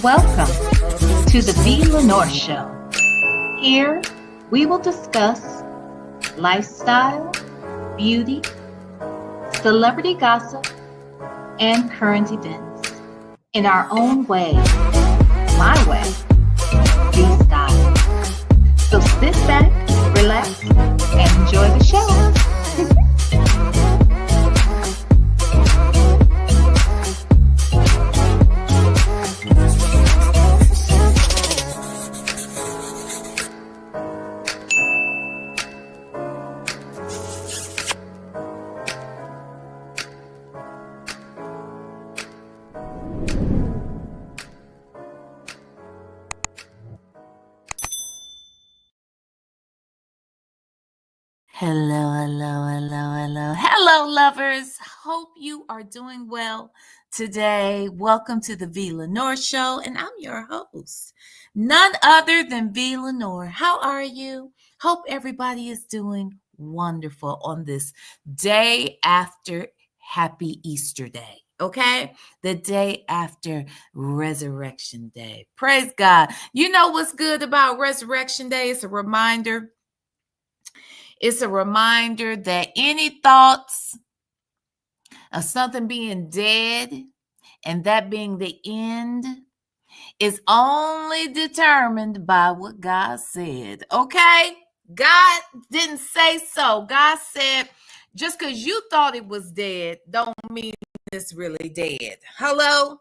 Welcome to the VLenore Show. Here, we will discuss lifestyle, beauty, celebrity gossip, and current events in our own way, my way, V-style. So sit back, relax, and enjoy the show. Hello, lovers. Hope you are doing well today. Welcome to the VLenore Show, and I'm your host, none other than VLenore. How are you? Hope everybody is doing wonderful on this day after Happy Easter Day. Okay, the day after Resurrection Day. Praise God. You know what's good about Resurrection Day? It's a reminder. It's a reminder that any thoughts of something being dead and that being the end is only determined by what God said. Okay? God didn't say so. God said, just because you thought it was dead, don't mean it's really dead. Hello?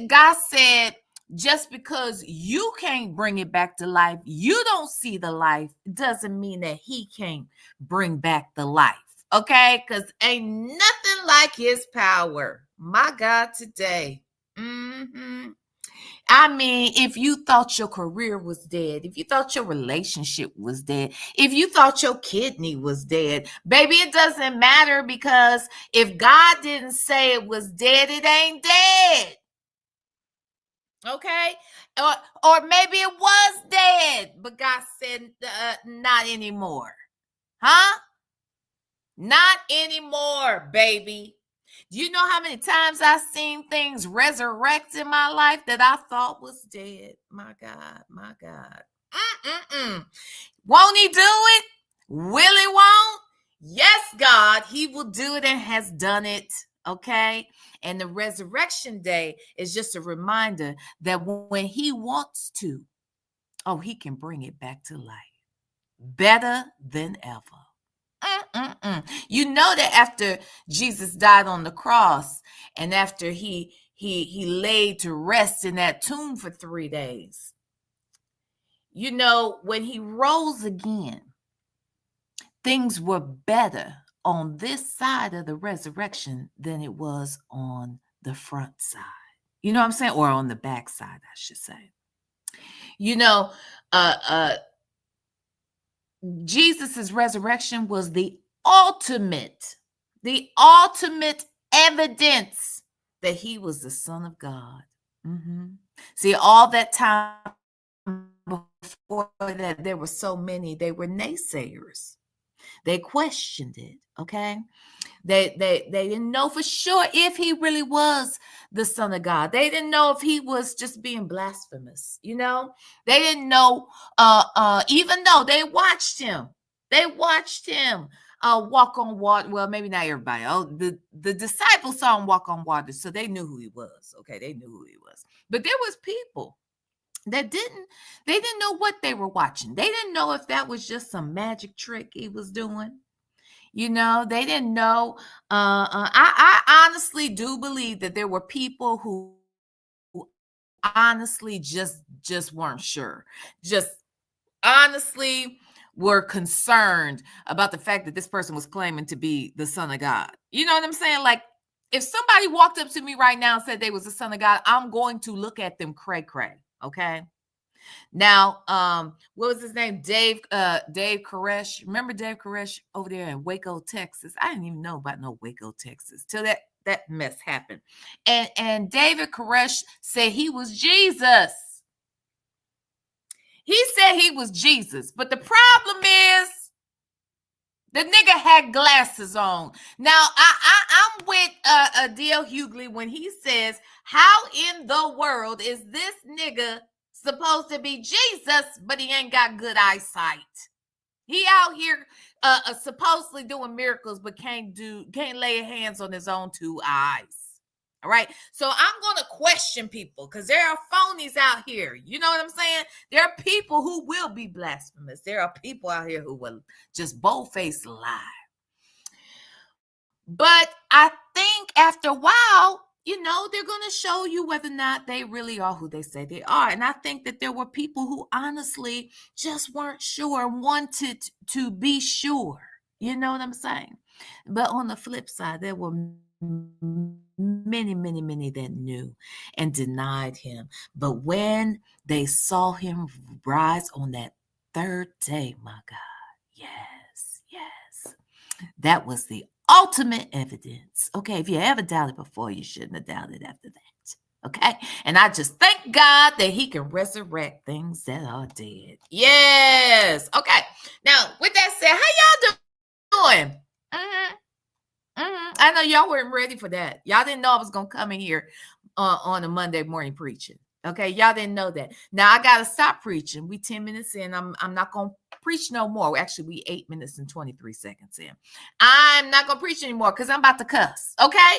God said, just because you can't bring it back to life, you don't see the life, doesn't mean that he can't bring back the life. Okay? Because ain't nothing like his power. My God, today. I mean, if you thought your career was dead, if you thought your relationship was dead, if you thought your kidney was dead, baby, it doesn't matter, because if God didn't say it was dead, it ain't dead. Okay? Or maybe it was dead, but God said not anymore. Huh? Not anymore, baby. Do you know how many times I've seen things resurrect in my life that I thought was dead? My God, my God. Won't he do it? Will he won't? Yes, God, he will do it and has done it. Okay? And the resurrection day is just a reminder that when he wants to, he can bring it back to life better than ever. You know that after Jesus died on the cross and after he laid to rest in that tomb for 3 days, you know, when he rose again, things were better on this side of the resurrection than it was on the front side. You know what I'm saying? Or on the back side, I should say. You know, Jesus's resurrection was the ultimate evidence that he was the Son of God. See, all that time before that, there were so many, they were naysayers. They questioned it, okay? They didn't know for sure if he really was the Son of God. They didn't know if he was just being blasphemous, you know? They didn't know, even though they watched him. They watched him walk on water. Well, maybe not everybody. The disciples saw him walk on water, so they knew who he was. Okay, they knew who he was. But there was people that didn't know what they were watching. They didn't know if that was just some magic trick he was doing. You know, they didn't know. I honestly do believe that there were people who honestly just weren't sure. Just honestly were concerned about the fact that this person was claiming to be the Son of God. You know what I'm saying? Like, if somebody walked up to me right now and said they was the Son of God, I'm going to look at them cray-cray. Okay. Now, what was his name? Dave Koresh. Remember Dave Koresh over there in Waco, Texas? I didn't even know about no Waco, Texas till that mess happened. And David Koresh said he was Jesus. He said he was Jesus. But the problem is The nigga had glasses on. Now, I'm with D.L. Hughley when he says, how in the world is this nigga supposed to be Jesus, but he ain't got good eyesight? He out here supposedly doing miracles, but can't lay hands on his own two eyes. All right. So I'm going to question people because there are phonies out here. You know what I'm saying? There are people who will be blasphemous. There are people out here who will just bold-faced lie. But I think after a while, they're going to show you whether or not they really are who they say they are. And I think that there were people who honestly just weren't sure and wanted to be sure. You know what I'm saying? But on the flip side, there were many, many, many that knew and denied him. But when they saw him rise on that third day, my God, yes, that was the ultimate evidence. Okay, if you ever doubted before, you shouldn't have doubted after that. Okay, and I just thank God that he can resurrect things that are dead. Yes. Okay, now with that said, how y'all doing? I know y'all weren't ready for that. Y'all didn't know I was gonna come in here on a Monday morning preaching. Okay, y'all didn't know that. Now I gotta stop preaching. We 10 minutes in. I'm not gonna preach no more. Actually, we 8 minutes and 23 seconds in. I'm not gonna preach anymore because I'm about to cuss. Okay,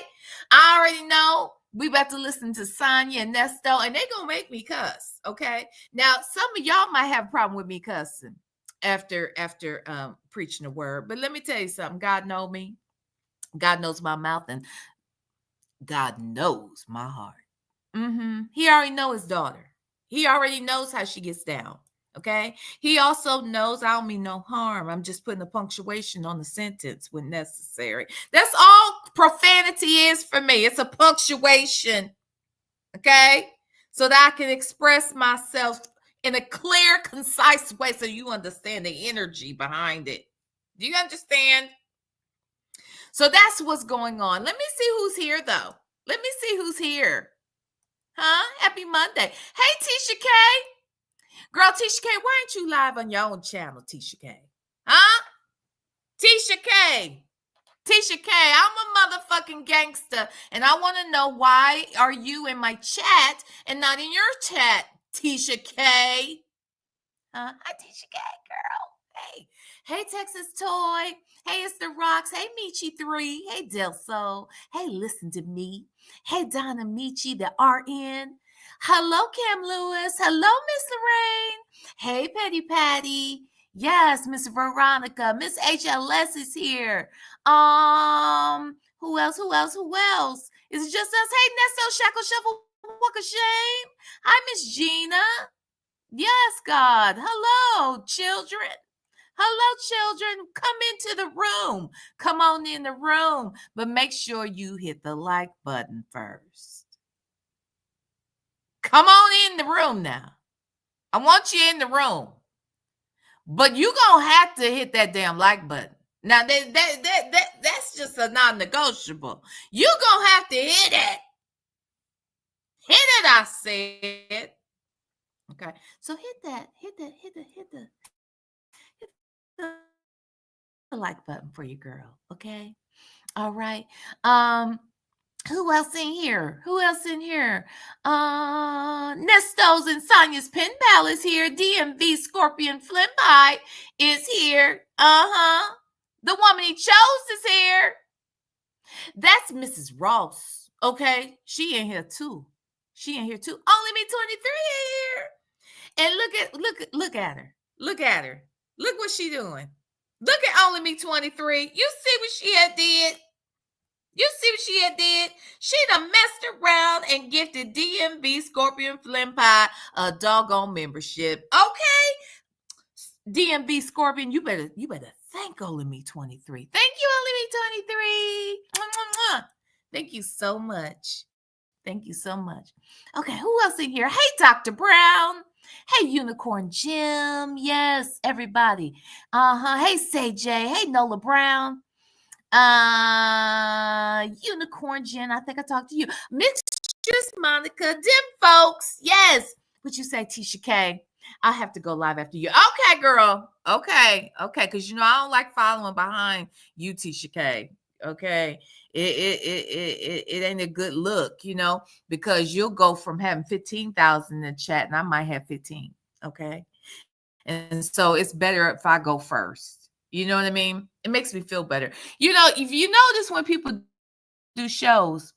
I already know we about to listen to Sonya and Nesto, and they gonna make me cuss. Okay, now some of y'all might have a problem with me cussing after preaching the word, but let me tell you something. God knows me. God knows my mouth, and God knows my heart. He already knows his daughter. He already knows how she gets down. Okay. He also knows I don't mean no harm. I'm just putting a punctuation on the sentence when necessary. That's all profanity is for me. It's a punctuation. Okay. So that I can express myself in a clear, concise way so you understand the energy behind it. Do you understand? So that's what's going on. Let me see who's here, though. Let me see who's here. Huh? Happy Monday. Hey, Tisha K. Girl, Tisha K, why aren't you live on your own channel, Tisha K? Huh? Tisha K. Tisha K, I'm a motherfucking gangster, and I want to know why are you in my chat and not in your chat, Tisha K? Huh? Hi, Tisha K, girl. Hey. Hey, Texas Toy. Hey, it's the Rocks. Hey, Michi3. Hey, Del Sol. Hey, Listen to Me. Hey, Donna Michi, the RN. Hello, Cam Lewis. Hello, Miss Lorraine. Hey, Petty Patty. Yes, Miss Veronica. Miss HLS is here. Who else? Is it just us? Hey, Nesto, Shackle Shuffle, Walk of Shame. Hi, Miss Gina. Yes, God. Hello, children. Hello, children. Come into the room. Come on in the room. But make sure you hit the like button first. Come on in the room now. I want you in the room. But you're going to have to hit that damn like button. Now, that's just a non-negotiable. You're going to have to hit it. Hit it, I said. Okay. So hit the like button for your girl. Okay. All right. Who else in here? Nesto's and Sonya's pen pal is here. DMV Scorpion Flimby is here. The woman he chose is here. That's Mrs. Ross. Okay. She in here too. Only me 23 here. And look at her. Look what she doing. Look at Only Me 23. You see what she had did? She done messed around and gifted DMV Scorpion Flim Pie a doggone membership. Okay? DMV Scorpion, you better thank Only Me 23. Thank you, Only Me 23. Thank you so much. Okay, who else in here? Hey, Dr. Brown. Hey, Unicorn Jim. Yes, everybody. Hey, Say J. Hey, Nola Brown. Unicorn Jen. I think I talked to you. Mistress Monica. Dim folks. Yes. What you say, Tisha K? I have to go live after you. Okay, girl. Okay. Because I don't like following behind you, Tisha K. Okay. It ain't a good look, because you'll go from having 15,000 in the chat and I might have 15. Okay. And so it's better if I go first. You know what I mean? It makes me feel better. If you notice when people do shows,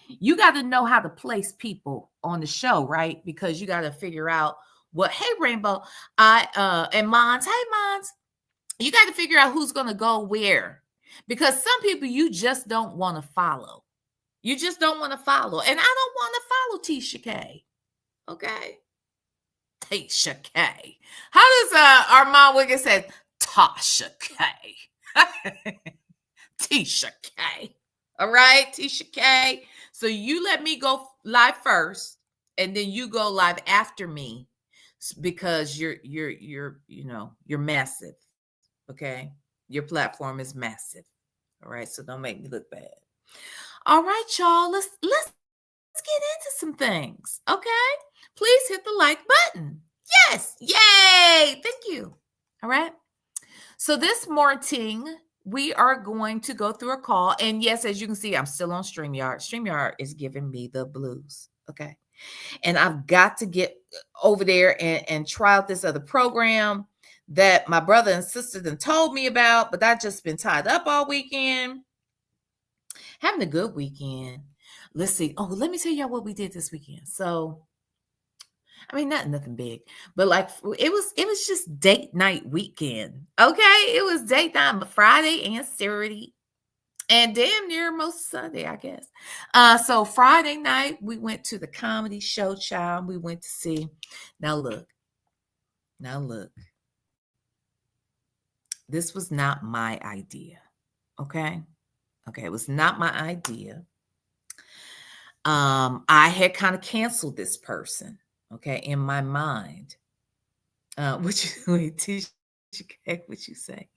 you got to know how to place people on the show, right? Because you got to figure out hey, Rainbow, and Mons, hey, Mons, you got to figure out who's going to go where. Because some people you just don't want to follow. You just don't want to follow. And I don't want to follow Tisha K. Okay? Tisha K. How does Armand Wiggins say Tasha K? Tisha K. All right, Tisha K. So you let me go live first, and then you go live after me, because you're massive. Okay, your platform is massive. All right, so don't make me look bad. All right, y'all. Let's get into some things. Okay, please hit the like button. Yes, yay! Thank you. All right. So this morning, we are going to go through a call. And yes, as you can see, I'm still on StreamYard. StreamYard is giving me the blues. Okay. And I've got to get over there and try out this other program that my brother and sister then told me about, but I've just been tied up all weekend. Having a good weekend. Let's see. Oh, let me tell y'all what we did this weekend. So, I mean, nothing big, but like it was just date night weekend. Okay. It was date night Friday and Saturday and damn near most Sunday, I guess. So Friday night we went to the comedy show, child. We went to see. Now look. This was not my idea. Okay. It was not my idea. I had kind of canceled this person. Okay, in my mind. Wait, Tisha K, what you say?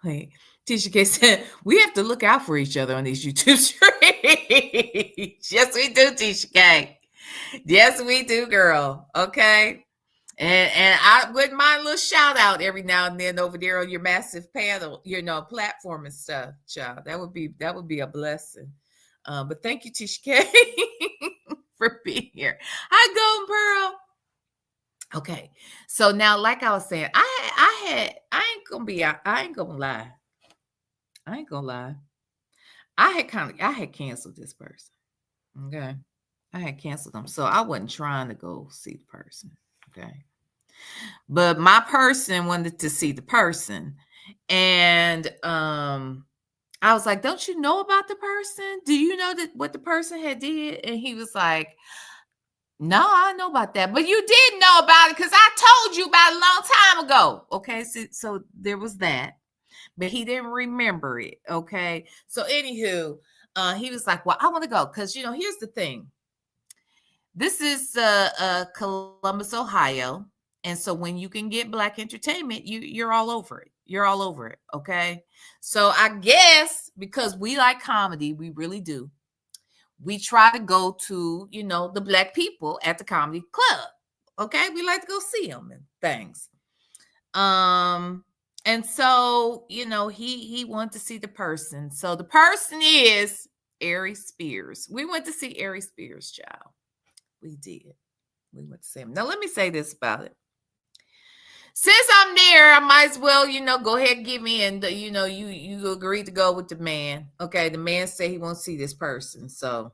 Wait, Tisha K said, we have to look out for each other on these YouTube streams. Yes, we do, Tisha K. Yes, we do, girl. Okay. And I wouldn't mind a little shout out every now and then over there on your massive panel, platform and stuff, child. That would be a blessing. But thank you, Tisha K, for being here. Hi, Golden Pearl. Okay, so now, like I was saying, I ain't gonna lie. I had canceled this person. Okay, I had canceled them, so I wasn't trying to go see the person. Okay, but my person wanted to see the person, and I was like, don't you know about the person? Do you know what the person had did? And he was like, no, I know about that. But you did know about it because I told you about it a long time ago. Okay, so there was that. But he didn't remember it. Okay. So anywho, he was like, well, I want to go. Because, here's the thing. This is Columbus, Ohio. And so when you can get Black entertainment, you're all over it. You're all over it. Okay. So I guess because we like comedy, we really do. We try to go to, the Black people at the comedy club. Okay. We like to go see them and things. And so, he wanted to see the person. So the person is Ari Spears. We went to see Ari Spears, child. We did. We went to see him. Now, let me say this about it. Since I'm there, I might as well, go ahead and give me, and you agreed to go with the man. Okay. The man said he won't see this person. So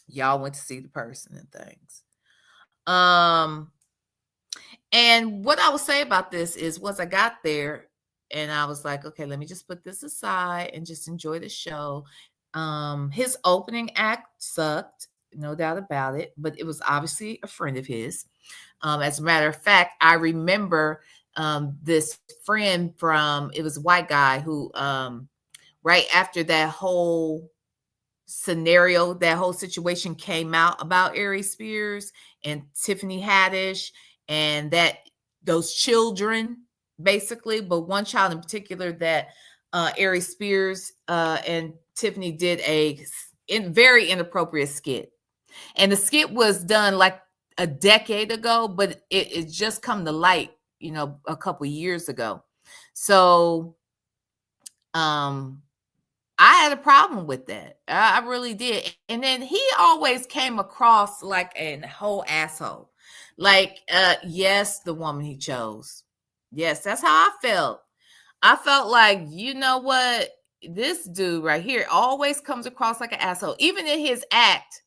y'all went to see the person and things. And what I will say about this is once I got there and I was like, okay, let me just put this aside and just enjoy the show. His opening act sucked, no doubt about it, but it was obviously a friend of his. As a matter of fact, I remember this friend it was a white guy who right after that whole scenario, that whole situation came out about Ari Spears and Tiffany Haddish and those children, basically, but one child in particular that Ari Spears and Tiffany did a very inappropriate skit. And the skit was done like a decade ago, but it just come to light, a couple years ago. So I had a problem with that. I really did. And then he always came across like a whole asshole. Like, yes, the woman he chose. Yes, that's how I felt. I felt like, you know what? This dude right here always comes across like an asshole. Even in his act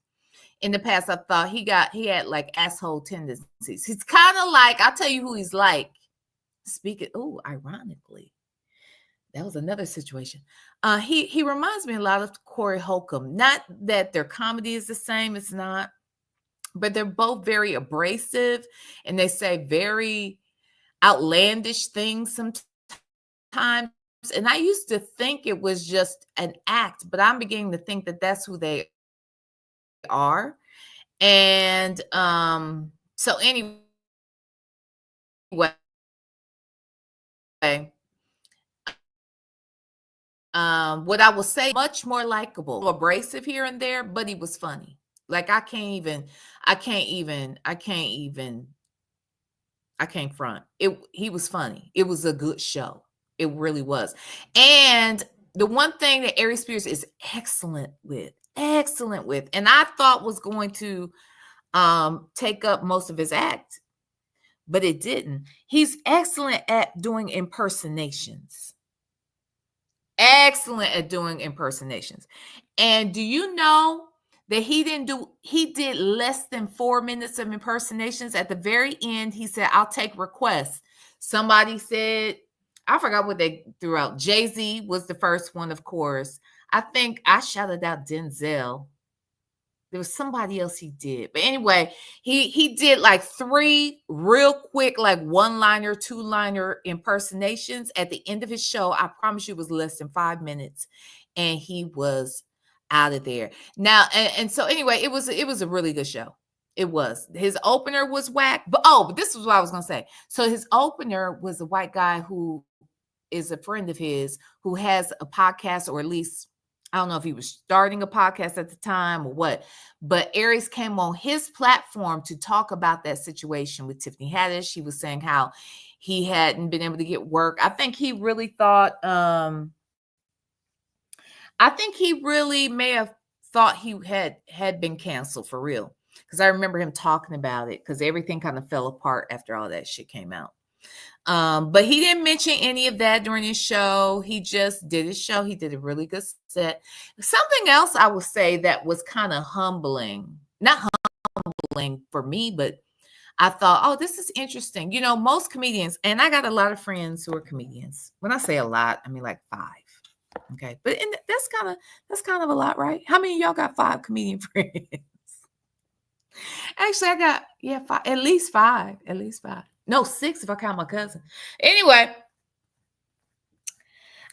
in the past, I thought he had like asshole tendencies. He's kind of like, I'll tell you who he's like. Speaking, ironically, that was another situation. He reminds me a lot of Corey Holcomb. Not that their comedy is the same, it's not, but they're both very abrasive and they say very outlandish things sometimes. And I used to think it was just an act, but I'm beginning to think that that's who they are. And so anyway, what I will say, much more likable, abrasive here and there, but he was funny. Like I can't front. He was funny. It was a good show. It really was. And the one thing that Ari Spears is excellent with, and I thought was going to take up most of his act, but it didn't. He's excellent at doing impersonations. Excellent at doing impersonations. And do you know that he did less than 4 minutes of impersonations? At the very end, he said, I'll take requests. Somebody said, I forgot what they threw out. Jay-Z was the first one, of course. I think I shouted out Denzel. There was somebody else he did. But anyway, he did like 3 real quick, like 1-liner, 2-liner impersonations at the end of his show. I promise you it was less than 5 minutes. And he was out of there. Now, and so anyway, it was a really good show. It was. His opener was whack. But this is what I was going to say. So his opener was a white guy who is a friend of his who has a podcast, or at least I don't know if he was starting a podcast at the time or what, but Aries came on his platform to talk about that situation with Tiffany Haddish. He was saying how he hadn't been able to get work. I think he really thought, may have thought he had been canceled for real. Because I remember him talking about it, because everything kind of fell apart after all that shit came out. But he didn't mention any of that during his show. He just did his show. He did a really good set. Something else I would say that was kind of humbling, not humbling for me, but I thought, this is interesting. Most comedians, and I got a lot of friends who are comedians. When I say a lot, I mean like 5. Okay. But that's kind of a lot, right? How many of y'all got 5 comedian friends? Actually, I got 5, at least 5. No, 6 if I count my cousin. Anyway,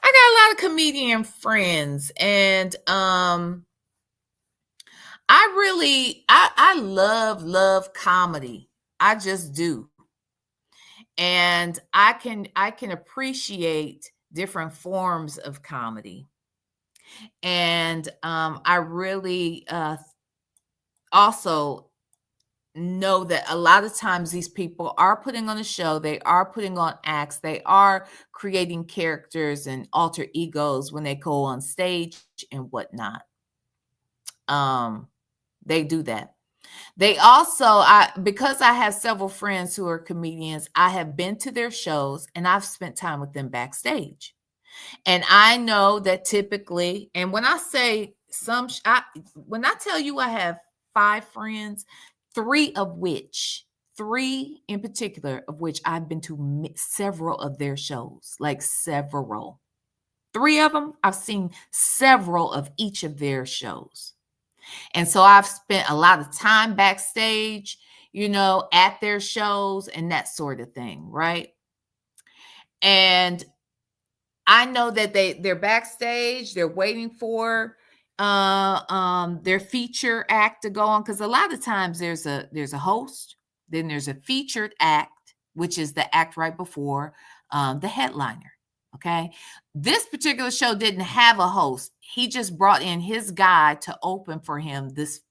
I got a lot of comedian friends, and I love comedy. I just do. And I can appreciate different forms of comedy. And I really also know that a lot of times these people are putting on a show, they are putting on acts, they are creating characters and alter egos when they go on stage and whatnot. They do that. They also, because I have several friends who are comedians, I have been to their shows and I've spent time with them backstage. And I know that typically, and when I say when I tell you I have 5 friends, 3 in particular of which I've been to several of their shows, like several. 3 of them, I've seen several of each of their shows. And so I've spent a lot of time backstage, at their shows and that sort of thing, right? And I know that they're backstage, they're waiting for their feature act to go on, because a lot of times there's a host, then there's a featured act, which is the act right before the headliner. Okay, this particular show didn't have a host. He just brought in his guy to open for him this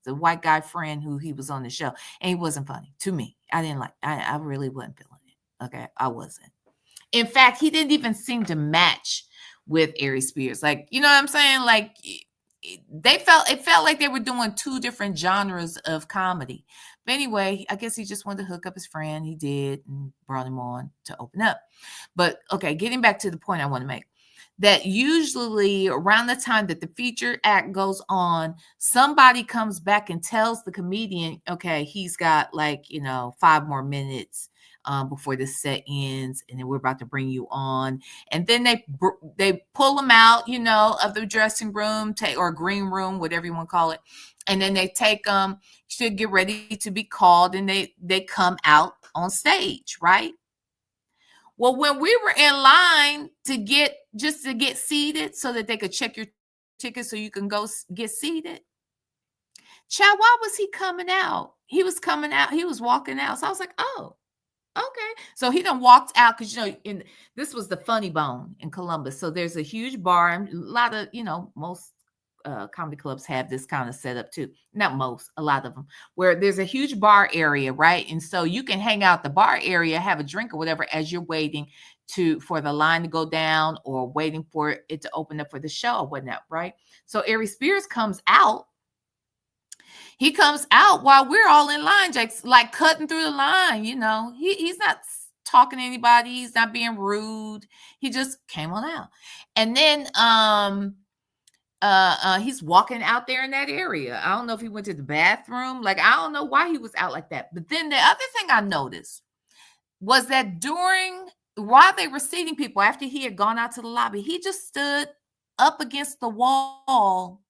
the white guy friend who he was on the show, and he wasn't funny to me. I didn't like. I really wasn't feeling it. Okay, I wasn't. In fact, he didn't even seem to match with Ari Spears. Like, you know what I'm saying? Like, it felt like they were doing two different genres of comedy. But anyway, I guess he just wanted to hook up his friend. He did, and brought him on to open up. But okay, getting back to the point I want to make, that usually around the time that the featured act goes on, somebody comes back and tells the comedian, okay, he's got like, 5 more minutes before this set ends, and then we're about to bring you on. And then they pull him out, of the dressing room, or green room, whatever you want to call it. And then they take them to get ready to be called, and they come out on stage, right? Well, when we were in line to get seated so that they could check your ticket so you can go get seated, child, why was he coming out? He was coming out. He was walking out. So I was like, oh, okay. So he done walked out because, this was the Funny Bone in Columbus. So there's a huge bar, and a lot of, most comedy clubs have this kind of setup too. Not most, a lot of them, where there's a huge bar area, right? And so you can hang out the bar area, have a drink or whatever as you're waiting for the line to go down or waiting for it to open up for the show or whatnot, right? So Ari Spears comes out. He comes out while we're all in line, like cutting through the line. He's not talking to anybody. He's not being rude. He just came on out, and then he's walking out there in that area. I don't know if he went to the bathroom. Like, I don't know why he was out like that. But then the other thing I noticed was that while they were seating people, after he had gone out to the lobby, he just stood up against the wall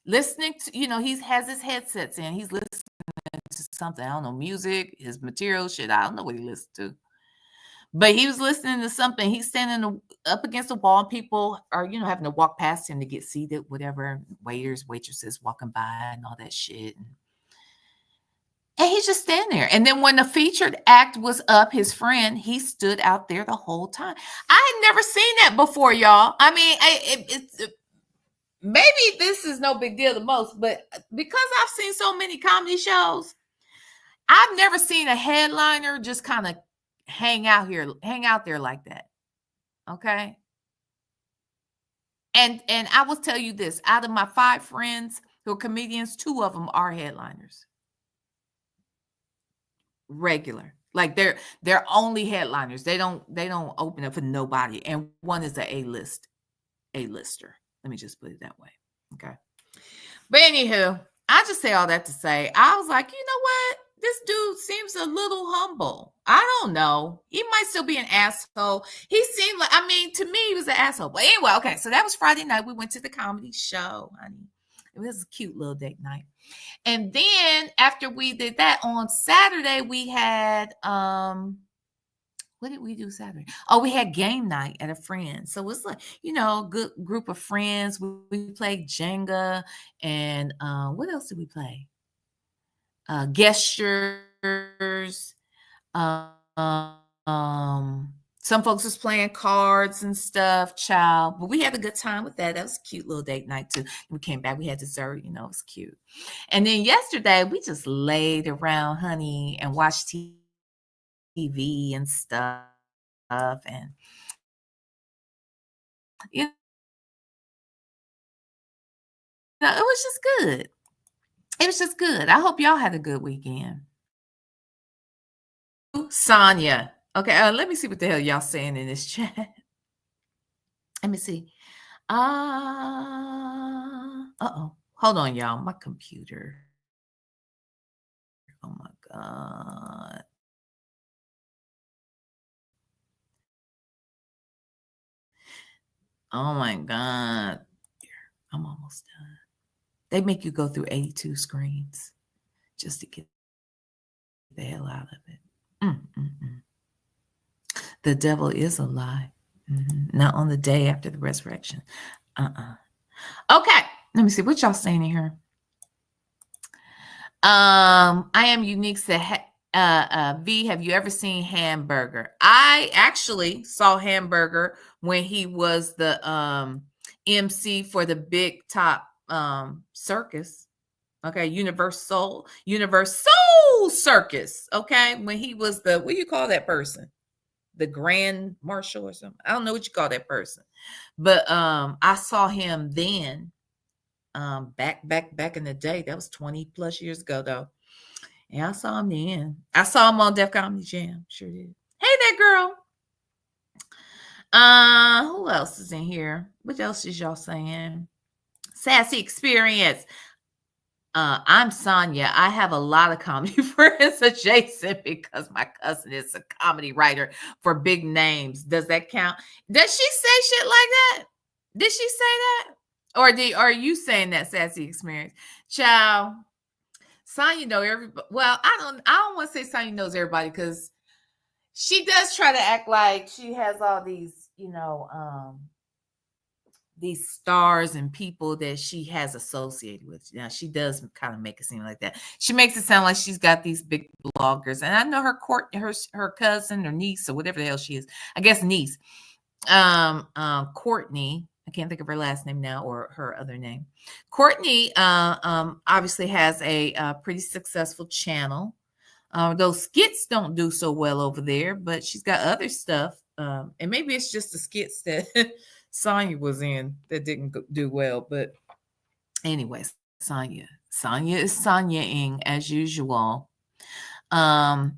listening to, he has his headsets in. He's listening to something. I don't know, music, his material, shit. I don't know what he listened to. But he was listening to something. He's standing up against the wall. People are, having to walk past him to get seated, whatever. Waiters, waitresses walking by and all that shit. And he's just standing there. And then when the featured act was up, his friend, he stood out there the whole time. I had never seen that before, y'all. I mean, maybe this is no big deal the most, but because I've seen so many comedy shows, I've never seen a headliner just kind of hang out there like that. Okay. And I will tell you this, out of my 5 friends who are comedians, 2 of them are headliners. Regular. Like they're only headliners. They don't open up for nobody. And one is a A-lister. Let me just put it that way. Okay. But anywho, I just say all that to say, I was like, you know what? This dude seems a little humble. I don't know. He might still be an asshole. He seemed like, to me, he was an asshole. But anyway, okay. So that was Friday night. We went to the comedy show, honey. It was a cute little date night. And then after we did that, on Saturday, we had, what did we do Saturday? Oh, we had game night at a friend. So it's like, a good group of friends. We played Jenga, and what else did we play? Gestures. Some folks was playing cards and stuff, child. But we had a good time with that. That was a cute little date night too. We came back, we had dessert, it was cute. And then yesterday, we just laid around, honey, and watched TV and stuff. And it was just good. It was just good. I hope y'all had a good weekend. Sonya. Okay, let me see what the hell y'all saying in this chat. Let me see. Uh-oh. Hold on, y'all. My computer. Oh my God. Oh my God. I'm almost done. They make you go through 82 screens just to get the hell out of it. The devil is a lie. Not on the day after the resurrection. Okay. Let me see what y'all saying in here. I am unique. V, have you ever seen Hamburger? I actually saw Hamburger when he was the MC for the Big Top Circus. Okay, Universal Circus. Okay, when he was the, what do you call that person? The Grand Marshal or something. I don't know what you call that person, but I saw him then. Back in the day. That was 20 plus years ago though. And I saw him then. I saw him on Def Comedy Jam. Sure did. Hey there, girl. Who else is in here? What else is y'all saying? Sassy experience. I'm Sonya. I have a lot of comedy friends adjacent because my cousin is a comedy writer for big names. Does that count? Does she say shit like that? Did she say that? Or are you saying that, Sassy experience? Child, Sonya know everybody. Well, I don't want to say Sonya knows everybody because she does try to act like she has all these, these stars and people that she has associated with. Now, she does kind of make it seem like that. She makes it sound like she's got these big bloggers. And I know her cousin or niece or whatever the hell she is. I guess niece. Courtney. I can't think of her last name now or her other name. Courtney obviously has a pretty successful channel. Those skits don't do so well over there, but she's got other stuff. And maybe it's just the skits that Sonya was in that didn't do well. But anyways, Sonya is Sonya-ing as usual. Hi,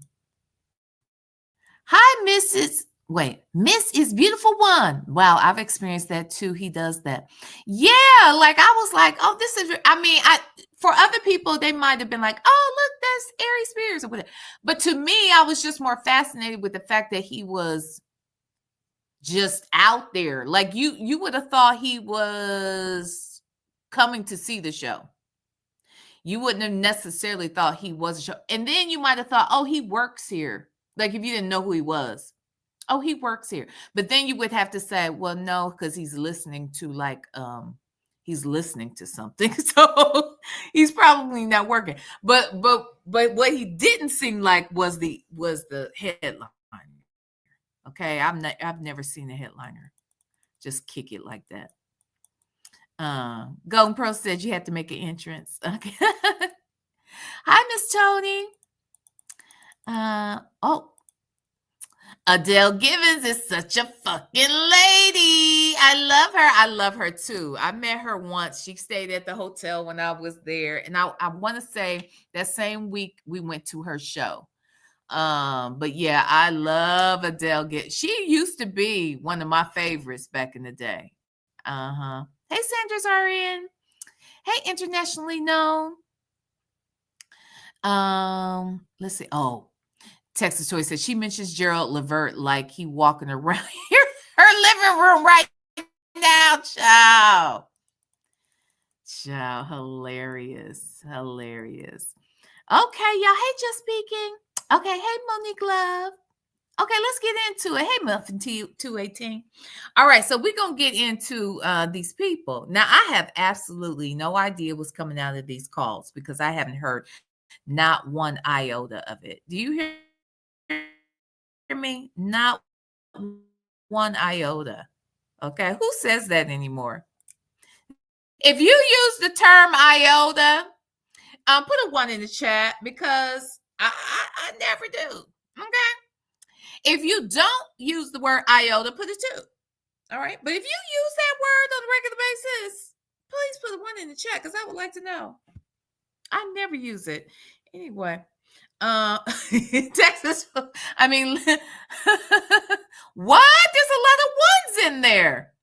Miss is beautiful one. Wow, I've experienced that too. He does that. Yeah, like I was like, oh, this is, for other people, they might have been like, oh, look, that's Ari Spears or whatever. But to me, I was just more fascinated with the fact that he was just out there. Like you would have thought he was coming to see the show. You wouldn't have necessarily thought he was a show. And then you might have thought, oh, he works here. Like if you didn't know who he was. Oh, he works here. But then you would have to say, well, no, because he's listening to he's listening to something. So he's probably not working. But what he didn't seem like was the headline. Okay. I've never seen a headliner just kick it like that. Golden Pro said you had to make an entrance. Okay. Hi, Miss Tony. Adele Givens is such a fucking lady. I love her too. I met her once. She stayed at the hotel when I was there. And I want to say that same week we went to her show. But yeah, I love Adele. She used to be one of my favorites back in the day. Hey, Sandra's RN. Hey, internationally known. Let's see. Oh, Texas Toy said she mentions Gerald Levert like he walking around her living room right now. Child, hilarious. Okay, y'all. Hey, just speaking. Okay, hey, Monique Love. Okay, let's get into it. Hey, Muffin 218. All right, so we're going to get into these people. Now, I have absolutely no idea what's coming out of these calls because I haven't heard not one iota of it. Do you hear me? Not one iota. Okay, who says that anymore? If you use the term iota, put a 1 in the chat because I never do. Okay. If you don't use the word iota, put a 2. All right. But if you use that word on a regular basis, please put a 1 in the chat because I would like to know. I never use it. Anyway. Texas. I mean, what? There's a lot of 1s in there.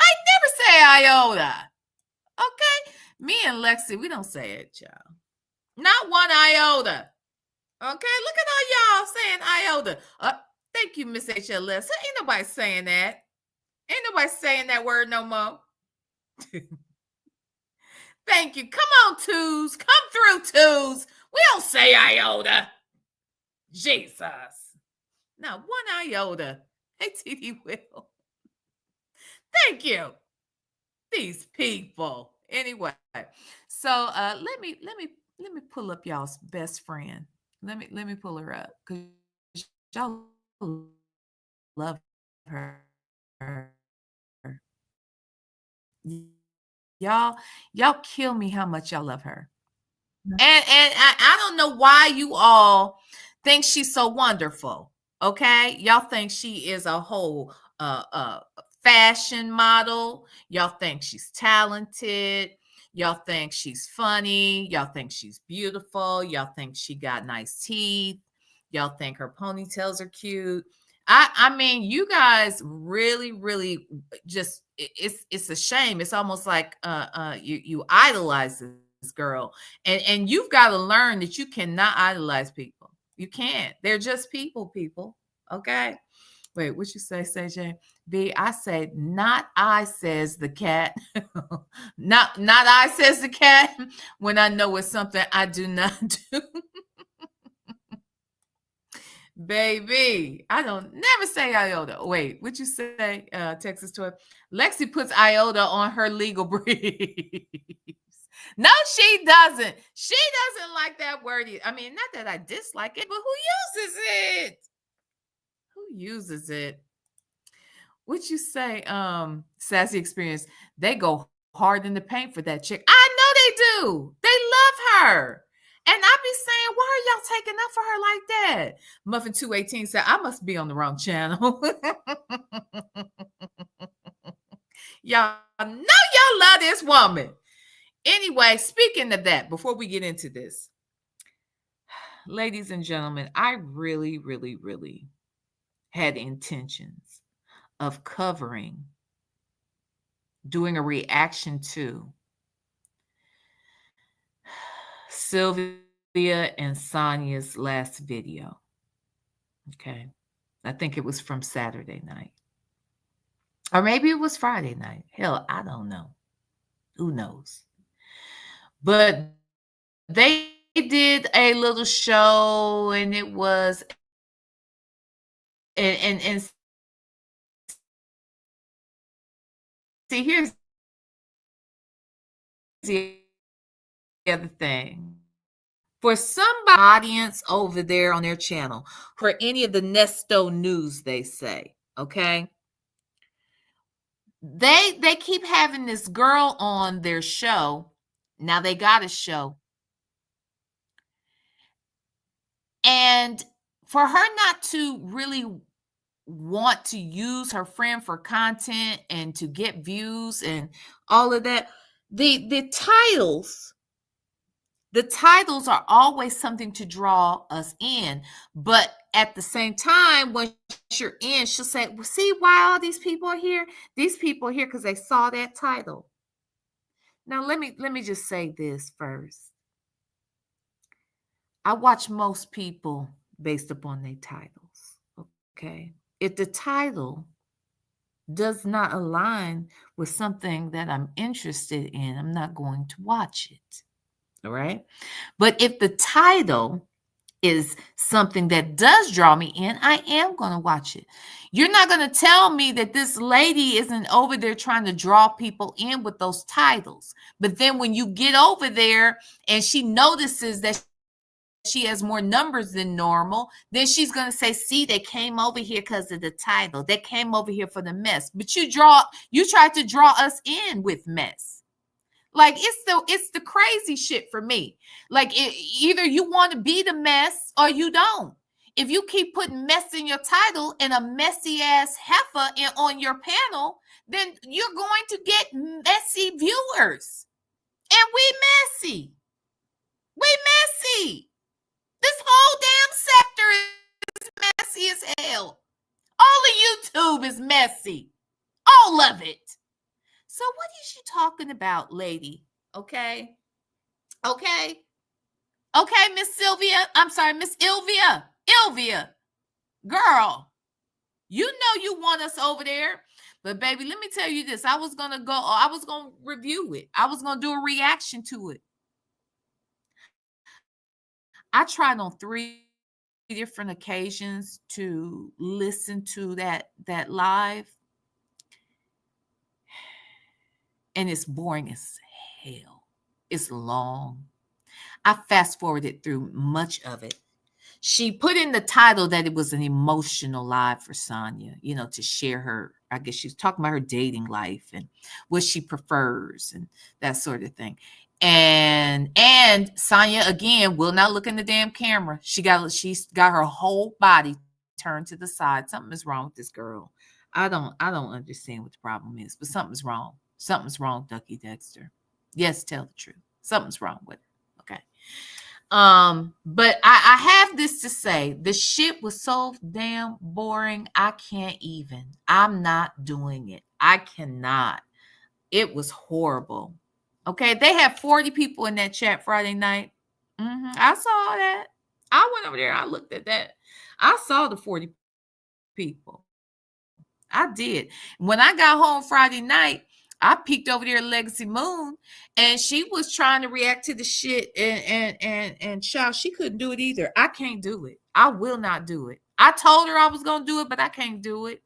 I never say iota. Okay. Me and Lexi, we don't say it, y'all. Not 1 iota. Okay. Look at all y'all saying iota. Thank you, Miss HLS. Ain't nobody saying that. Ain't nobody saying that word no more. Thank you. Come on, twos. Come through, twos. We don't say iota. Jesus. Now, 1 iota. Hey, TD Will. Thank you. These people. Anyway, so let me pull up y'all's best friend. Let me pull her up because y'all love her. Y'all kill me how much y'all love her. And I don't know why you all think she's so wonderful. Okay, y'all think she is a whole fashion model. Y'all think she's talented. Y'all think she's funny. Y'all think she's beautiful. Y'all think she got nice teeth. Y'all think her ponytails are cute. I mean, you guys really, really just it's a shame. It's almost like you idolize this girl, and you've got to learn that you cannot idolize people. You can't. They're just people. Okay. Wait, what you say, CJ? B, I say, not I, says the cat. Not I, says the cat. When I know it's something I do not do. Baby, I don't never say iota. Wait, what you say, Texas Toy? Lexi puts iota on her legal briefs. No, she doesn't. She doesn't like that word. I mean, not that I dislike it, but who uses it? Who uses it? What you say, Sassy Experience? They go hard in the paint for that chick. I know they do. They love her. And I be saying, why are y'all taking up for her like that? Muffin 218 said, I must be on the wrong channel. Y'all know y'all love this woman. Anyway, speaking of that, before we get into this, ladies and gentlemen, I really, really, really had intentions of doing a reaction to Sylvia and Sonya's last video. Okay. I think it was from Saturday night. Or maybe it was Friday night. Hell, I don't know. Who knows? But they did a little show, and it was and see, here's the other thing. For somebody audience over there on their channel, for any of the Nesto news, they say, okay, they keep having this girl on their show. Now they got a show, and for her not to really want to use her friend for content and to get views and all of that, the titles are always something to draw us in. But at the same time, once you're in, she'll say, well, see why all these people are here? These people are here because they saw that title. Now, let me just say this first. I watch most people based upon their titles. Okay. If the title does not align with something that I'm interested in, I'm not going to watch it. All right. But if the title is something that does draw me in, I am going to watch it. You're not going to tell me that this lady isn't over there trying to draw people in with those titles. But then when you get over there and she notices that she has more numbers than normal, then she's going to say, see, they came over here because of the title. They came over here for the mess. But you tried to draw us in with mess. Like it's the crazy shit for me. Like either you want to be the mess or you don't. If you keep putting mess in your title and a messy ass heifer on your panel, then you're going to get messy viewers. And we messy. We messy. This whole damn sector is messy as hell. All of YouTube is messy. All of it. So what is she talking about, lady? Okay. Okay, Miss Sylvia. I'm sorry, Miss Ilvia. Ilvia. Girl, you know you want us over there. But baby, let me tell you this. I was going to review it. I was going to do a reaction to it. I tried on 3 different occasions to listen to that live. And it's boring as hell. It's long. I fast forwarded through much of it. She put in the title that it was an emotional live for Sonya, to share her I guess she's talking about her dating life and what she prefers and that sort of thing. And Sonya again will not look in the damn camera. She's got her whole body turned to the side. Something is wrong with this girl. I don't understand what the problem is, but something's wrong. Something's wrong, Ducky Dexter. Yes, tell the truth. Something's wrong with it. Okay. But I have this to say. The shit was so damn boring. I can't even. I'm not doing it. I cannot. It was horrible. Okay. They had 40 people in that chat Friday night. I saw that. I went over there. I looked at that. I saw the 40 people. I did. When I got home Friday night, I peeked over there at Legacy Moon, and she was trying to react to the shit, and child, she couldn't do it either. I can't do it. I will not do it. I told her I was gonna do it, but I can't do it.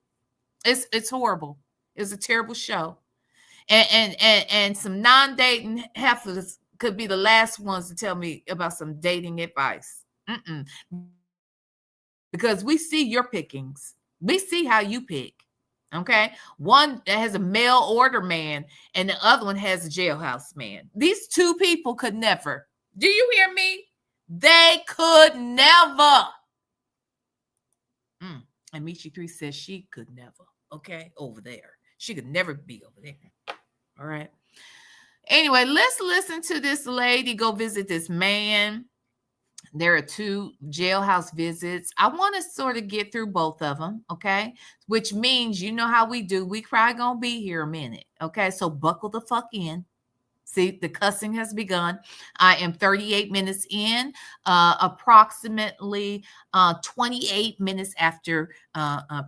It's horrible. It's a terrible show, and some non-dating heifers could be the last ones to tell me about some dating advice. Because we see your pickings. We see how you pick. Okay. One has a mail order man and the other one has a jailhouse man. These two people could never. Do you hear me? They could never. And Michi 3 says she could never. Okay. Over there. She could never be over there. All right. Anyway, let's listen to this lady go visit this man. There are 2 jailhouse visits. I want to sort of get through both of them, okay? Which means you know how we do. We probably gonna be here a minute, okay? So buckle the fuck in. See, the cussing has begun. I am 38 minutes in, approximately 28 minutes after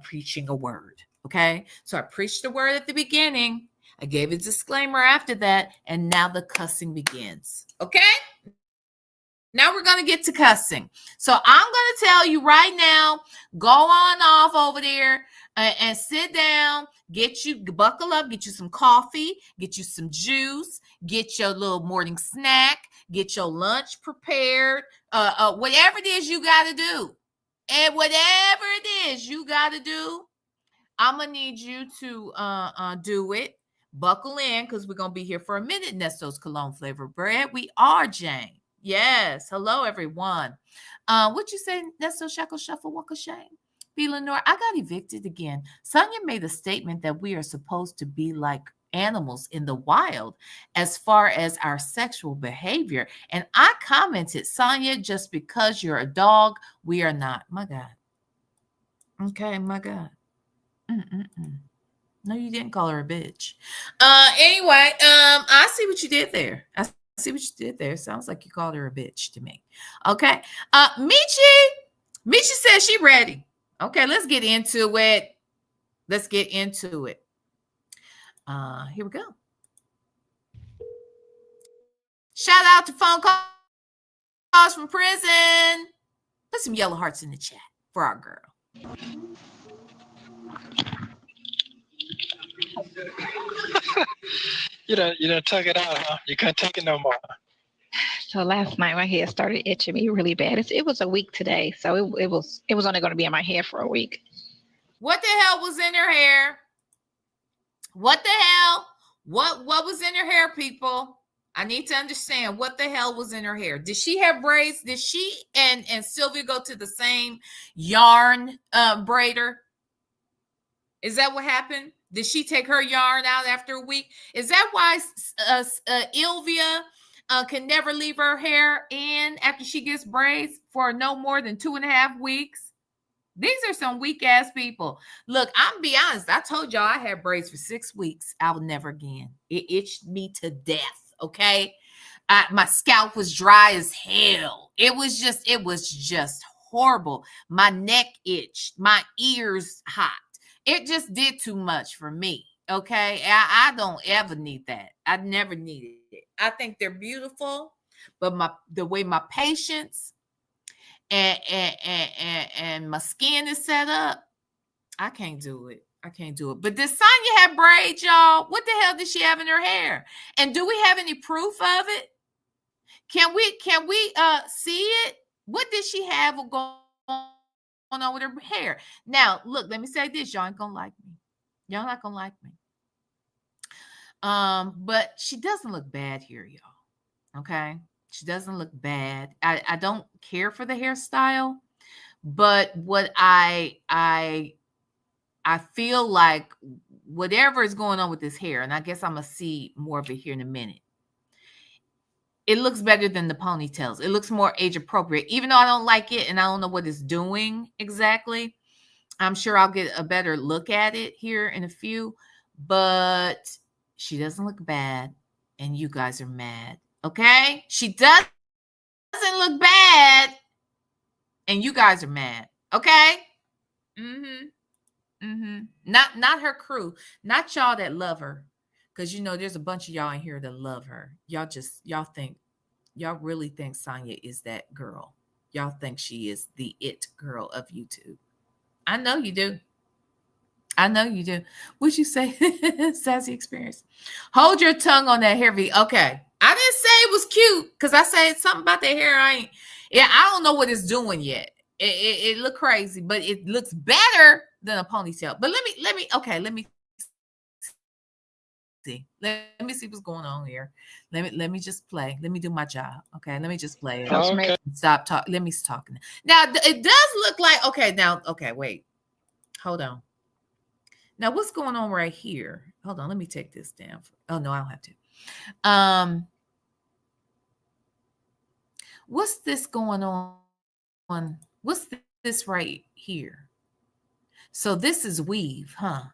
preaching a word, okay? So I preached a word at the beginning. I gave a disclaimer after that, and now the cussing begins, okay? Now we're going to get to cussing. So I'm going to tell you right now, go on off over there and sit down, buckle up, get you some coffee, get you some juice, get your little morning snack, get your lunch prepared, whatever it is you got to do. And whatever it is you got to do, I'm going to need you to do it. Buckle in because we're going to be here for a minute. Nesto's cologne flavored bread. We are Jane. Yes. Hello, everyone. What you say, Nesto Shackle Shuffle Walk of Shame? VLenore, I got evicted again. Sonya made a statement that we are supposed to be like animals in the wild as far as our sexual behavior. And I commented, Sonya, just because you're a dog, we are not. My God. Okay, my God. No, you didn't call her a bitch. Anyway, I see what you did there. I see what you did there. Sounds like you called her a bitch to me. Okay. Michi says she ready. Okay, let's get into it. Let's get into it. Here we go. Shout out to phone calls from prison. Put some yellow hearts in the chat for our girl. You don't tuck it out, huh? You can't take it no more. So last night my hair started itching me really bad. It was a week today, so it was only going to be in my hair for a week. What the hell was in her hair? What the hell? What was in her hair, people? I need to understand what the hell was in her hair. Did she have braids? Did she and Sylvia go to the same yarn braider? Is that what happened? Did she take her yarn out after a week? Is that why Ilvia can never leave her hair in after she gets braids for no more than 2.5 weeks? These are some weak ass people. Look, I'm be honest. I told y'all I had braids for 6 weeks. I will never again. It itched me to death. Okay. My scalp was dry as hell. It was just horrible. My neck itched, my ears hot. It just did too much for me. Okay. I don't ever need that. I never needed it. I think they're beautiful, but the way my patience and my skin is set up, I can't do it. I can't do it. But did Sonya have braids, y'all? What the hell did she have in her hair? And do we have any proof of it? Can we see it? What did she have going on with her hair? Now, look, let me say this. Y'all ain't gonna like me. Y'all not gonna like me. But she doesn't look bad here, y'all. Okay. She doesn't look bad. I don't care for the hairstyle, but what I feel like whatever is going on with this hair, and I guess I'm gonna see more of it here in a minute. It looks better than the ponytails. It looks more age appropriate, even though I don't like it and I don't know what it's doing exactly. I'm sure I'll get a better look at it here in a few, but she doesn't look bad, and you guys are mad. Okay? She doesn't look bad, and you guys are mad. Okay? Mm-hmm. Mm-hmm. Not her crew, not y'all that love her. Because you know there's a bunch of y'all in here that love her. Y'all really think Sonya is that girl. Y'all think she is the it girl of YouTube. I know you do. I know you do. What'd you say? Sassy experience. Hold your tongue on that hair V. Okay. I didn't say it was cute because I said something about the hair. I don't know what it's doing yet. It looked crazy, but it looks better than a ponytail. But let me see. Let me see what's going on here. Let me just play. Let me do my job. Okay. Let me just play it. Okay. Stop talking. Let me talking. Now it does look like okay, wait. Hold on. Now what's going on right here? Hold on, let me take this down. Oh no, I don't have to. What's this going on? What's this right here? So this is weave, huh?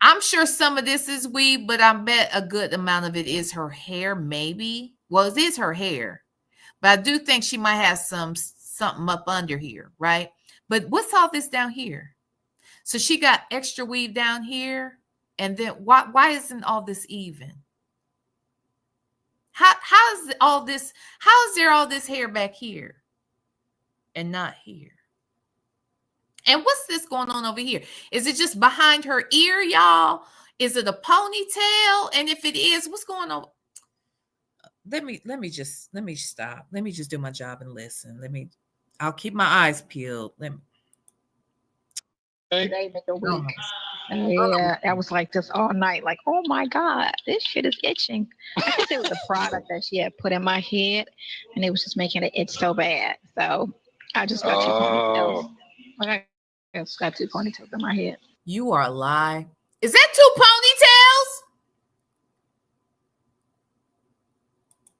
I'm sure some of this is weave, but I bet a good amount of it is her hair, maybe. Well, it is her hair, but I do think she might have something up under here, right? But what's all this down here? So she got extra weave down here, and then why isn't all this even? How is all this? How is there all this hair back here and not here? And what's this going on over here? Is it just behind her ear, y'all? Is it a ponytail? And if it is, what's going on? Let me stop. Let me just do my job and listen. I'll keep my eyes peeled. Today, make a week. Yeah, I was like this all night. Like, oh my God, this shit is itching. I think it was a product that she had put in my head, and it was just making it itch so bad. So I just got two ponytails. I just got two ponytails in my head. You are a lie. Is that two ponytails?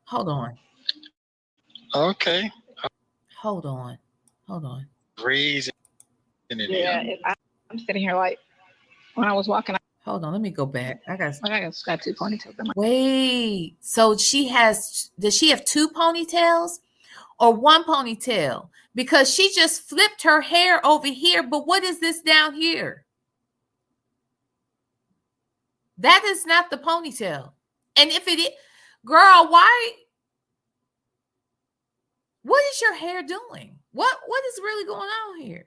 Hold on. Okay. Hold on. Breeze. Yeah, I'm sitting here like when I was walking. Hold on, let me go back. I just got two ponytails in my. Wait. So does she have two ponytails or one ponytail? Because she just flipped her hair over here, but what is this down here? That is not the ponytail. And if it is, girl, what is your hair doing? What is really going on here?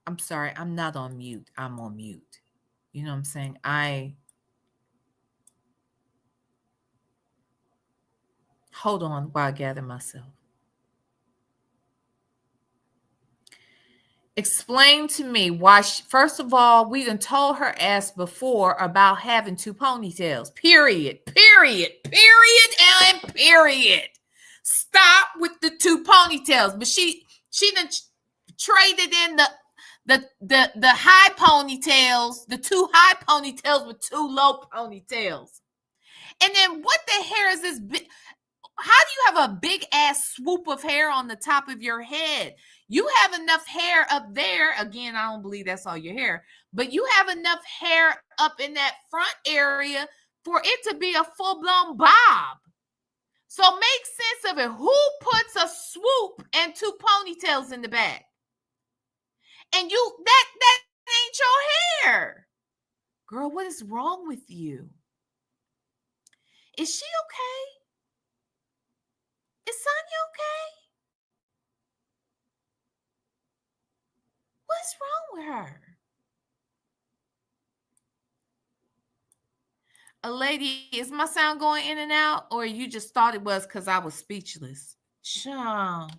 I'm sorry, I'm not on mute. I'm on mute. You know what I'm saying? Hold on while I gather myself. Explain to me why first of all, we done told her ass before about having two ponytails. Period. Stop with the two ponytails. But she done traded in the high ponytails, the two high ponytails with two low ponytails. And then what the hair is this? How do you have a big ass swoop of hair on the top of your head? You have enough hair up there. Again, I don't believe that's all your hair, but you have enough hair up in that front area for it to be a full-blown bob. So make sense of it. Who puts a swoop and two ponytails in the back? And that ain't your hair. Girl, what is wrong with you? Is she okay? Is Sonya okay? What's wrong with her? A lady, is my sound going in and out, or you just thought it was because I was speechless? Child.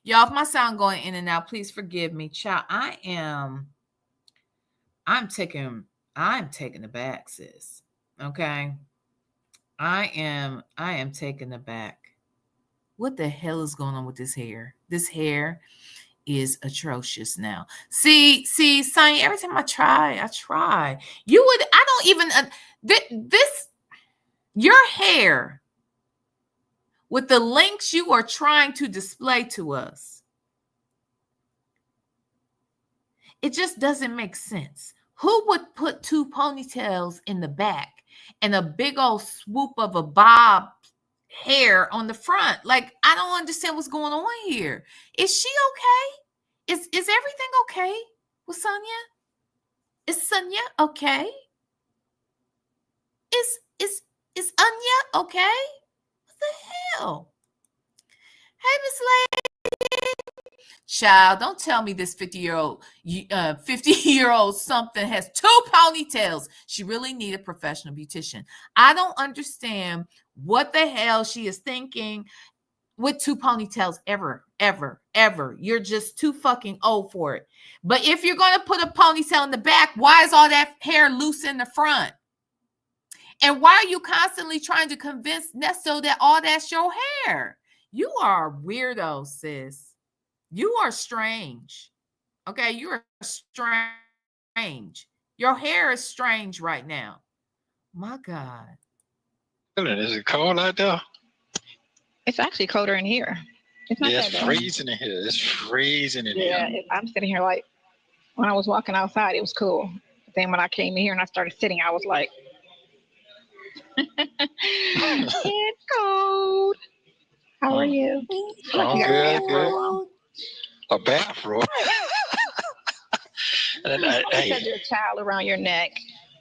Y'all, if my sound going in and out, please forgive me. Child, I'm taking it back, sis. Okay. I am taken aback. What the hell is going on with this hair? This hair is atrocious now. See, Sonya, every time I try. You would, I don't even, this, your hair with the links you are trying to display to us, it just doesn't make sense. Who would put two ponytails in the back and a big old swoop of a bob hair on the front? Like, I don't understand what's going on here. Is she okay? Is everything okay with Sonya? Is Sonya okay? Is Anya okay? What the hell? Hey, Miss Lady. Child, don't tell me this 50-year-old something has two ponytails. She really need a professional beautician. I don't understand what the hell she is thinking with two ponytails ever. You're just too fucking old for it. But if you're going to put a ponytail in the back, why is all that hair loose in the front? And why are you constantly trying to convince Nesto that all that's your hair? You are a weirdo, sis. You are strange. Okay, you are strange. Your hair is strange right now. My God. Is it cold out there? It's actually colder in here. It's not Yeah, it's that bad. freezing in here. It's freezing in here. Yeah, I'm sitting here like, when I was walking outside, it was cool. But then when I came in here and I started sitting, I was like, it's cold. How are you? I'm good. A bathrobe. And Because your towel around your neck,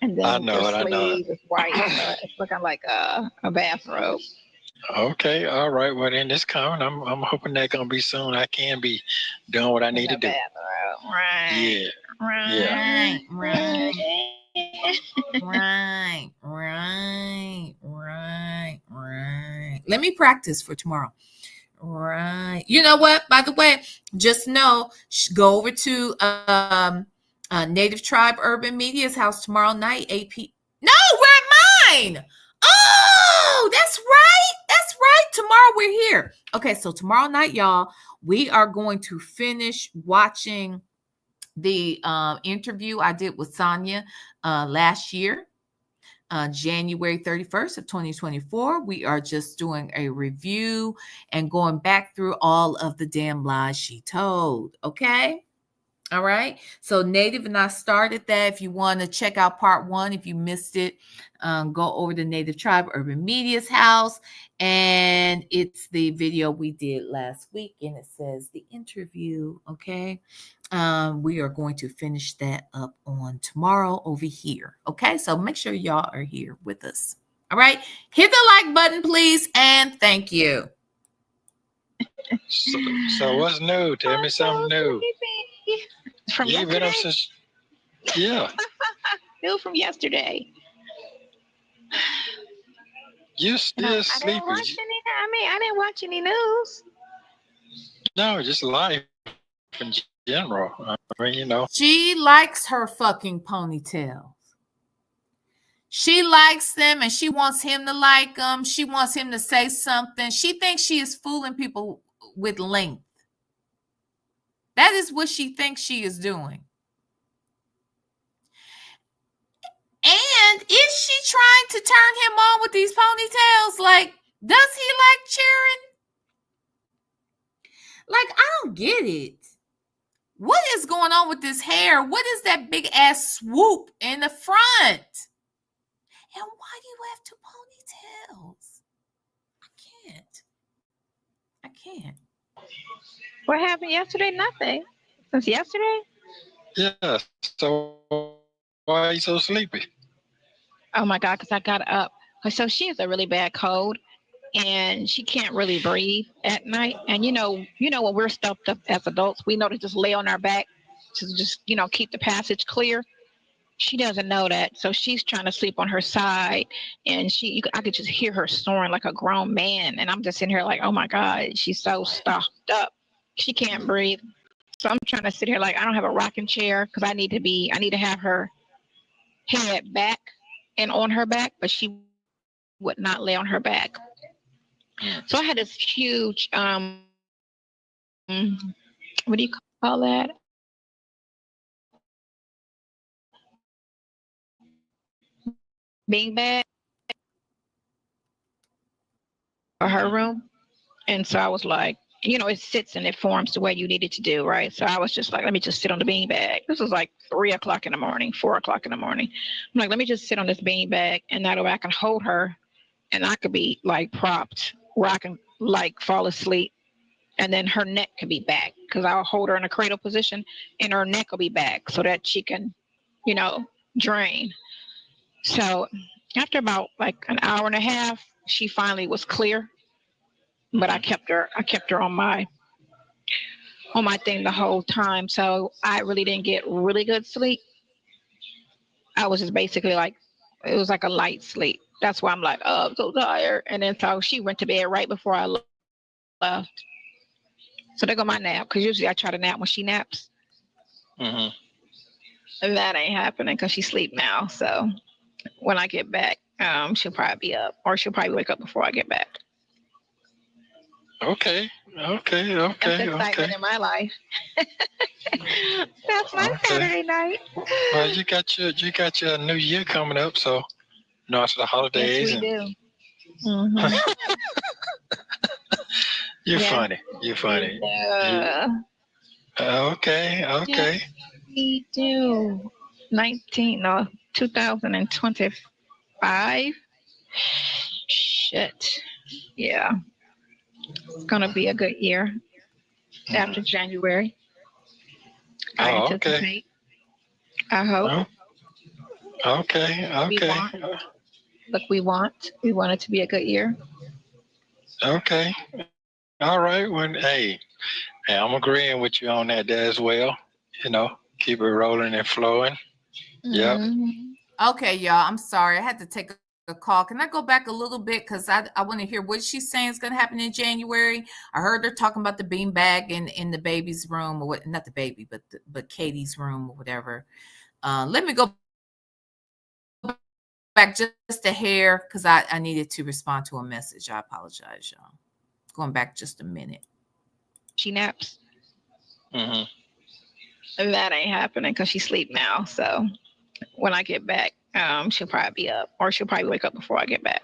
and then your sleeve is white. It's looking like a bathrobe. Okay, all right. Well, then it's coming. I'm hoping that's gonna be soon. I can be doing what I need to do. Bathrobe. Right. Yeah. Right. Let me practice for tomorrow. Right. You know what? By the way, just know, go over to Native Tribe Urban Media's house tomorrow night, 8 p.m. No, we're at mine. Oh, that's right. That's right. Tomorrow we're here. Okay, so tomorrow night, y'all, we are going to finish watching the interview I did with Sonya last year. January 31st of 2024. We are just doing a review and going back through all of the damn lies she told. Okay. All right. So Native and I started that. If you want to check out part 1, if you missed it, go over to Native Tribe Urban Media's house. And it's the video we did last week. And it says the interview. Okay. We are going to finish that up on tomorrow over here. Okay, so make sure y'all are here with us. All right, hit the like button, please, and thank you. So what's new? Tell me something new. From yesterday? Been up since, yeah. New from yesterday. You still sleeping? I didn't watch any news. No, just life in general. I mean, you know. She likes her fucking ponytails. She likes them and she wants him to like them. She wants him to say something. She thinks she is fooling people with length. That is what she thinks she is doing. And is she trying to turn him on with these ponytails? Like, does he like cheering? Like, I don't get it. What is going on with this hair? What is that big ass swoop in the front? And why do you have two ponytails? I can't. What happened yesterday? Nothing. Since yesterday? Yeah. So why are you so sleepy? Oh my God, because I got up. So she has a really bad cold. And she can't really breathe at night. And you know, when we're stuffed up as adults, we know to just lay on our back to just, keep the passage clear. She doesn't know that. So she's trying to sleep on her side, and I could just hear her snoring like a grown man. And I'm just sitting here like, oh my God, she's so stuffed up. She can't breathe. So I'm trying to sit here like I don't have a rocking chair because I need to have her head back and on her back, but she would not lay on her back. So I had this huge, what do you call that? Beanbag for her room. And so I was like, it sits and it forms the way you need it to do, right? So I was just like, let me just sit on the beanbag. This was like 3:00 in the morning, 4:00 in the morning. I'm like, let me just sit on this beanbag, and that way I can hold her, and I could be like propped where I can like fall asleep, and then her neck could be back because I'll hold her in a cradle position, and her neck will be back so that she can, drain. So after about like an hour and a half, she finally was clear. But I kept her on my thing the whole time. So I really didn't get really good sleep. I was just basically like, it was like a light sleep. That's why I'm like, oh, I'm so tired. And then so she went to bed right before I left. So there go my nap, because usually I try to nap when she naps. Mm-hmm. And that ain't happening because she's asleep now. So when I get back, she'll probably be up, or she'll probably wake up before I get back. Okay. That's excitement in my life. That's my Saturday night. Well, you got your New Year coming up, so after the holidays. Yes, we do. Mm-hmm. You're funny. You're funny. Okay. Yes, we do. 2025. Shit. Yeah. It's going to be a good year after January. I anticipate. I hope. Okay. We want it to be a good year. Okay. All right. Well, hey, I'm agreeing with you on that as well. Keep it rolling and flowing. Yep. Mm-hmm. Okay, y'all. I'm sorry. I had to take a call. Can I go back a little bit? Because I want to hear what she's saying is going to happen in January. I heard her talking about the beanbag in the baby's room, or what? Not the baby, but Katie's room or whatever. Let me go back just a hair, because I needed to respond to a message. I apologize, y'all. Going back just a minute. She naps. Mm-hmm. And that ain't happening because she's asleep now. So when I get back, she'll probably be up, or she'll probably wake up before I get back.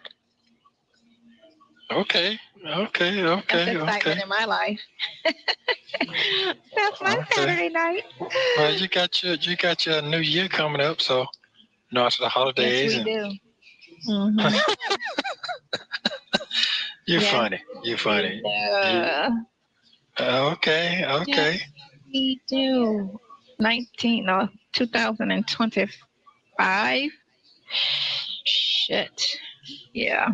Okay. That's excitement in my life. That's my Saturday night. Well, you got your New Year coming up, so after the holidays. Yes, we do. Mm-hmm. You're funny. You're funny. Okay. Yes, we do. 2025. Shit. Yeah.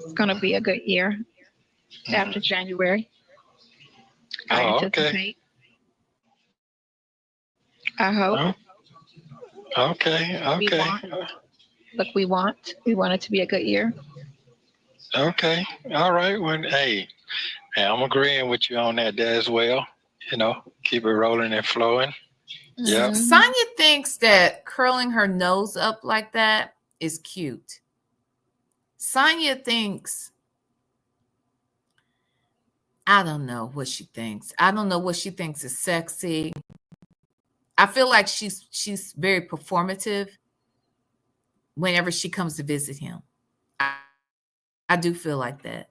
It's going to be a good year after January. I anticipate. I hope. Okay. We want it to be a good year. Okay. All right. Well, hey, I'm agreeing with you on that as well. Keep it rolling and flowing. Yep. Sonya thinks that curling her nose up like that is cute. Sonya thinks, I don't know what she thinks. I don't know what she thinks is sexy. I feel like she's very performative whenever she comes to visit him. I do feel like that.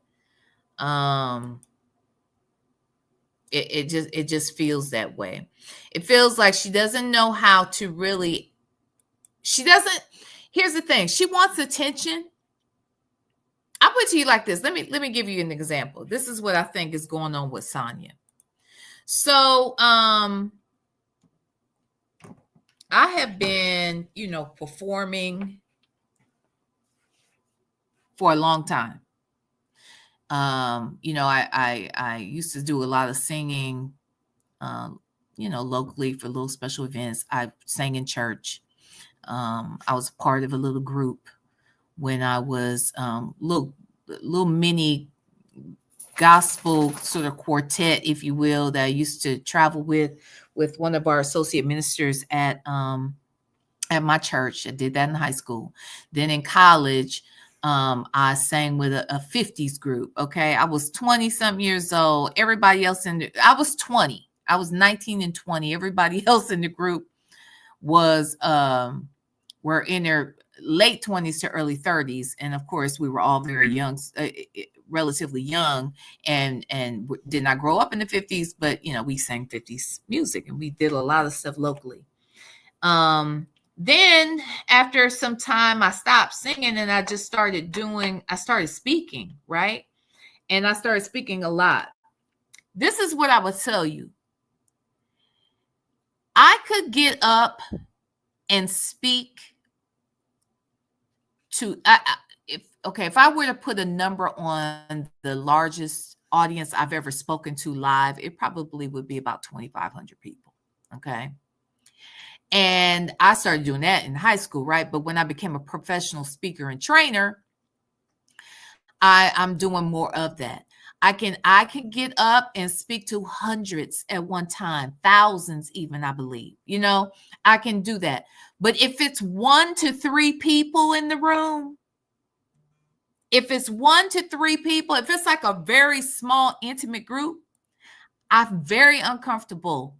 It just feels that way. It feels like she doesn't know how to really. Here's the thing. She wants attention. I'll put it to you like this. Let me give you an example. This is what I think is going on with Sonya. So, I have been, performing for a long time. I used to do a lot of singing locally for little special events. I sang in church. I was part of a little group when I was little mini gospel sort of quartet, if you will, that I used to travel with one of our associate ministers at my church. I did that in high school. Then in college, I sang with a 50s group. Okay. I was 20 some years old. Everybody else I was 20. I was 19 and 20. Everybody else in the group was were in their late 20s to early 30s. And of course, we were all very young, relatively young, and did not grow up in the 50s, but we sang 50s music and we did a lot of stuff locally. Then after some time, I stopped singing and I started speaking, right? And I started speaking a lot. This is what I would tell you. I could get up and speak to, if I were to put a number on the largest audience I've ever spoken to live, it probably would be about 2,500 people. Okay. And I started doing that in high school, right? But when I became a professional speaker and trainer, I'm doing more of that. I can get up and speak to hundreds at one time, thousands even, I believe. I can do that. But if it's 1 to 3 people in the room, if it's 1 to 3 people, if it's like a very small, intimate group, I'm very uncomfortable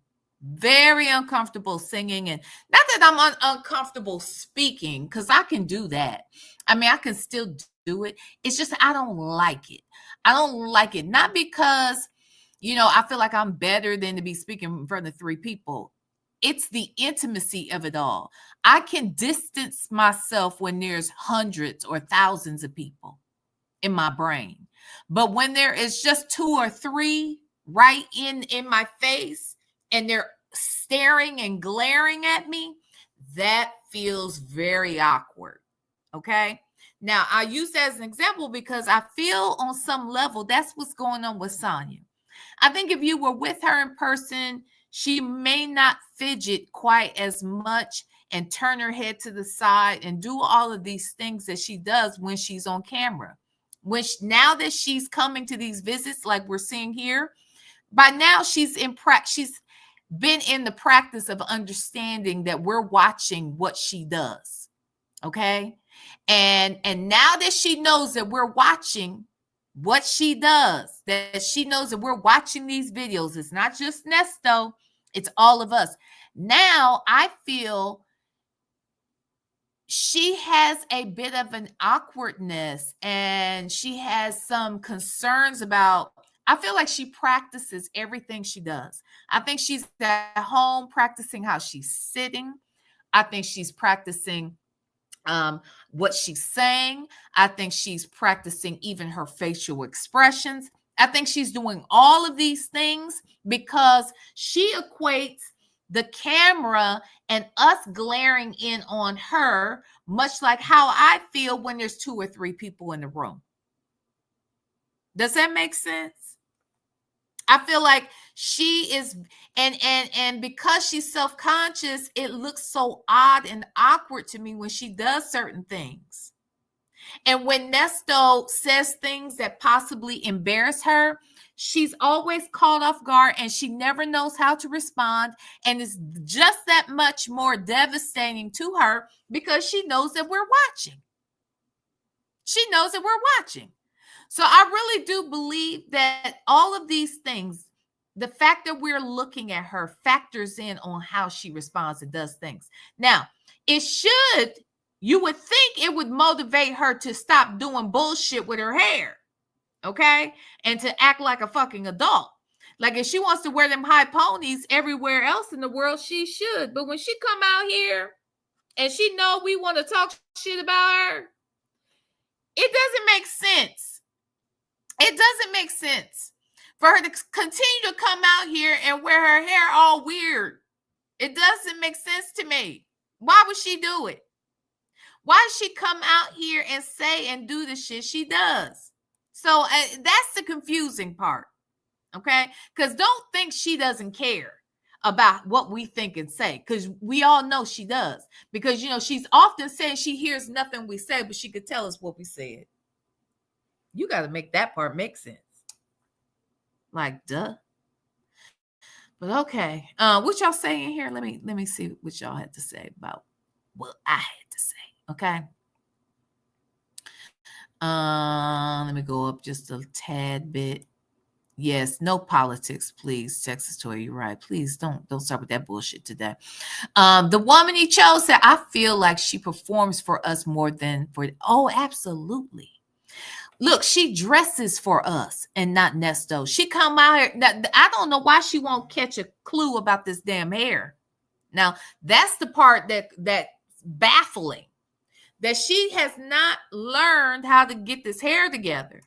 singing. And not that I'm uncomfortable speaking, because I can do that. I mean, I can still do it. It's just I don't like it. I don't like it. Not because, I feel like I'm better than to be speaking in front of 3 people. It's the intimacy of it all. I can distance myself when there's hundreds or thousands of people in my brain. But when there is just 2 or 3 right in my face and they're staring and glaring at me, that feels very awkward. Okay. Now, I use that as an example because I feel on some level that's what's going on with Sonya. I think if you were with her in person, she may not fidget quite as much and turn her head to the side and do all of these things that she does when she's on camera. Now that she's coming to these visits like we're seeing here, by now she's been in the practice of understanding that we're watching what she does. Okay. And now that she knows that we're watching what she does, that she knows that we're watching these videos, it's not just Nesto, it's all of us. Now I feel she has a bit of an awkwardness and she has some concerns about, I feel like she practices everything she does. I think she's at home practicing how she's sitting. I think she's practicing what she's saying. I think she's practicing even her facial expressions. I think she's doing all of these things because she equates the camera and us glaring in on her, much like how I feel when there's 2 or 3 people in the room. Does that make sense? I feel like she is, and because she's self-conscious, it looks so odd and awkward to me when she does certain things. And when Nesto says things that possibly embarrass her, she's always caught off guard and she never knows how to respond. And it's just that much more devastating to her because she knows that we're watching. She knows that we're watching. So I really do believe that all of these things, the fact that we're looking at her factors in on how she responds and does things. Now, you would think it would motivate her to stop doing bullshit with her hair, okay? And to act like a fucking adult. Like if she wants to wear them high ponies everywhere else in the world, she should. But when she come out here and she know we want to talk shit about her, it doesn't make sense. It doesn't make sense for her to continue to come out here and wear her hair all weird. It doesn't make sense to me. Why would she do it? Why does she come out here and say and do the shit she does? So that's the confusing part, okay? Because don't think she doesn't care about what we think and say, because we all know she does. Because, she's often saying she hears nothing we say, but she could tell us what we said. You got to make that part make sense. Like, duh. But okay. What y'all saying here? Let me see what y'all had to say about what I had to say. Okay. Let me go up just a tad bit. Yes, no politics, please. Texas Toy, you're right. Please don't start with that bullshit today. The woman he chose said, I feel like she performs for us more than for. Oh, absolutely. Look, she dresses for us and not Nesto. She come out here. I don't know why she won't catch a clue about this damn hair. Now, that's the part that's baffling. That she has not learned how to get this hair together.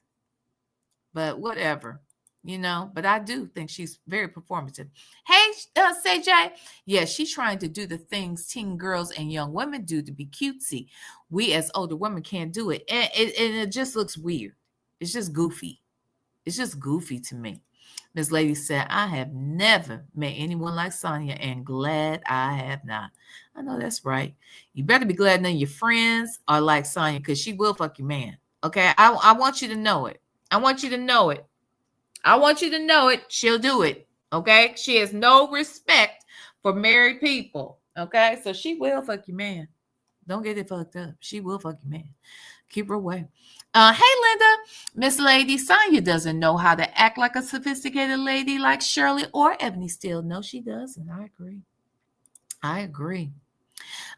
But whatever. But I do think she's very performative. Hey, CJ. Yeah, she's trying to do the things teen girls and young women do to be cutesy. We as older women can't do it. And it just looks weird. It's just goofy. It's just goofy to me. This lady said, I have never met anyone like Sonya and glad I have not. I know that's right. You better be glad none of your friends are like Sonya because she will fuck your man. Okay? I want you to know it. I want you to know it. I want you to know it. She'll do it. Okay? She has no respect for married people. Okay? So she will fuck your man. Don't get it fucked up. She will fuck your man. Keep her away. Hey, Linda. Miss Lady, Sonya doesn't know how to act like a sophisticated lady like Shirley or Ebony Steele. No, she doesn't. I agree.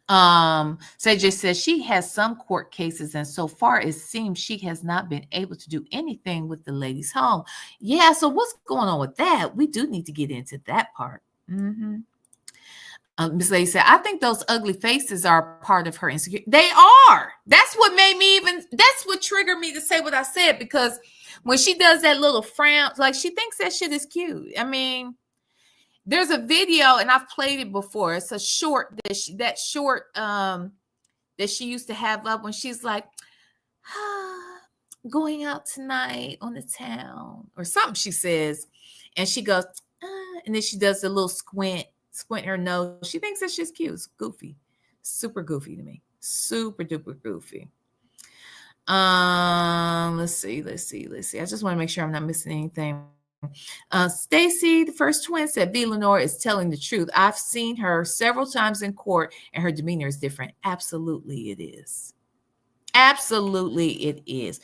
CJ says she has some court cases, and so far it seems she has not been able to do anything with the lady's home. Yeah, so what's going on with that? We do need to get into that part. Miss Lady said, I think those ugly faces are part of her insecurity. They are. That's what that's what triggered me to say what I said, because when she does that little frown, like she thinks that shit is cute. I mean, there's a video, and I've played it before. It's a short that she used to have up when she's like, going out tonight on the town or something she says. And she goes, and then she does the little squint her nose. She thinks that shit's cute. It's goofy. Super goofy to me. Super duper goofy. Let's see. I just want to make sure I'm not missing anything. Stacy, the first twin, said VLenore is telling the truth. I've seen her several times in court and her demeanor is different. Absolutely it is. Absolutely it is.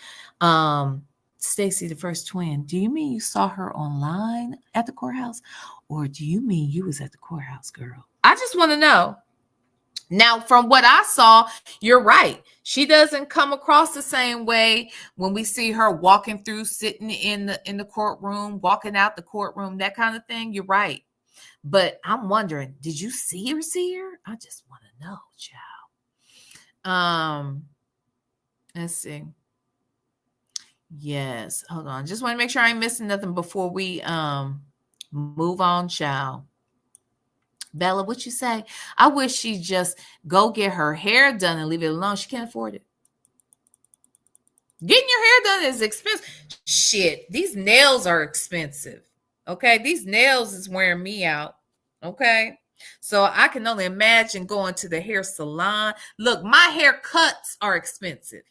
Stacy, the first twin, do you mean you saw her online at the courthouse, or do you mean you was at the courthouse, girl? I just want to know. Now, from what I saw, you're right. She doesn't come across the same way when we see her walking through, sitting in the courtroom, walking out the courtroom, that kind of thing. You're right. But I'm wondering, did you see her? I just want to know, child. Let's see. Yes, hold on. Just want to make sure I ain't missing nothing before we move on, child. Bella, what you say? I wish she just go get her hair done and leave it alone. She can't afford it. Getting your hair done is expensive. Shit, these nails are expensive. Okay, these nails is wearing me out. Okay, so I can only imagine going to the hair salon. Look, my hair cuts are expensive.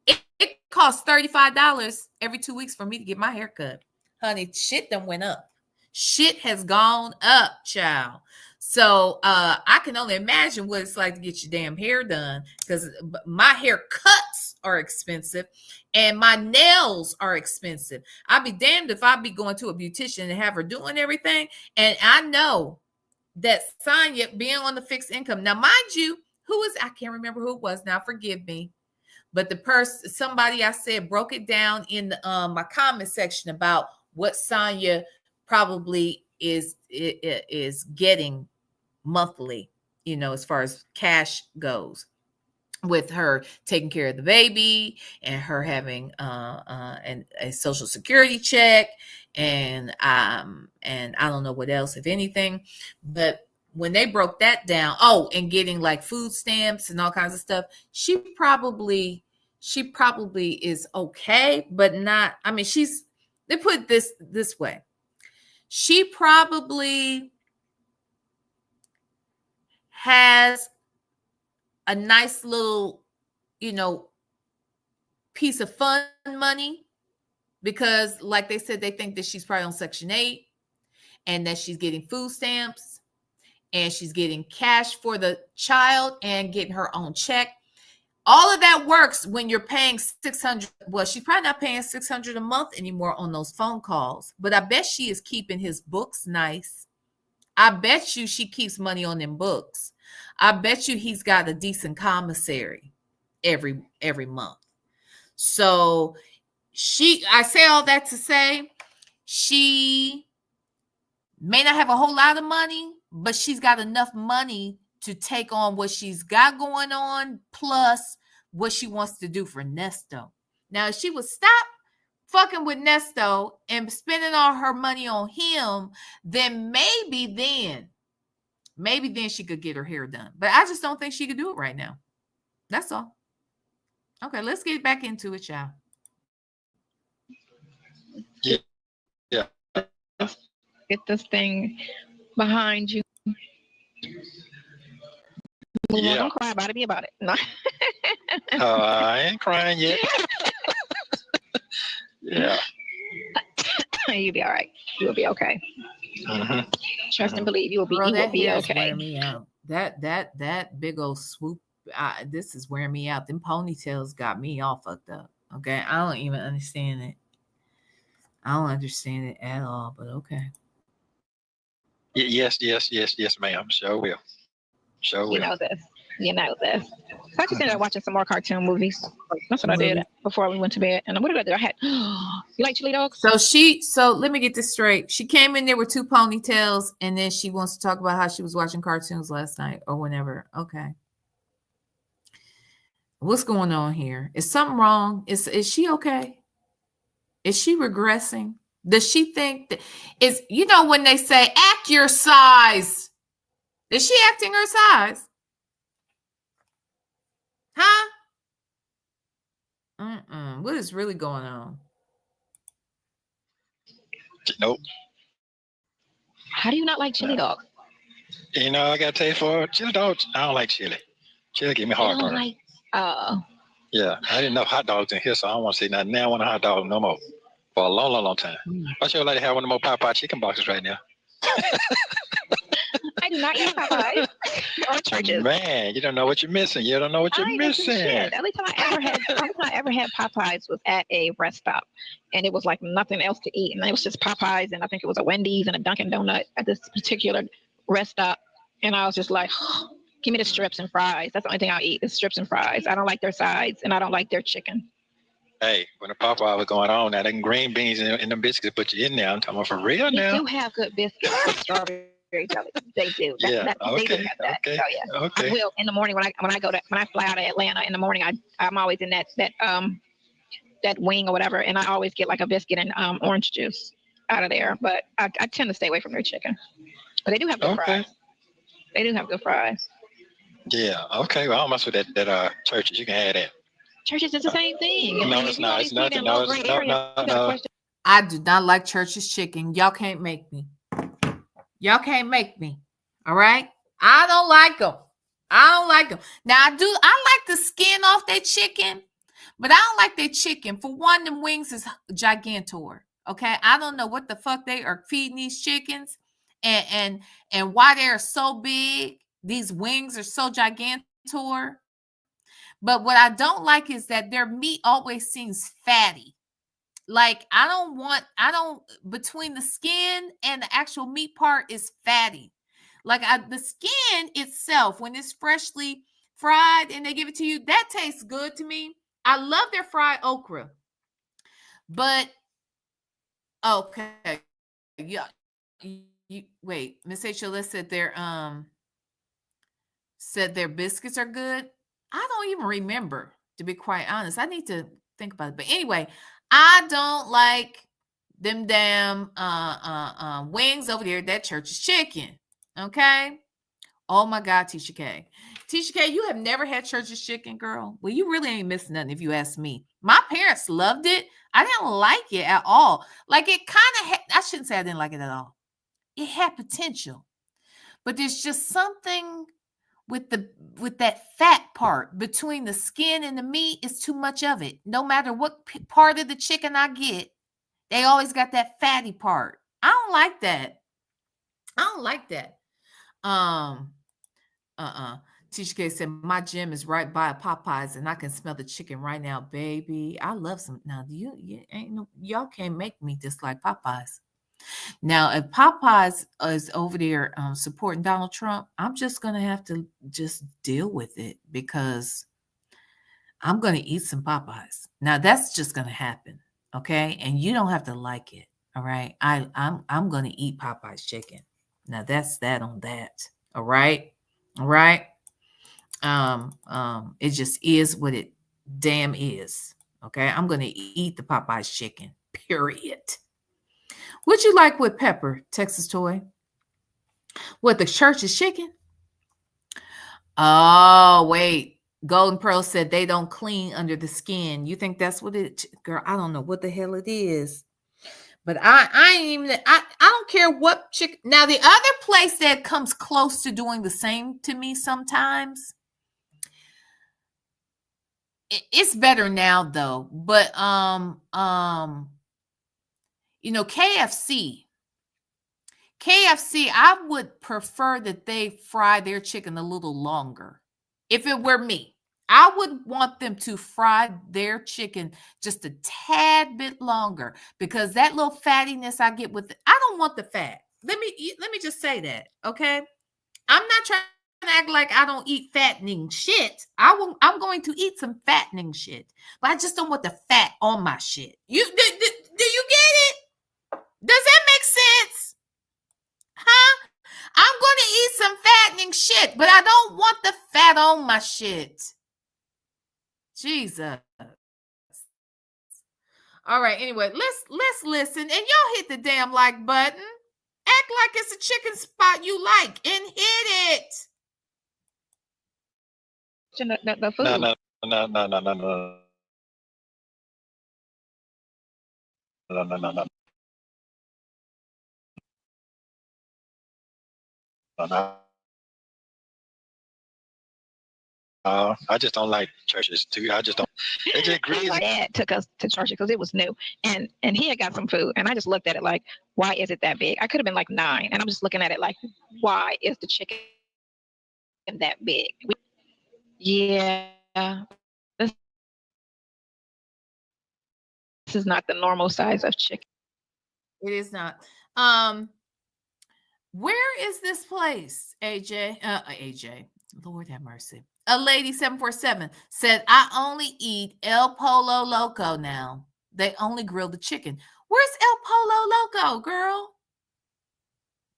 It costs $35 every 2 weeks for me to get my hair cut. Honey, shit done went up. Shit has gone up, child. So I can only imagine what it's like to get your damn hair done, because my hair cuts are expensive and my nails are expensive. I'd be damned if I'd be going to a beautician and have her doing everything. And I know that Sonya being on the fixed income. Now, mind you, I can't remember who it was now, forgive me. But somebody I said broke it down in my comment section about what Sonya probably is getting monthly, as far as cash goes, with her taking care of the baby and her having a social security check and I don't know what else, if anything. But when they broke that down, and getting like food stamps and all kinds of stuff, she probably is okay, but not. I mean, they put it this way. She probably has a nice little, piece of fun money, because like they said, they think that she's probably on Section 8 and that she's getting food stamps and she's getting cash for the child and getting her own check. All of that works when you're paying $600. Well, she's probably not paying $600 a month anymore on those phone calls, but I bet she is keeping his books nice. I bet you she keeps money on them books. I bet you he's got a decent commissary every month. So I say all that to say, she may not have a whole lot of money, but she's got enough money to take on what she's got going on, plus what she wants to do for Nesto. Now, if she would stop fucking with Nesto and spending all her money on him, then maybe then she could get her hair done. But I just don't think she could do it right now. That's all. Okay, let's get back into it, y'all. Yeah. Get this thing behind you. Yeah. Don't cry about it. Be about it. No. I ain't crying yet. Yeah. You'll be all right. You will be okay. Mm-hmm. Trust and believe you will be. Girl, you will be okay. Wearing me out. That big old swoop. This is wearing me out. Them ponytails got me all fucked up. Okay, I don't even understand it. I don't understand it at all. But okay. Yes, ma'am. Sure will. You know this. So I just ended up watching some more cartoon movies. That's what I did before we went to bed. And what did I do? I had, you like chili dogs? So let me get this straight. She came in there with 2 ponytails, and then she wants to talk about how she was watching cartoons last night or whenever. Okay. What's going on here? Is something wrong? Is she okay? Is she regressing? Does she think that is, when they say act your size? Is she acting her size? Huh? What is really going on? Nope. How do you not like chili dogs? I got to tell you, for chili dogs, I don't like chili. Chili give me heartburn. Yeah, I didn't know hot dogs in here, so I don't want to say nothing. Now I want a hot dog no more for a long, long, long time. I sure like to have one of the more Popeye chicken boxes right now. I do not eat Popeyes or churches. Man, you don't know what you're missing. You don't know what you're missing. The only time I ever had Popeyes was at a rest stop, and it was like nothing else to eat, and it was just Popeyes, and I think it was a Wendy's and a Dunkin' Donut at this particular rest stop, and I was just like, give me the strips and fries. That's the only thing I'll eat is strips and fries. I don't like their sides, and I don't like their chicken. Hey, when the Popeye was going on, now them green beans and them biscuits put you in there. I'm talking about for real now. They do have good biscuits with strawberry jelly. They do. They do have that. Okay. So yeah. Okay. I will in the morning when I fly out of Atlanta in the morning. I'm always in that wing or whatever, and I always get like a biscuit and orange juice out of there. But I tend to stay away from their chicken. But they do have good fries. They do have good fries. Yeah. Okay. Well, I don't mess with that churches. You can have that. Churches is the same thing. No, it's not. It's nothing. No. I do not like Church's chicken. Y'all can't make me. All right? I don't like them. Now, I like the skin off that chicken, but I don't like their chicken. For one, them wings is gigantor. Okay? I don't know what the fuck they are feeding these chickens and why they are so big. These wings are so gigantor. But what I don't like is that their meat always seems fatty. Like between the skin and the actual meat part is fatty. Like the skin itself, when it's freshly fried and they give it to you, that tastes good to me. I love their fried okra. But okay. Yeah. Wait, Miss HLS said their biscuits are good. I don't even remember, to be quite honest. I need to think about it. But anyway, I don't like them damn wings over there. That Church's chicken. Okay. Oh my God, Tisha K. Tisha K, you have never had Church's chicken, girl? Well, you really ain't missing nothing if you ask me. My parents loved it. I didn't like it at all. Like it kind of I shouldn't say I didn't like it at all. It had potential. But there's just something with that fat part between the skin and the meat. Is too much of it. No matter what part of the chicken I get, they always got that fatty part. I don't like that. I don't like that. Tisha K said, my gym is right by a Popeyes and I can smell the chicken right now, baby. I love some. Now, y'all can't make me dislike Popeyes. Now, if Popeyes is over there supporting Donald Trump, I'm just going to have to just deal with it because I'm going to eat some Popeyes. Now, that's just going to happen, okay? And you don't have to like it, all right? I'm going to eat Popeyes chicken. Now, that's that on that, all right? All right? It just is what it damn is, okay? I'm going to eat the Popeyes chicken, period. What you like with pepper, Texas Toy? What, the church's chicken? Oh, wait. Golden Pearl said they don't clean under the skin. You think that's what it, girl? I don't know what the hell it is. But I ain't even, I don't care what chicken. Now, the other place that comes close to doing the same to me sometimes, it's better now though. But KFC, I would prefer that they fry their chicken a little longer. If it were me, I would want them to fry their chicken just a tad bit longer because that little fattiness I get with it, I don't want the fat. Let me just say that, okay? I'm not trying to act like I don't eat fattening shit. I'm going to eat some fattening shit, but I just don't want the fat on my shit. Do you get it? Does that make sense? Huh? I'm going to eat some fattening shit, but I don't want the fat on my shit. Jesus. All right, anyway, let's listen. And y'all hit the damn like button. Act like it's a chicken spot you like and hit it. The food. No. I just don't like churches too. I just don't. It just crazy. My dad took us to church because it was new, and he had got some food, and I just looked at it like, why is it that big? I could have been like 9, and I'm just looking at it like, why is the chicken that big? Yeah, this is not the normal size of chicken. It is not. Where is this place, AJ? AJ, Lord have mercy. A lady 747 said, I only eat El Polo Loco now. They only grill the chicken. Where's El Polo Loco, girl?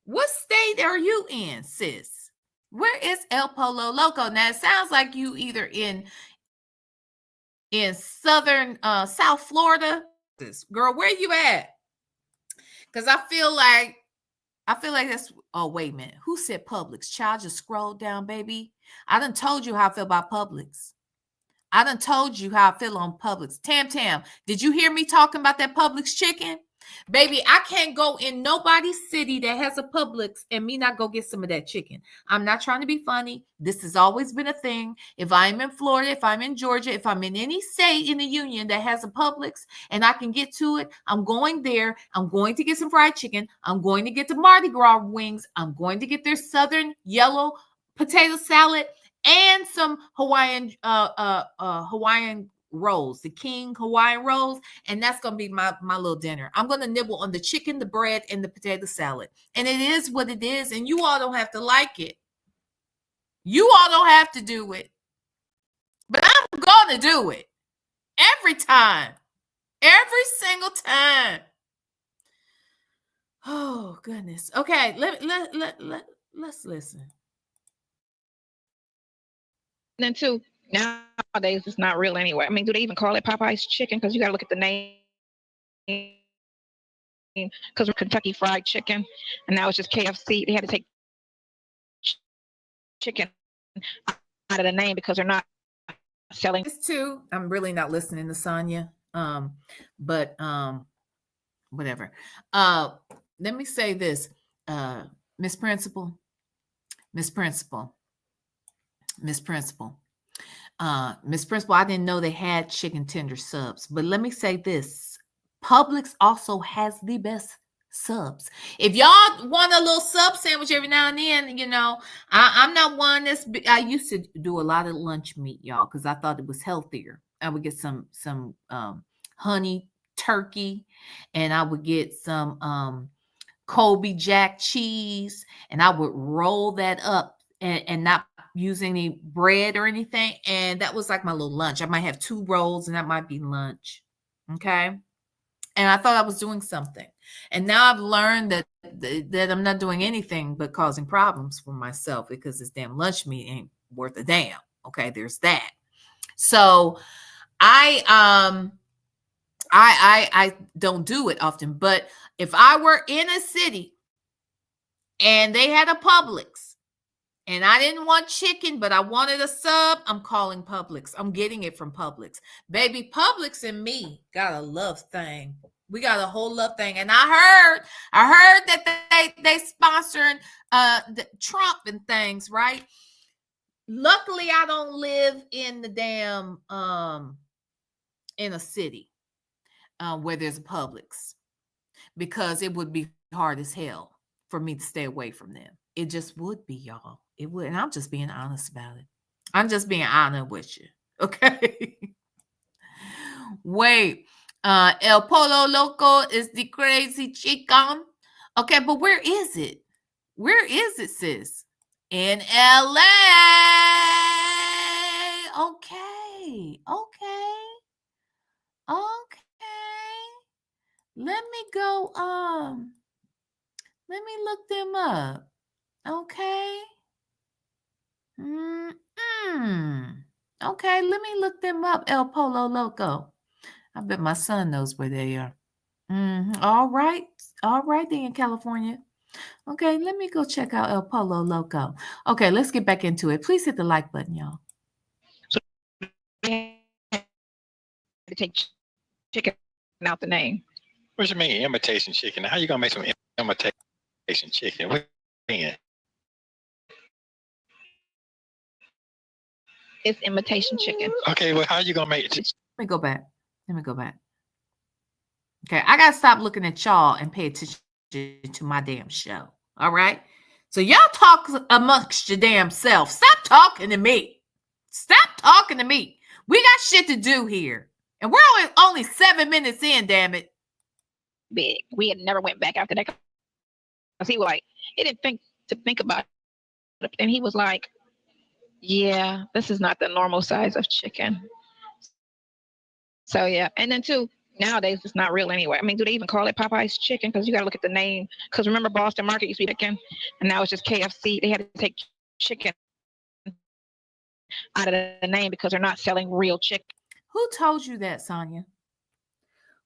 What state are you in, sis? Where is El Polo Loco? Now, it sounds like you either in southern South Florida. Girl, where you at? Because I feel like that's, oh, wait a minute. Who said Publix? Child, just scroll down, baby. I done told you how I feel about Publix. I done told you how I feel on Publix. Tam, did you hear me talking about that Publix chicken? Baby, I can't go in nobody's city that has a Publix and me not go get some of that chicken. I'm not trying to be funny. This has always been a thing. If I'm in Florida, if I'm in Georgia, if I'm in any state in the union that has a Publix and I can get to it, I'm going there. I'm going to get some fried chicken. I'm going to get the Mardi Gras wings. I'm going to get their Southern yellow potato salad and some Hawaiian rolls, the King Hawaiian rolls, and that's gonna be my little dinner. I'm gonna nibble on the chicken, the bread, and the potato salad, and it is what it is. And you all don't have to like it. You all don't have to do it, but I'm gonna do it every time, every single time. Oh goodness. Okay, let's listen. And then too, nowadays it's not real anyway. I mean, do they even call it Popeye's chicken? Because you got to look at the name. Because we're Kentucky Fried Chicken, and now it's just KFC. They had to take chicken out of the name because they're not selling. This too. I'm really not listening to Sonya. But whatever. Let me say this, Miss Principal. Miss Principal. Miss Principal, I didn't know they had chicken tender subs, but let me say this. Publix also has the best subs. If y'all want a little sub sandwich every now and then, I'm not one I used to do a lot of lunch meat, y'all, because I thought it was healthier. I would get some honey turkey, and I would get some Colby Jack cheese, and I would roll that up and not use any bread or anything. And that was like my little lunch. I might have 2 rolls, and that might be lunch. Okay. And I thought I was doing something. And now I've learned that I'm not doing anything but causing problems for myself, because this damn lunch meat ain't worth a damn. Okay, there's that. So I don't do it often, but if I were in a city and they had a Publix and I didn't want chicken, but I wanted a sub, I'm calling Publix. I'm getting it from Publix. Baby, Publix and me got a love thing. We got a whole love thing. And I heard that they sponsoring Trump and things, right? Luckily, I don't live in the damn in a city where there's a Publix, because it would be hard as hell for me to stay away from them. It just would be, y'all. It would. And I'm just being honest about it. I'm just being honest with you. Okay. Wait. El Polo Loco is the crazy chicken. Okay, but where is it? Where is it, sis? In LA. Okay. Let me go. Let me look them up. Okay. Okay, let me look them up. El Polo Loco. I bet my son knows where they are. All right then, in California. Okay, let me go check out El Polo Loco. Okay, let's get back into it. Please hit the like button, y'all. So they had to take chicken out the name. What you mean, imitation chicken? How you gonna make some imitation chicken? What you mean? It's imitation chicken. Okay, well, how you gonna make it? Let me go back. Okay, I gotta stop looking at y'all and pay attention to my damn show. All right? So y'all talk amongst your damn self. Stop talking to me. We got shit to do here. And we're only 7 minutes in, damn it. Big. We had never went back after that. Because he was like, he didn't think about it. And he was like, yeah, this is not the normal size of chicken. So yeah. And then too, nowadays it's not real anyway. I mean, do they even call it Popeye's chicken? Because you got to look at the name. Because remember, Boston Market used to be chicken, and now it's just KFC. They had to take chicken out of the name because they're not selling real chicken. Who told you that, Sonya?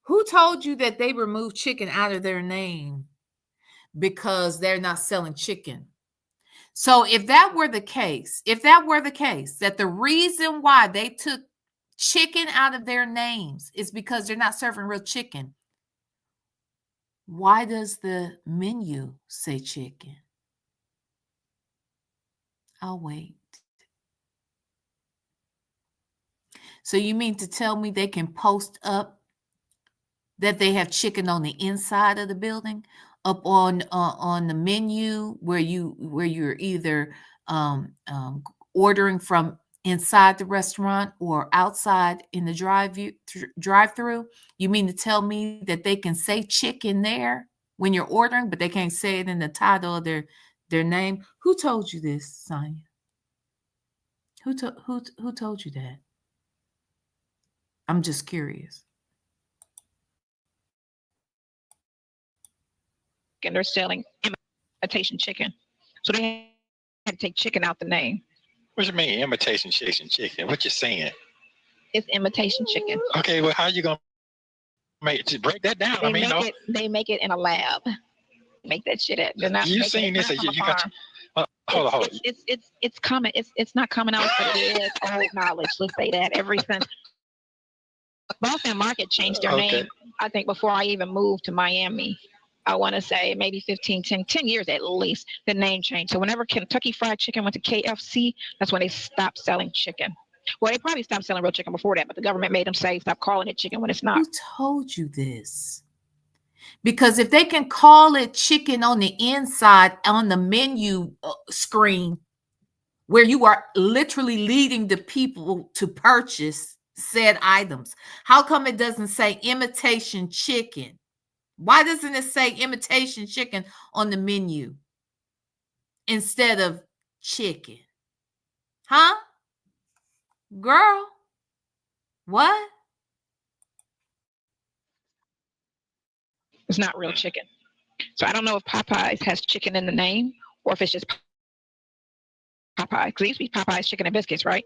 Who told you that they removed chicken out of their name because they're not selling chicken? So if that were the case, that the reason why they took chicken out of their names is because they're not serving real chicken, why does the menu say chicken? I'll wait. So you mean to tell me they can post up that they have chicken on the inside of the building, up on the menu where you're either ordering from inside the restaurant or outside in the drive-through? You mean to tell me that they can say chicken there when you're ordering, but they can't say it in the title of their name? Who told you this, Sonya? Who told you that? I'm just curious. And they're selling imitation chicken. So they had to take chicken out the name. What you mean, imitation chicken? What you saying? It's imitation chicken. Okay, well, how you gonna break that down? They make it in a lab. Make that shit at. They're not. You seen this? You got. Hold on. It's coming. It's not coming out, but it is old knowledge. Let's say that. Ever since Boston Market changed their name, I think before I even moved to Miami. I want to say maybe 10 years at least, the name changed. So whenever Kentucky Fried Chicken went to KFC, that's when they stopped selling chicken. Well, they probably stopped selling real chicken before that, but the government made them say stop calling it chicken when it's not. Who told you this? Because if they can call it chicken on the inside on the menu screen, where you are literally leading the people to purchase said items, how come it doesn't say imitation chicken? Why doesn't it say imitation chicken on the menu instead of chicken? Huh? Girl, what? It's not real chicken. So I don't know if Popeyes has chicken in the name or if it's just Popeyes. Because it used to be Popeyes chicken and biscuits, right?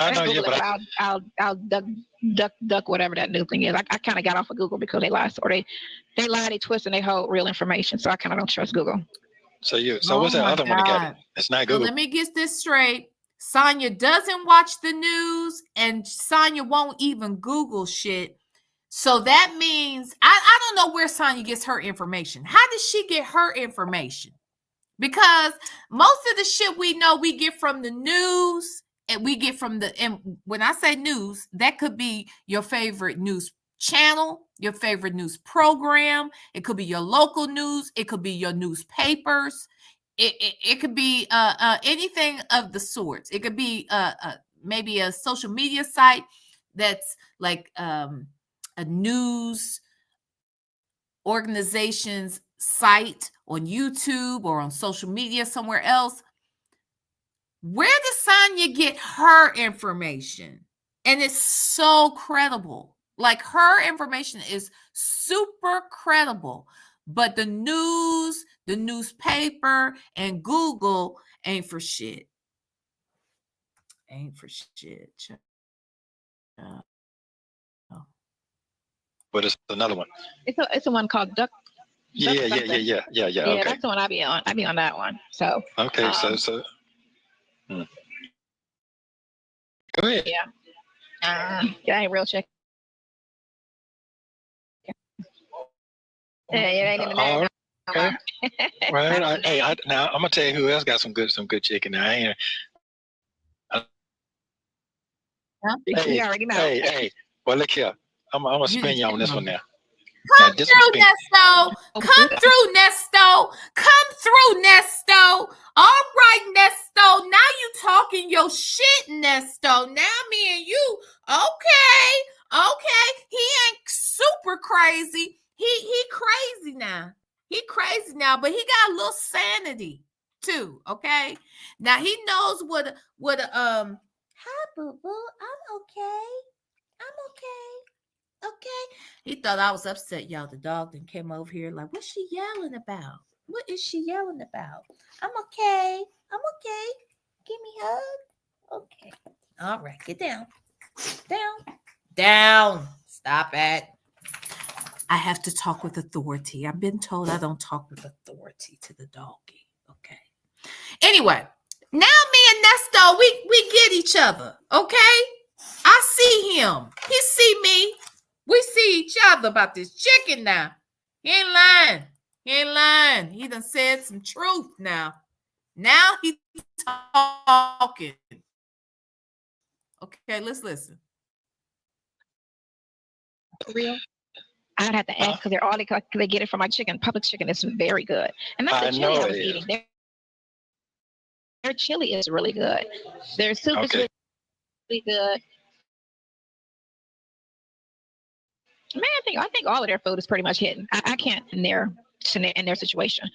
I know, yeah, but I'll duck whatever that new thing is. I kind of got off of Google because they lie, or they lie, they twist, and they hold real information. So I kind of don't trust Google. So what's that other one again? It's not Google. So let me get this straight. Sonya doesn't watch the news, and Sonya won't even Google shit. So that means I don't know where Sonya gets her information. How does she get her information? Because most of the shit we know we get from the news, and we get from and when I say news, that could be your favorite news channel, your favorite news program. It could be your local news. It could be your newspapers. It could be anything of the sorts. It could be maybe a social media site that's like a news organization's site on YouTube or on social media somewhere else. Where does Sonya get her information? And it's so credible. Like, her information is super credible. But the news, the newspaper, and Google ain't for shit. Ain't for shit. But it's another one. It's a one called Duck. Yeah. Yeah, Okay. that's the one I be on. I be on that one. So okay, so go ahead. Yeah, that ain't real chicken. Yeah, it ain't in the name. Okay. Right. Now I'm gonna tell you who else got some good chicken. Now I ain't. You already know. Hey. Well, look here. I'm gonna spin you on this one now. Come through, Nesto. Come through, Nesto. Come through, Nesto. All right, Nesto. Now you talking your shit, Nesto. Now me and you. Okay. He ain't super crazy. He crazy now. He crazy now, but he got a little sanity too. Okay. Now he knows what hi, boo boo. I'm okay. Okay. He thought I was upset, y'all. The dog then came over here like, what's she yelling about? What is she yelling about? I'm okay. Give me a hug. Okay. All right. Get down. Down. Stop it. I have to talk with authority. I've been told I don't talk with authority to the doggy. Okay. Anyway, now me and Nesto, we get each other. Okay. I see him. He see me. We see each other about this chicken now. He ain't lying. He done said some truth now. Now he's talking. Okay, let's listen. Real? I'd have to ask because they get it from my chicken. Public chicken is very good. And that's the chili I was eating. Their chili is really good. Their soup is really good. Man, I think all of their food is pretty much hitting. I can't in their situation.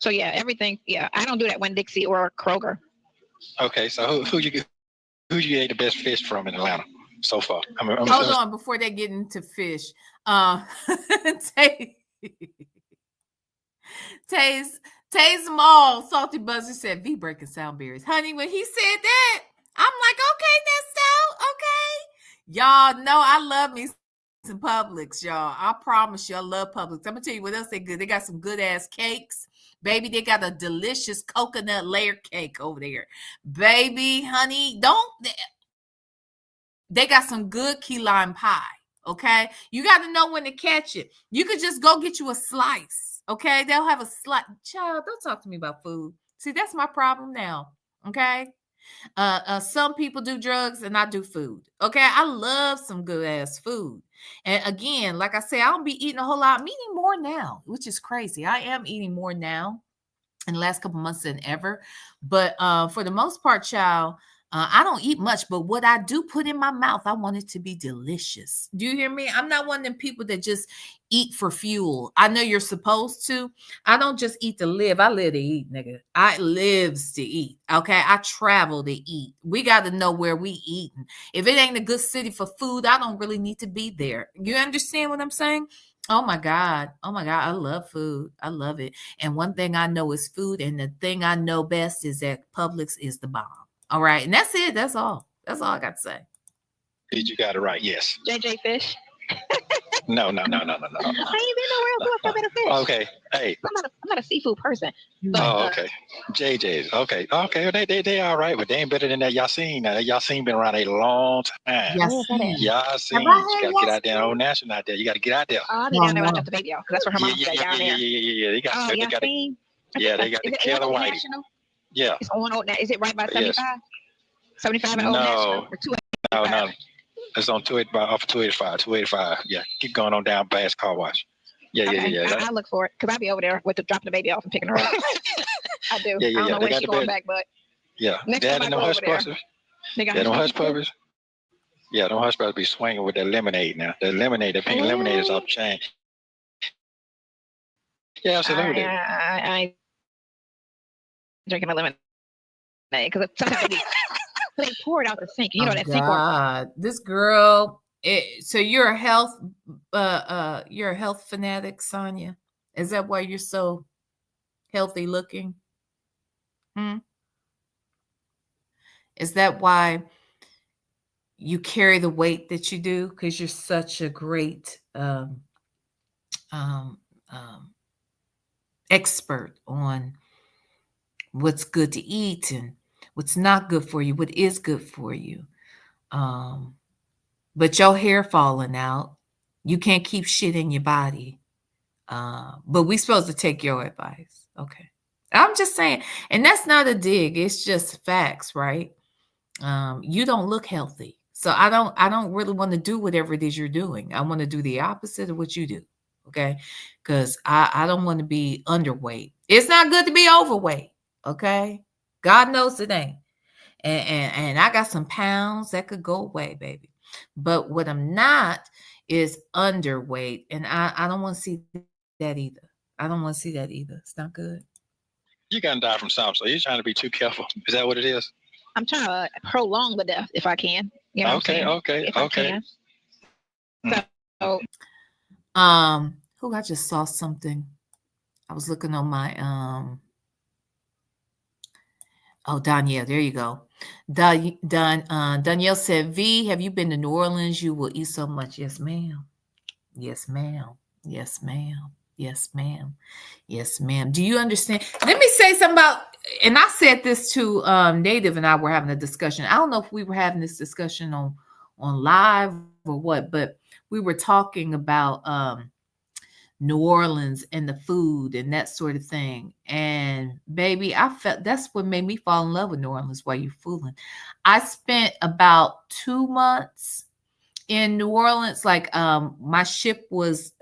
So yeah, everything. Yeah, I don't do that Winn-Dixie or Kroger. Okay, so who you ate the best fish from in Atlanta so far? Hold on, before they get into fish, Taste them all. Salty Buzzer said V breaking sound berries. Honey, when he said that, I'm like, okay, Nesto, okay. Y'all know I love me some Publix, y'all. I promise you, I love Publix. I'm gonna tell you what else they good. They got some good ass cakes. Baby, they got a delicious coconut layer cake over there. Baby, honey, they got some good key lime pie. Okay, you got to know when to catch it. You could just go get you a slice. Okay, they'll have a slice. Child, don't talk to me about food. See, that's my problem now. Okay, some people do drugs and I do food. Okay, I love some good ass food. And again, like I say, I don't be eating a whole lot. I'm eating more now, which is crazy. I am eating more now in the last couple months than ever. But for the most part, child, I don't eat much, but what I do put in my mouth, I want it to be delicious. Do you hear me? I'm not one of them people that just eat for fuel. I know you're supposed to. I don't just eat to live. I live to eat, nigga. I lives to eat. Okay. I travel to eat. We got to know where we eating. If it ain't a good city for food, I don't really need to be there. You understand what I'm saying? Oh my God. Oh my God. I love food. I love it. And one thing I know is food. And the thing I know best is that Publix is the bomb. All right. And that's it. That's all. That's all I got to say. You got it right. Yes. JJ Fish. No. I ain't been nowhere else to better fish. Okay. Hey. I'm not a seafood person. But, okay. JJ's. Okay. They all right, but they ain't better than that Yasin. Now that Yasin been around a long time. Yasin. You gotta get out there. Old National out there. You gotta get out there. Oh, I'll be down there when I drop the baby off, because that's where her mom stay down there. Yeah. They got Yasin. they got the killer whitey. Yeah. It's on Old. Is it right by 75? Yes. 75 and Old National or 285? No. It's on 285 off 285. Yeah. Keep going on down Bass Car Wash. Yeah. I look for it because I'll be over there with dropping the baby off and picking her up. I do. Yeah. I don't know when she's going back, but yeah. Dad and them hush puppies. Them hush puppies. Yeah, them hush puppies be swinging with that lemonade now. The lemonade, the pink lemonade is off the chain. Yeah, absolutely. I ain't drinking a lemonade because sometimes they pour it out the sink. You know that sink. God, this girl. So you're a health fanatic, Sonya. Is that why you're so healthy looking? Is that why you carry the weight that you do? Because you're such a great expert on what's good to eat and what's not good for you, what is good for you. But your hair falling out, you can't keep shit in your body. But we supposed to take your advice. Okay. I'm just saying, and that's not a dig. It's just facts, right? You don't look healthy. So I don't really want to do whatever it is you're doing. I want to do the opposite of what you do. Okay. Because I don't want to be underweight. It's not good to be overweight. Okay. God knows it ain't. And I got some pounds that could go away, baby. But what I'm not is underweight. And I don't want to see that either. I don't want to see that either. It's not good. You got to die from something. So you're trying to be too careful. Is that what it is? I'm trying to prolong the death if I can. You know okay. So, I just saw something. I was looking on my Danielle, there you go. Danielle said, V, have you been to New Orleans? You will eat so much. Yes, ma'am. Yes, ma'am. Yes, ma'am. Yes, ma'am. Yes, ma'am. Do you understand? Let me say something about, and I said this to Native and I were having a discussion. I don't know if we were having this discussion on live or what, but we were talking about New Orleans and the food and that sort of thing. And baby, I felt that's what made me fall in love with New Orleans. While you fooling, I spent about 2 months in New Orleans. Like my ship was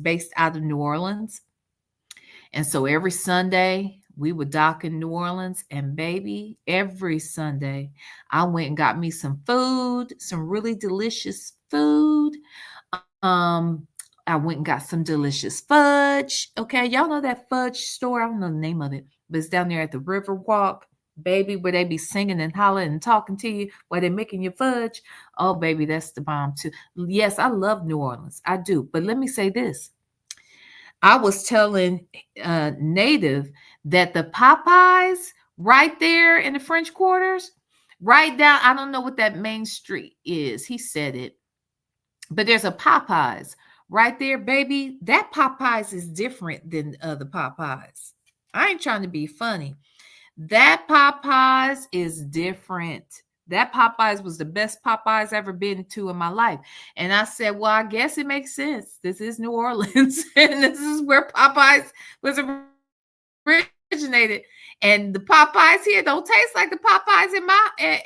based out of New Orleans, and so every Sunday we would dock in New Orleans. And baby, every Sunday I went and got me some food, some really delicious food. I went and got some delicious fudge. Okay, y'all know that fudge store? I don't know the name of it, but it's down there at the Riverwalk, baby, where they be singing and hollering and talking to you while they're making your fudge. Oh, baby, that's the bomb too. Yes, I love New Orleans. I do. But let me say this. I was telling Native that the Popeyes right there in the French Quarters, right down, I don't know what that main street is. He said it. But there's a Popeyes right there, baby. That Popeyes is different than the Popeyes. I ain't trying to be funny. That Popeyes is different That Popeyes was the best Popeyes ever been to in my life. And I said, well, I guess it makes sense. This is New Orleans, and this is where Popeyes was originated. And the Popeyes here don't taste like the Popeyes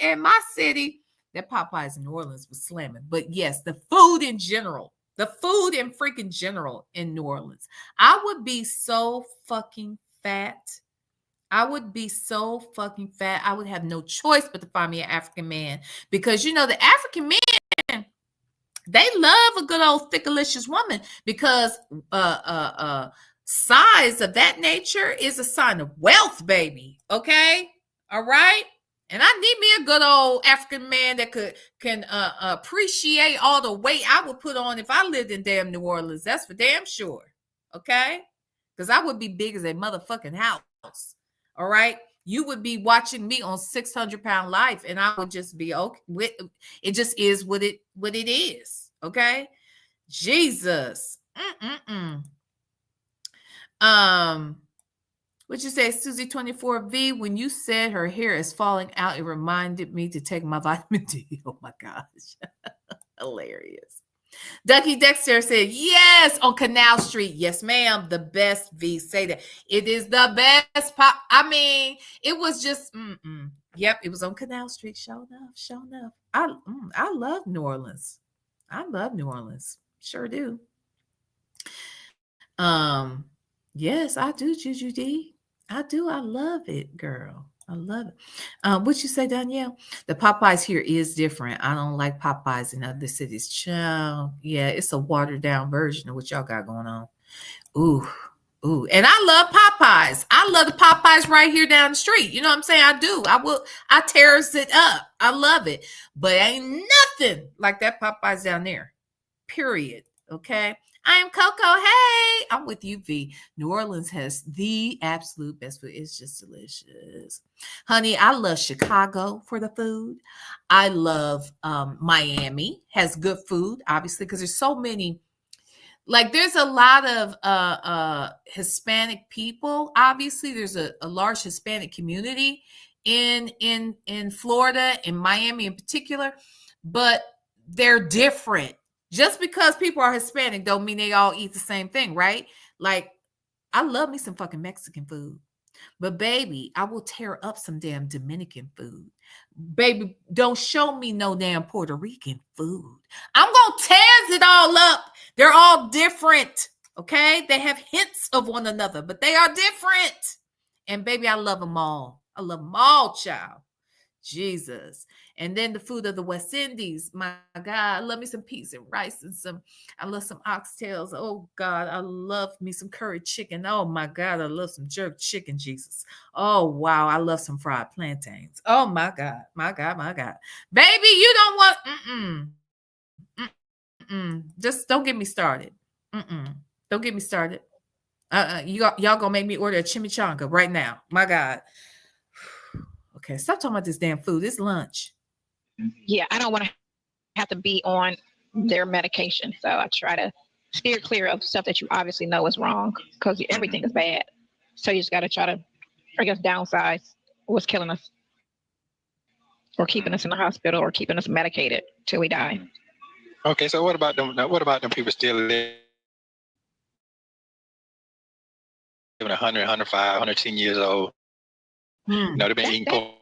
in my city. That Popeyes in New Orleans was slamming. But yes, the food in general, the food in freaking general in New Orleans. I would be so fucking fat. I would be so fucking fat. I would have no choice but to find me an African man, because you know the African men, they love a good old thickalicious woman, because size of that nature is a sign of wealth, baby. Okay, all right. And I need me a good old African man that can appreciate all the weight I would put on if I lived in damn New Orleans. That's for damn sure. Okay, because I would be big as a motherfucking house. All right. You would be watching me on 600-pound life, and I would just be okay with it. Just is what it is. Okay. Jesus. What you say, Susie 24V? When you said her hair is falling out, it reminded me to take my vitamin D. Oh my gosh. Hilarious. Ducky Dexter said, yes, on Canal Street. Yes, ma'am. The best. V, say that. It is the best pop. I mean, it was just, Yep, it was on Canal Street. Show enough. I love New Orleans. Sure do. Yes, I do, Juju D. I do. I love it, girl. I love it. What you say, Danielle? The Popeyes here is different. I don't like Popeyes in other cities. Child. Yeah, it's a watered down version of what y'all got going on. Ooh. And I love Popeyes. I love the Popeyes right here down the street. You know what I'm saying? I do. I tears it up. I love it. But ain't nothing like that Popeyes down there. Period. Okay. I am Coco. Hey, I'm with you, V. New Orleans has the absolute best food. It's just delicious. Honey, I love Chicago for the food. I love Miami has good food, obviously, because there's so many. Like, there's a lot of Hispanic people. Obviously, there's a large Hispanic community in Florida, in Miami in particular, but they're different. Just because people are Hispanic don't mean they all eat the same thing, right? Like, I love me some fucking Mexican food. But baby, I will tear up some damn Dominican food. Baby, don't show me no damn Puerto Rican food. I'm going to tear it all up. They're all different, okay? They have hints of one another, but they are different. And baby, I love them all. I love them all, child. Jesus. And then the food of the West Indies. My God, I love me some peas and rice and I love some oxtails. Oh God, I love me some curry chicken. Oh my God, I love some jerk chicken, Jesus. Oh wow, I love some fried plantains. Oh my God. Baby, you don't want, just don't get me started. Don't get me started. Y'all gonna make me order a chimichanga right now. My God. Okay, stop talking about this damn food. It's lunch. Yeah, I don't want to have to be on their medication. So I try to steer clear of stuff that you obviously know is wrong, because everything is bad. So you just got to try to, I guess, downsize what's killing us, or keeping us in the hospital, or keeping us medicated till we die. Okay, so what about them? What about them people still living 100, 105, 110 years old? You know, they've been eating pork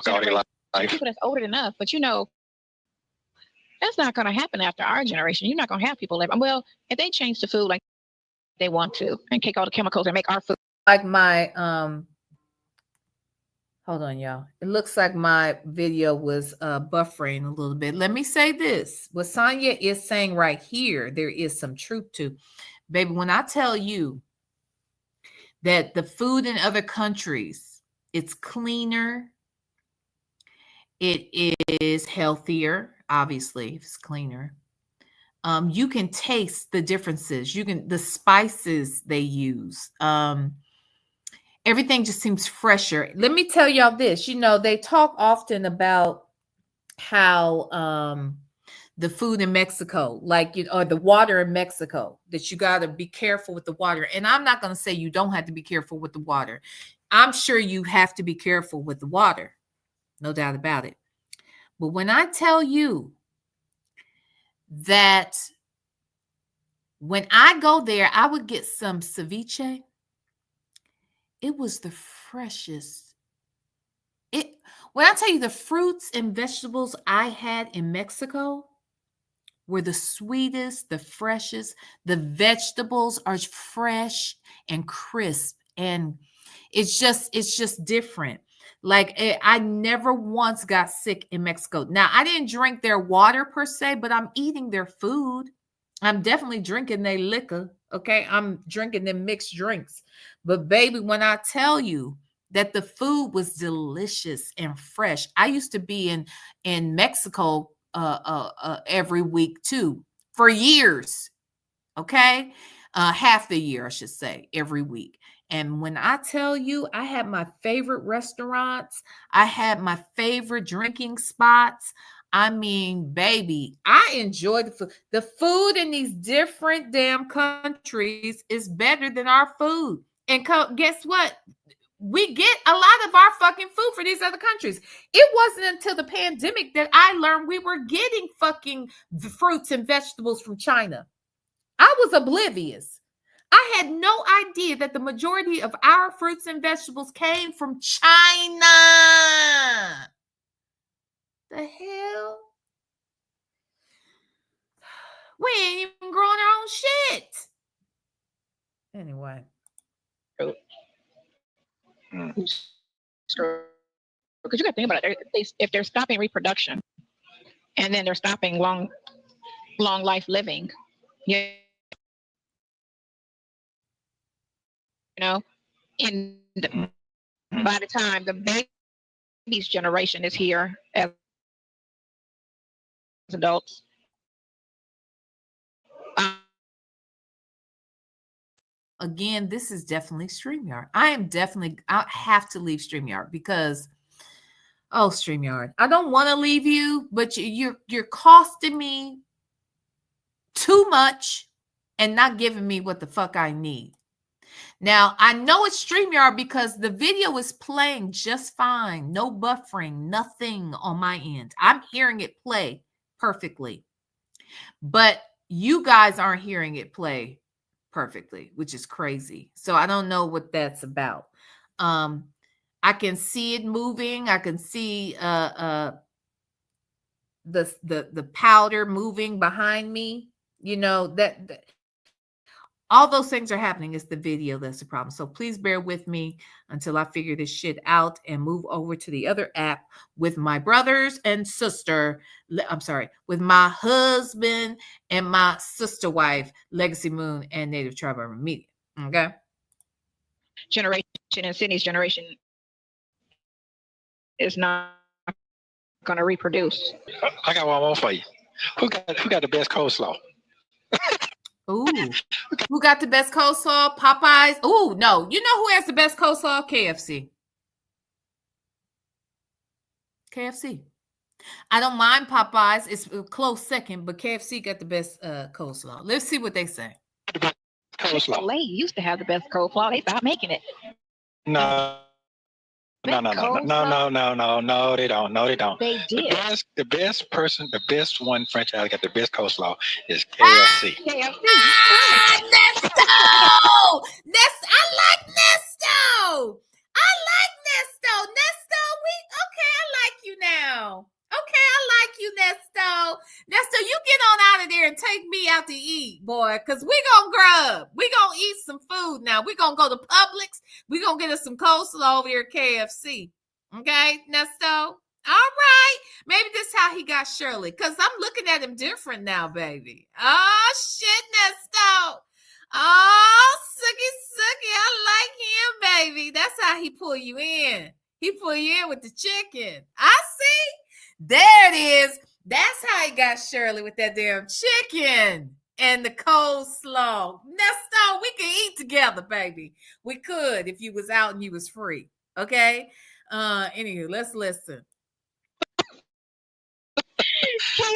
all their life. People that's older than us, but you know, that's not going to happen after our generation. You're not going to have people living. Well, if they change the food like they want to and take all the chemicals and make our food. Like my, hold on, y'all. It looks like my video was buffering a little bit. Let me say this. What Sonya is saying right here, there is some truth to. Baby, when I tell you that the food in other countries, it's cleaner, it is healthier, obviously, it's cleaner. You can taste the differences. The spices they use. Everything just seems fresher. Let me tell y'all this. You know, they talk often about how the food in Mexico, like, or the water in Mexico, that you got to be careful with the water. And I'm not going to say you don't have to be careful with the water. I'm sure you have to be careful with the water. No doubt about it. But when I tell you that when I go there, I would get some ceviche. It was the freshest. When I tell you the fruits and vegetables I had in Mexico were the sweetest, the freshest. The vegetables are fresh and crisp, and it's just different. Like I never once got sick in Mexico. Now, I didn't drink their water per se, but I'm eating their food. I'm definitely drinking their liquor. Okay, I'm drinking them mixed drinks. But baby, when I tell you that the food was delicious and fresh, I used to be in Mexico every week too for years. Okay, half the year, I should say, every week. And when I tell you, I had my favorite restaurants, I had my favorite drinking spots. I mean, baby, I enjoyed the food. The food in these different damn countries is better than our food. And guess what? We get a lot of our fucking food for these other countries. It wasn't until the pandemic that I learned we were getting fucking fruits and vegetables from China. I was oblivious. I had no idea that the majority of our fruits and vegetables came from China. The hell? We ain't even growing our own shit. Anyway. Because you got to think about it. If they're stopping reproduction, and then they're stopping long life living, you know, and by the time the baby's generation is here as adults, again, this is definitely StreamYard. I have to leave StreamYard because, oh, StreamYard, I don't want to leave you, but you're costing me too much and not giving me what the fuck I need. Now, I know it's StreamYard because the video is playing just fine. No buffering, nothing on my end. I'm hearing it play perfectly. But you guys aren't hearing it play perfectly, which is crazy. So I don't know what that's about. I can see it moving. I can see the powder moving behind me. You know, that all those things are happening. It's the video that's the problem. So please bear with me until I figure this shit out and move over to the other app with my brothers and sister. I'm sorry, with my husband and my sister wife, Legacy Moon and Native Tribe Urban Media. Okay. Generation and Sydney's generation is not going to reproduce. I got one more for you. Who got the best coleslaw? Ooh, who got the best coleslaw? Popeyes. Ooh, no. You know who has the best coleslaw? KFC. KFC. I don't mind Popeyes. It's a close second, but KFC got the best coleslaw. Let's see what they say. Coleslaw. Chick-fil-A used to have the best coleslaw. They stopped making it. No, they don't. No, they don't. They did. The best one franchise got the best coleslaw is KFC. KFC. Nesto! I like Nesto. I like you now. Okay, I like you, Nesto. Nesto, you get on out of there and take me out to eat, boy, because we gonna grub. We gonna eat some food now. We gonna go to Publix. We gonna get us some coleslaw over here at KFC. Okay, Nesto? All right. Maybe this is how he got Shirley, because I'm looking at him different now, baby. Oh, shit, Nesto. Oh, Sookie, I like him, baby. That's how he pull you in. He pull you in with the chicken. I see. There it is. That's how he got Shirley with that damn chicken and the coleslaw. Nesto, we can eat together, baby. We could if you was out and you was free. Okay? Anyway, let's listen.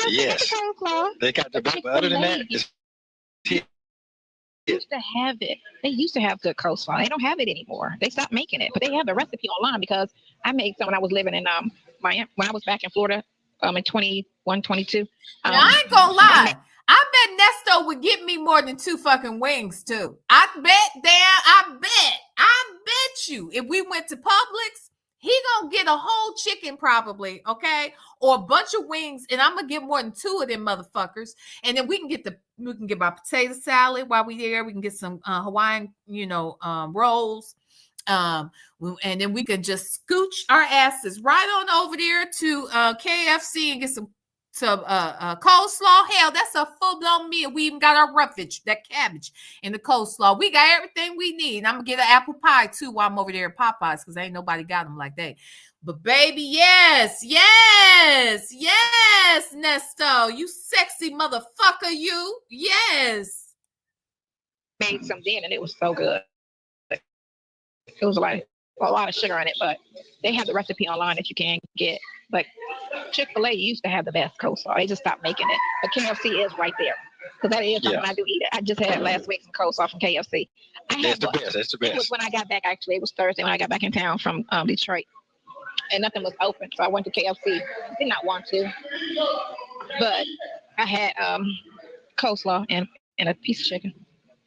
Yes. They got the best, but other than that, used to have it. They used to have good coleslaw. They don't have it anymore. They stopped making it, but they have the recipe online because I made some when I was living in Miami, when I was back in Florida in 21, 22. Now, I ain't gonna lie. I bet Nesto would get me more than 2 fucking wings too. I bet you if we went to Publix, he gonna get a whole chicken probably, okay, or a bunch of wings, and I'm gonna get more than 2 of them motherfuckers, and then we can get our potato salad while we there. We can get some Hawaiian, rolls, and then we can just scooch our asses right on over there to KFC and get some coleslaw. Hell, that's a full-blown meal. We even got our roughage, that cabbage, and the coleslaw. We got everything we need. And I'm gonna get an apple pie too while I'm over there at Popeyes because ain't nobody got them like that. But baby, yes, Nesto, you sexy motherfucker, you. Yes. Made some then, and it was so good. It was like a lot of sugar in it, but they have the recipe online that you can get. But Chick-fil-A used to have the best coleslaw. They just stopped making it. But KFC is right there. Because that is something I do eat. I just had last week some coleslaw from KFC. That's the best. That's the best. It was when I got back, actually. It was Thursday when I got back in town from Detroit. And nothing was open. So I went to KFC. Did not want to. But I had coleslaw and a piece of chicken.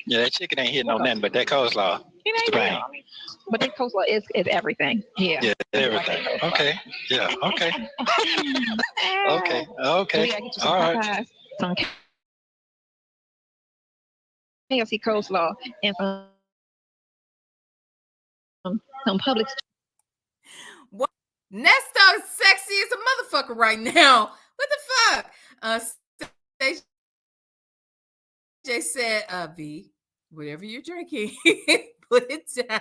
Yeah, that chicken ain't hitting on nothing but that coleslaw. It ain't. But that coleslaw is everything. Yeah. Yeah, everything. Okay. Yeah. Okay. Okay. All right. Some KFC coleslaw and some Publix. What? Nesto is sexy as a motherfucker right now. What the fuck? Jay said, V, whatever you're drinking, put it down.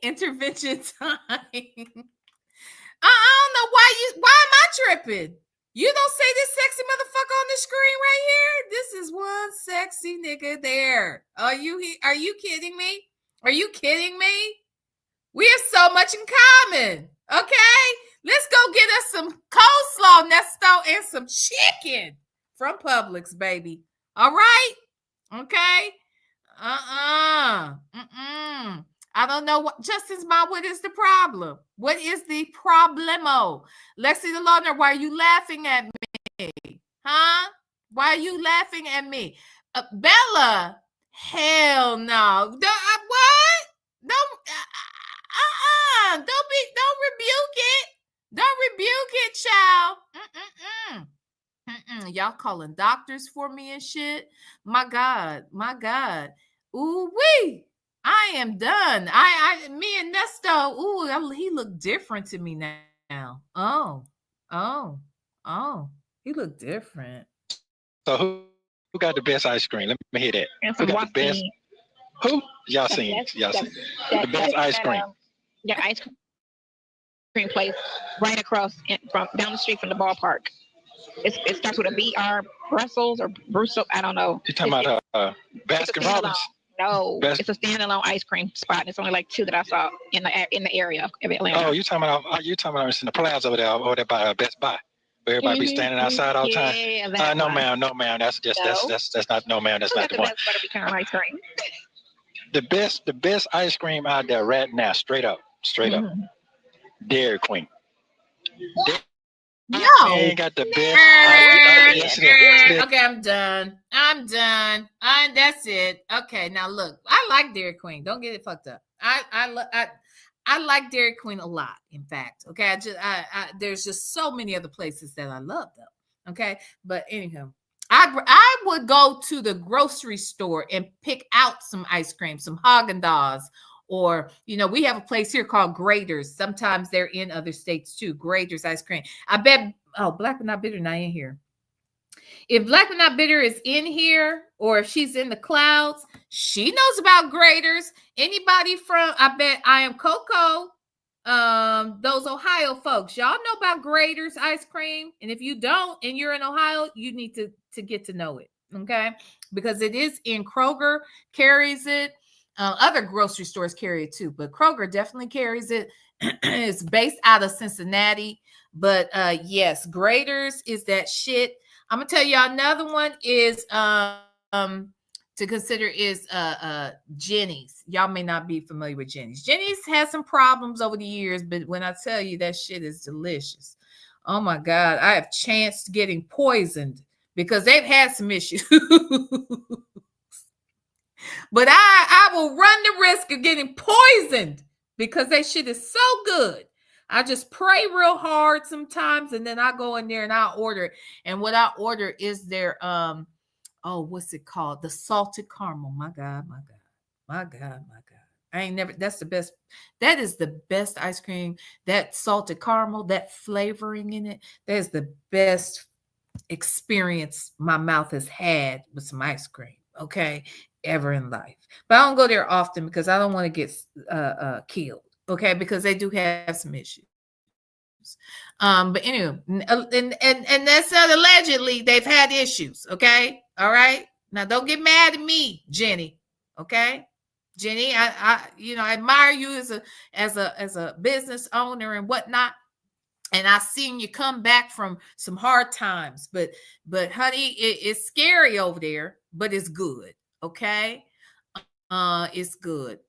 Intervention time. I don't know why am I tripping? You don't say this sexy motherfucker on the screen right here? This is one sexy nigga there. Are you kidding me? Are you kidding me? We have so much in common. Okay? Let's go get us some coleslaw, Nesto, and some chicken from Publix, baby. All right? Okay? I don't know what Justin's mom. What is the problem? What is the problemo? Lexi the Loner, why are you laughing at me? Huh? Why are you laughing at me? Bella, hell no. What? Don't rebuke it. Don't rebuke it, child. Y'all calling doctors for me and shit. My God. Ooh wee. I am done. Me and Nesto. Ooh, he looked different to me now. Oh, he looked different. So who got the best ice cream? Let me hear that. Who got the best? Who? Y'all seen the best ice cream? Yeah, ice cream place right across from down the street from the ballpark. It starts with a BR Brussels or Brussels. I don't know. You talking about Baskin Robbins? No, it's a standalone ice cream spot. It's only like 2 that I saw in the area of Atlanta. Oh, you talking about in the plaza over there by Best Buy, where everybody be standing outside all the time. Yeah, no, ma'am. That's not no, ma'am. That's not the one. Better be kind of ice cream. The best ice cream out there right now, straight up, Dairy Queen. No. Ain't got the best. Okay, I'm done. That's it. Okay, now look, I like Dairy Queen. Don't get it fucked up. I like Dairy Queen a lot. In fact, okay. There's just so many other places that I love though. Okay, but anyhow, I would go to the grocery store and pick out some ice cream, some Haagen-Dazs. Or, we have a place here called Grader's. Sometimes they're in other states too. Grader's ice cream. I bet, Black but Not Bitter not in here. If Black but Not Bitter is in here, or if she's in the clouds, she knows about Grader's. Anybody from, I bet I Am Coco, those Ohio folks, y'all know about Grader's ice cream. And if you don't, and you're in Ohio, you need to get to know it. Okay. Because it is in Kroger, carries it. Other grocery stores carry it too, but Kroger definitely carries it. It's based out of Cincinnati, but yes, Grader's is that shit. I'm gonna tell y'all another one is to consider is Jenny's. Y'all may not be familiar with Jenny's. Jenny's has some problems over the years, but when I tell you that shit is delicious. Oh my God, I have chanced getting poisoned because they've had some issues. But I will run the risk of getting poisoned because that shit is so good. I just pray real hard sometimes, and then I go in there and I order it. And what I order is their what's it called? The salted caramel. My God, my God, my God, my God. I ain't never, that's the best. That is the best ice cream. That salted caramel, that flavoring in it, that is the best experience my mouth has had with some ice cream. Okay, ever in life. But I don't go there often because I don't want to get killed. Okay, because they do have some issues. But anyway, and that's not allegedly, they've had issues. Okay, all right. Now don't get mad at me, Jenny. Okay, Jenny, I admire you as a business owner and whatnot. And I seen you come back from some hard times, but honey, it's scary over there, but it's good. Okay, it's good.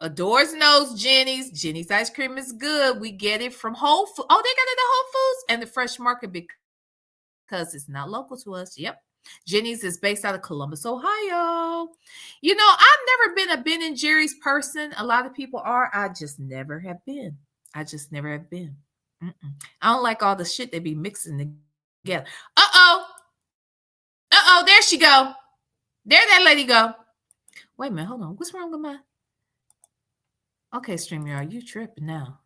Adores knows Jenny's ice cream is good. We get it from Whole Foods. Oh, they got it at Whole Foods and the Fresh Market because it's not local to us. Yep. Jenny's is based out of Columbus, Ohio. You know, I've never been a Ben and Jerry's person. A lot of people are. I just never have been. I just never have been. I don't like all the shit they be mixing together. Uh-oh, there she go. There that lady go. Wait a minute, hold on. What's wrong with my... Okay, StreamYard, you tripping now.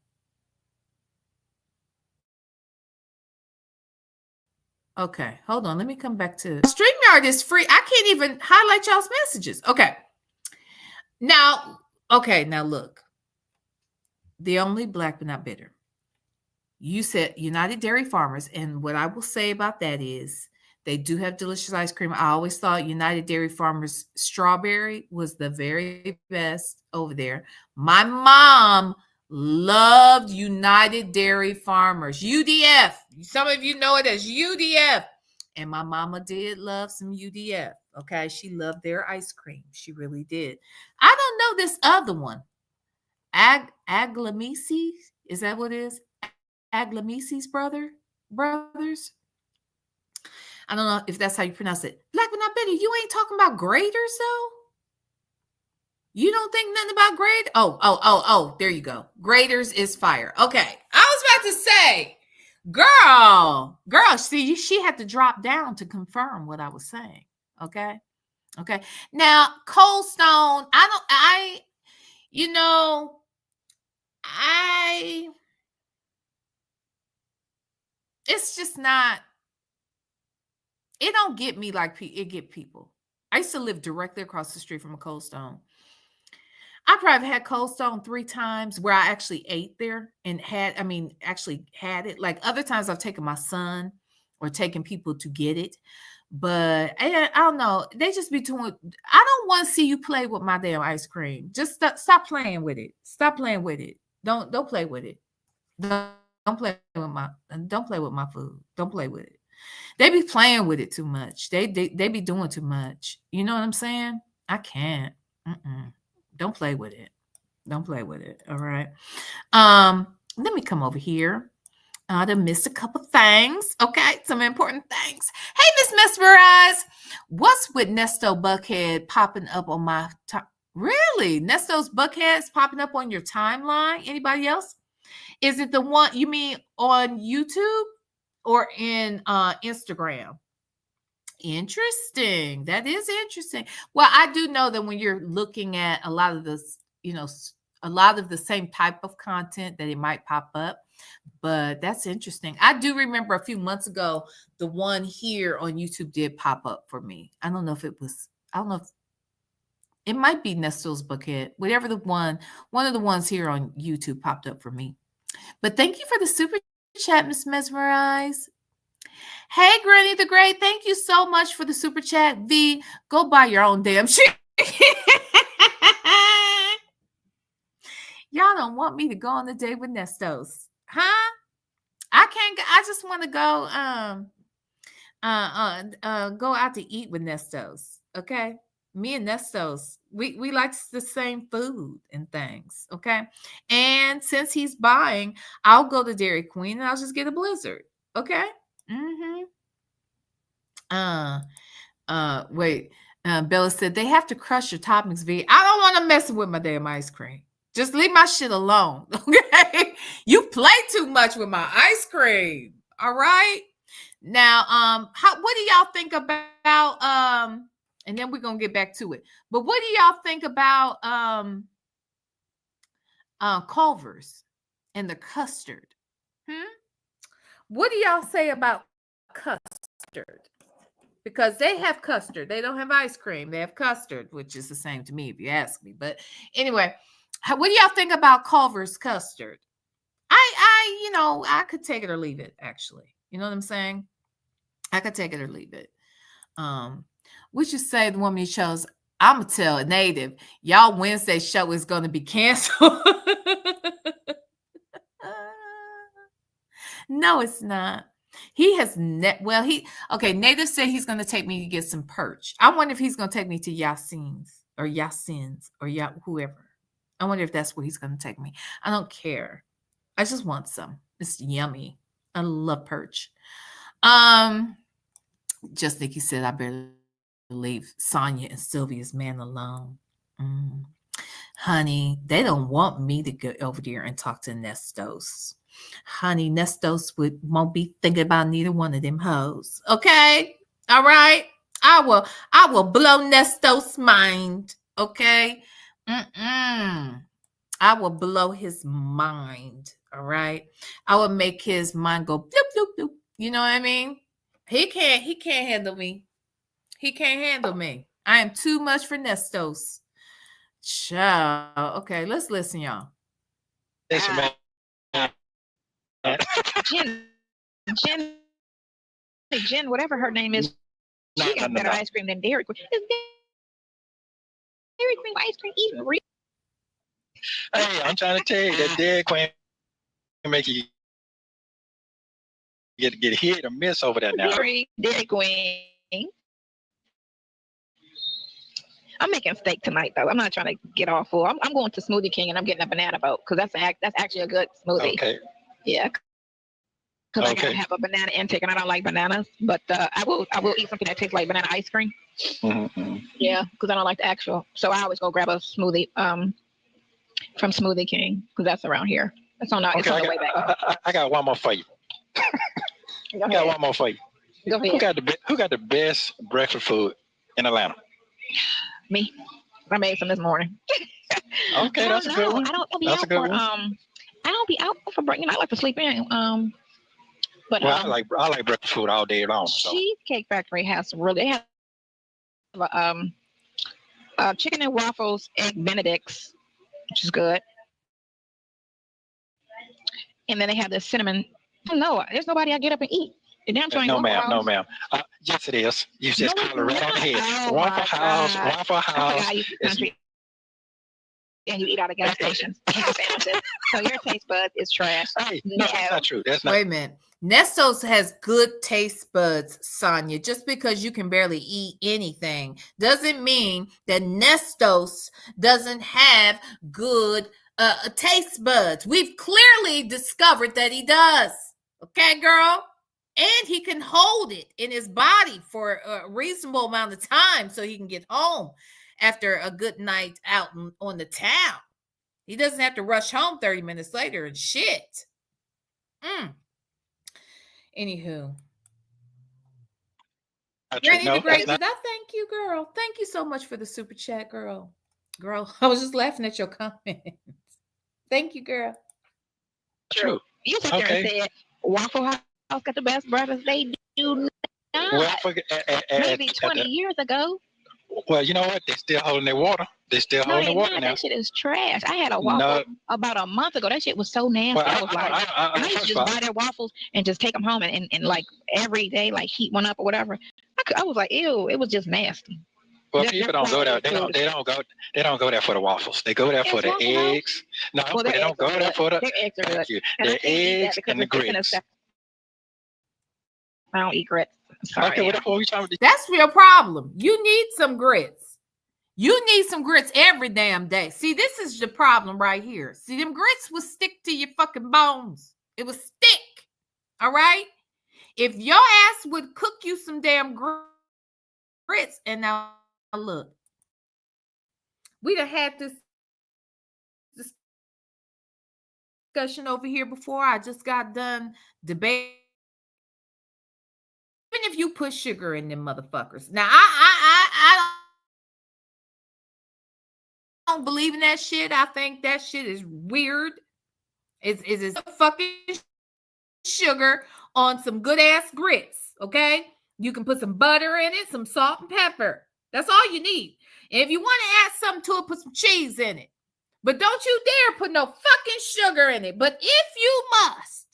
Okay, hold on. Let me come back to... StreamYard is free. I can't even highlight y'all's messages. Okay. Now look. The only black but not bitter. You said United Dairy Farmers, and what I will say about that is they do have delicious ice cream. I always thought United Dairy Farmers strawberry was the very best over there. My mom loved United Dairy Farmers, UDF. Some of you know it as UDF. And my mama did love some UDF. Okay, she loved their ice cream. She really did. I don't know this other one. Aglamisi, is that what it is? Aglamisi's brothers. I don't know if that's how you pronounce it. Black but not bitter. You ain't talking about graders though. You don't think nothing about grade? Oh, there you go. Graders is fire. Okay, I was about to say, girl. See, she had to drop down to confirm what I was saying. Okay. Now, Cold Stone. It's just not, it don't get me like it get people. I used to live directly across the street from a Cold Stone. I probably had Cold Stone 3 times where I actually ate there and actually had it. Like other times I've taken my son or taken people to get it. But I don't know. They just be doing, I don't want to see you play with my damn ice cream. Just stop playing with it. Stop playing with it. Don't play with it. Don't play with my food. Don't play with it. They be playing with it too much. They be doing too much. You know what I'm saying? I can't. Don't play with it. Don't play with it. All right. Let me come over here. I missed a couple things. Okay, some important things. Hey, Miss Mesmerize, what's with Nesto Buckhead popping up on my really? Nesto's Buckhead's popping up on your timeline? Anybody else? Is it the one you mean on YouTube or in Instagram? Interesting. That is interesting. Well, I do know that when you're looking at a lot of this, a lot of the same type of content that it might pop up. But that's interesting. I do remember a few months ago, the one here on YouTube did pop up for me. I don't know if it might be Nesto's Bucket, whatever one of the ones here on YouTube popped up for me. But thank you for the super chat, Miss Mesmerize. Hey, Granny the Great, thank you so much for the super chat. V, go buy your own damn shit. Y'all don't want me to go on a date with Nesto's. Huh? I can't go. I just want to go. go out to eat with Nestos. Okay. Me and Nestos, we like the same food and things. Okay. And since he's buying, I'll go to Dairy Queen and I'll just get a Blizzard. Okay. Mm-hmm. Wait. Bella said they have to crush your toppings, V. I don't want to mess with my damn ice cream. Just leave my shit alone. Okay. You play too much with my ice cream. All right. Now, what do y'all think about and then we're gonna get back to it. But what do y'all think about Culver's and the custard? What do y'all say about custard? Because they have custard. They don't have ice cream. They have custard, which is the same to me if you ask me. But anyway, what do y'all think about Culver's custard? I could take it or leave it, actually. You know what I'm saying? I could take it or leave it. Would you say the woman you chose? I'm gonna tell a native, y'all Wednesday show is gonna be canceled. No, it's not. He has Native said he's gonna take me to get some perch. I wonder if he's gonna take me to Yasin's or whoever. I wonder if that's where he's gonna take me. I don't care. I just want some. It's yummy. I love perch. Just Nikki said I better leave Sonya and Sylvia's man alone. Honey, they don't want me to go over there and talk to Nestos. Honey, Nestos won't be thinking about neither one of them hoes. Okay? All right? I will blow Nestos' mind. Okay? I will blow his mind. All right? I will make his mind go bloop, bloop, bloop. You know what I mean? He can't handle me. He can't handle me. I am too much for Nestos. Child. Okay, let's listen, y'all. Jen, whatever her name is, she got better ice cream than Dairy Queen. Is Dairy Queen ice cream even real? Hey, I'm trying to tell you that Dairy Queen make you get hit or miss over that now. Dairy Queen. I'm making steak tonight, though. I'm not trying to get all full. I'm going to Smoothie King and I'm getting a banana boat because that's actually a good smoothie. Okay. Yeah. Because I gotta have a banana intake and I don't like bananas, but I will eat something that tastes like banana ice cream. Mm-hmm. Yeah, because I don't like the actual. So I always go grab a smoothie from Smoothie King because that's around here. It's on the way back. I got one more for you. I got one more for you. Go ahead. Who got the best breakfast food in Atlanta? Me. I made some this morning. Okay, that's a good one. I don't be out for breakfast. I like to sleep in. But I like breakfast food all day long. So. Cheesecake Factory has they have chicken and waffles, egg Benedicts, which is good. And then they have the cinnamon. No, there's nobody I get up and eat. No, ma'am. Yes, it is. You just call it right on the head. Waffle House. And you eat out of gas stations. So your taste buds is trash. Hey, no, that's not true. That's not. Wait a minute. Nesto's has good taste buds, Sonya. Just because you can barely eat anything doesn't mean that Nesto's doesn't have good taste buds. We've clearly discovered that he does. Okay, girl? And he can hold it in his body for a reasonable amount of time so he can get home after a good night out on the town. He doesn't have to rush home 30 minutes later and shit. Anywho. Granny the Great, did I thank you, girl? Thank you so much for the super chat, girl. Girl, I was just laughing at your comments. Thank you, girl. True. You sit there and said, Waffle House got the best breakfast. They do not. Maybe 20 years ago. Well, you know what? They're still holding their water. They're still holding their water now. That shit is trash. I had a waffle about a month ago. That shit was so nasty. Well, I used to just buy their waffles and just take them home and like every day, like heat one up or whatever. I was like, ew, it was just nasty. Well, people don't go there. They don't go there for the waffles. They go there for the eggs. No, but they don't go there for the eggs. Are good. The eggs and the grits. I don't eat grits. Sorry. Okay, what are we trying to do? That's your problem. You need some grits. You need some grits every damn day. See, this is the problem right here. See, them grits will stick to your fucking bones. It will stick. All right? If your ass would cook you some damn grits, and now look, we'd have had this discussion over here before. I just got done debating. Even if you put sugar in them motherfuckers. Now, I don't believe in that shit. I think that shit is weird. It's fucking sugar on some good ass grits, okay? You can put some butter in it, some salt and pepper. That's all you need. And if you want to add something to it, put some cheese in it. But don't you dare put no fucking sugar in it. But if you must,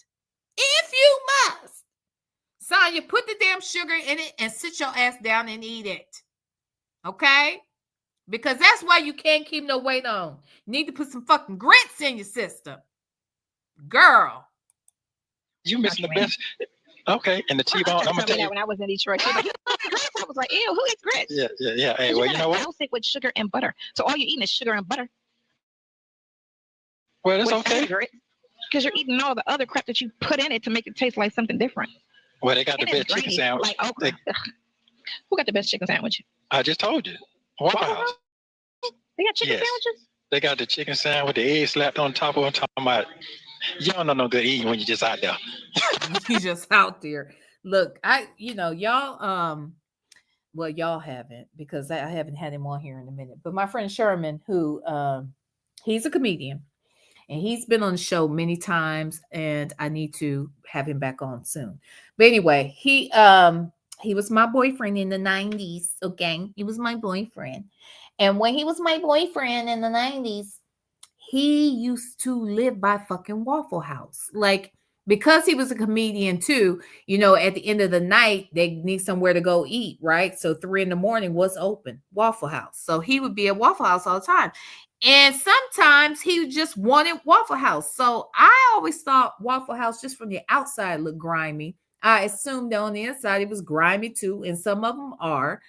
Sonya, put the damn sugar in it and sit your ass down and eat it. Okay? Because that's why you can't keep no weight on. You need to put some fucking grits in your system. Girl. You missing the best. Okay, and the T-bone. I'm gonna tell you. When I was in Detroit, I was like, ew, who eats grits? Yeah. Hey, well, you know what? I don't think with sugar and butter. So all you're eating is sugar and butter. Well, that's okay. Because you're eating all the other crap that you put in it to make it taste like something different. Well, they got the best chicken sandwich. Like, who got the best chicken sandwich? I just told you. Waffle House. They got chicken sandwiches? They got the chicken sandwich, the egg slapped on top of them. Talking about, you don't know no good eating when you're just out there. You just out there. Look, y'all, well, y'all haven't, because I haven't had him on here in a minute. But my friend Sherman, who he's a comedian, and he's been on the show many times, and I need to have him back on soon. But anyway, he was my boyfriend in the 90s. Okay, he was my boyfriend. And when he was my boyfriend in the 90s, he used to live by fucking Waffle House. Like, because he was a comedian too, at the end of the night, they need somewhere to go eat, right? So 3 a.m. was open, Waffle House. So he would be at Waffle House all the time. And sometimes he just wanted Waffle House. So I always thought Waffle House, just from the outside, looked grimy. I assumed that on the inside it was grimy too, and some of them are.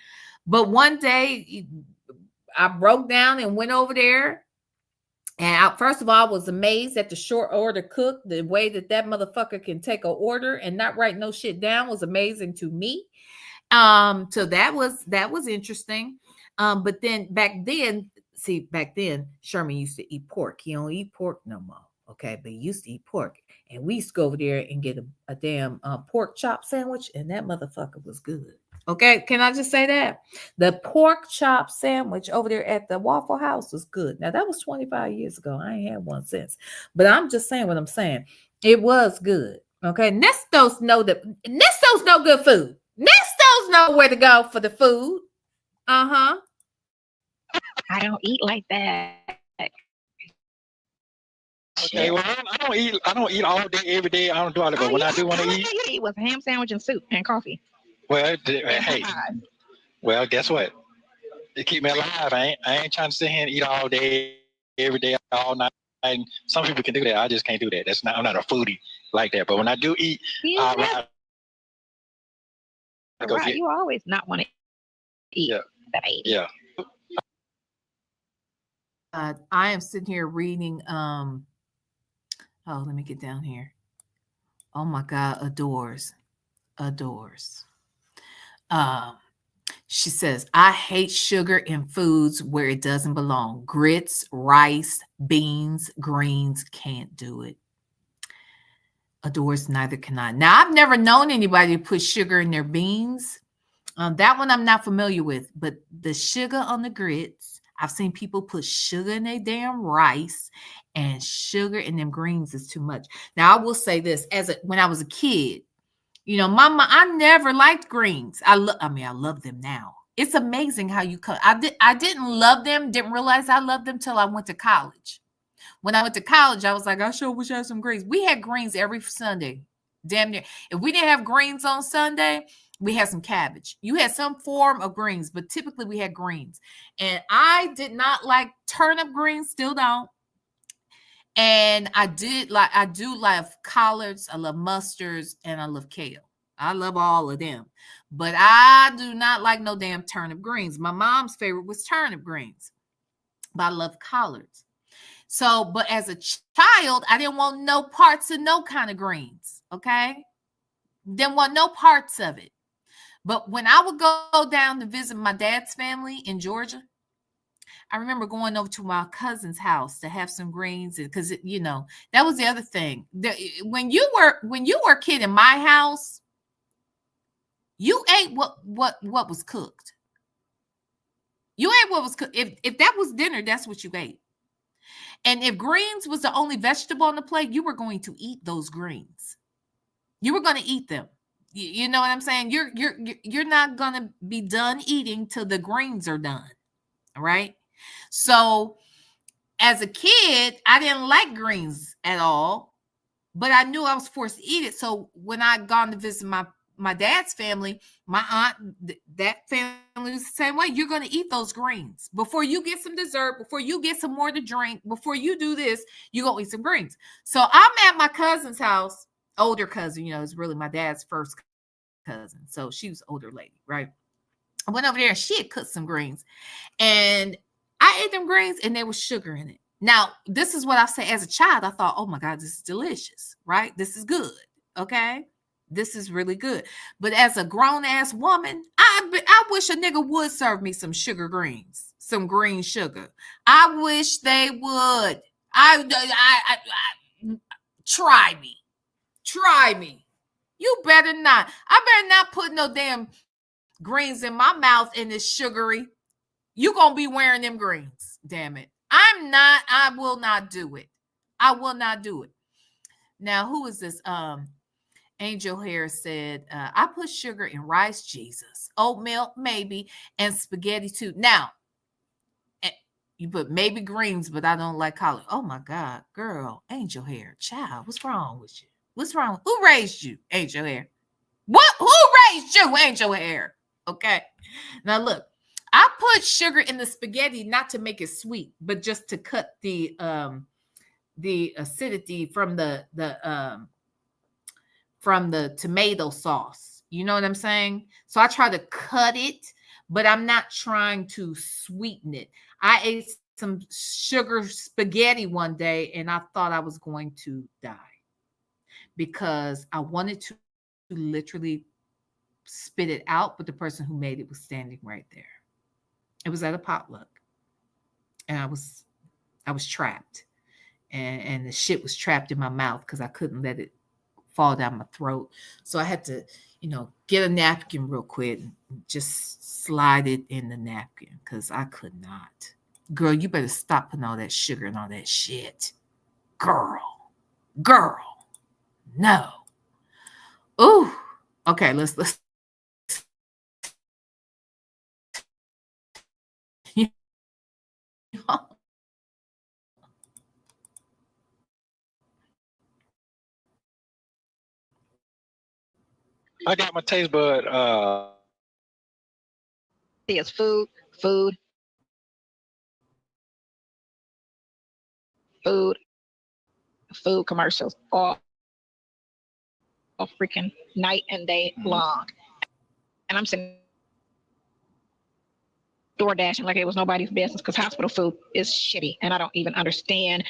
But one day I broke down and went over there. And first of all, I was amazed at the short order cook. The way that motherfucker can take an order and not write no shit down was amazing to me. So that was interesting. But then back then, Sherman used to eat pork. He don't eat pork no more. Okay, but he used to eat pork. And we used to go over there and get a damn pork chop sandwich, and that motherfucker was good. Okay, can I just say that? The pork chop sandwich over there at the Waffle House was good. Now, that was 25 years ago. I ain't had one since. But I'm just saying what I'm saying. It was good. Okay, Nestos know good food. Nestos know where to go for the food. Uh-huh. I don't eat like that. Okay, well, I don't eat all day, every day. I don't do all that. But when I do want to eat, you eat with ham sandwich and soup and coffee. Well, hey, well, guess what? It keep me alive. I ain't trying to sit here and eat all day, every day, all night. And some people can do that. I just can't do that. I'm not a foodie like that. But when I do eat, I go get. You always not want to eat. Yeah. I am sitting here reading. Let me get down here. Oh my God, adores. She says, I hate sugar in foods where it doesn't belong. Grits, rice, beans, greens, can't do it. Adores, neither can I. Now, I've never known anybody to put sugar in their beans. That one I'm not familiar with, but the sugar on the grits, I've seen people put sugar in their damn rice, and sugar in them greens is too much. Now, I will say this, when I was a kid, Mama, I never liked greens. I love them now. It's amazing how you cook. I didn't love them, didn't realize I loved them till I went to college. When I went to college, I was like, I sure wish I had some greens. We had greens every Sunday, damn near. If we didn't have greens on Sunday, we had some cabbage. You had some form of greens, but typically we had greens. And I did not like turnip greens, still don't. And I do love collards, I love mustards, and I love kale. I love all of them. But I do not like no damn turnip greens. My mom's favorite was turnip greens, but I love collards. So, but as a child, I didn't want no parts of no kind of greens. Okay. Didn't want no parts of it. But when I would go down to visit my dad's family in Georgia, I remember going over to my cousin's house to have some greens because that was the other thing. When you were a kid in my house, you ate what was cooked. You ate what was cooked. If that was dinner, that's what you ate. And if greens was the only vegetable on the plate, you were going to eat those greens. You were going to eat them. You know what I'm saying? You're not going to be done eating till the greens are done. All right? So as a kid, I didn't like greens at all, but I knew I was forced to eat it. So when I gone to visit my dad's family, my aunt, that family was the same way. You're going to eat those greens. Before you get some dessert, before you get some more to drink, before you do this, you're going to eat some greens. So I'm at my cousin's house, older cousin, it's really my dad's first cousin. So she was an older lady, right? I went over there and she had cooked some greens. And I ate them greens and there was sugar in it. Now, this is what I say as a child. I thought, oh my God, this is delicious, right? This is good. Okay. This is really good. But as a grown ass woman, I wish a nigga would serve me some sugar greens, some green sugar. I wish they would. I try me. Try me. You better not. I better not put no damn greens in my mouth and it's sugary. You gonna be wearing them greens. Damn it. I will not do it. I will not do it. Now, who is this? Angel Hair said, I put sugar in rice, Jesus. Oatmeal, maybe, and spaghetti too. Now, you put maybe greens, but I don't like collard. Oh my God, girl, Angel Hair, child, what's wrong with you? What's wrong? Who raised you, Angel Hair? What? Who raised you, Angel Hair? Okay. Now look, I put sugar in the spaghetti not to make it sweet, but just to cut the acidity from the tomato sauce. You know what I'm saying? So I try to cut it, but I'm not trying to sweeten it. I ate some sugar spaghetti one day and I thought I was going to die because I wanted to literally spit it out, but the person who made it was standing right there. It was at a potluck and I was trapped and the shit was trapped in my mouth because I couldn't let it fall down my throat. So I had to, get a napkin real quick and just slide it in the napkin because I could not. Girl, you better stop putting all that sugar and all that shit. Girl, no. Ooh, okay, let's I got my taste bud. It's food commercials all freaking night and day long. And I'm sitting door dashing like it was nobody's business because hospital food is shitty. And I don't even understand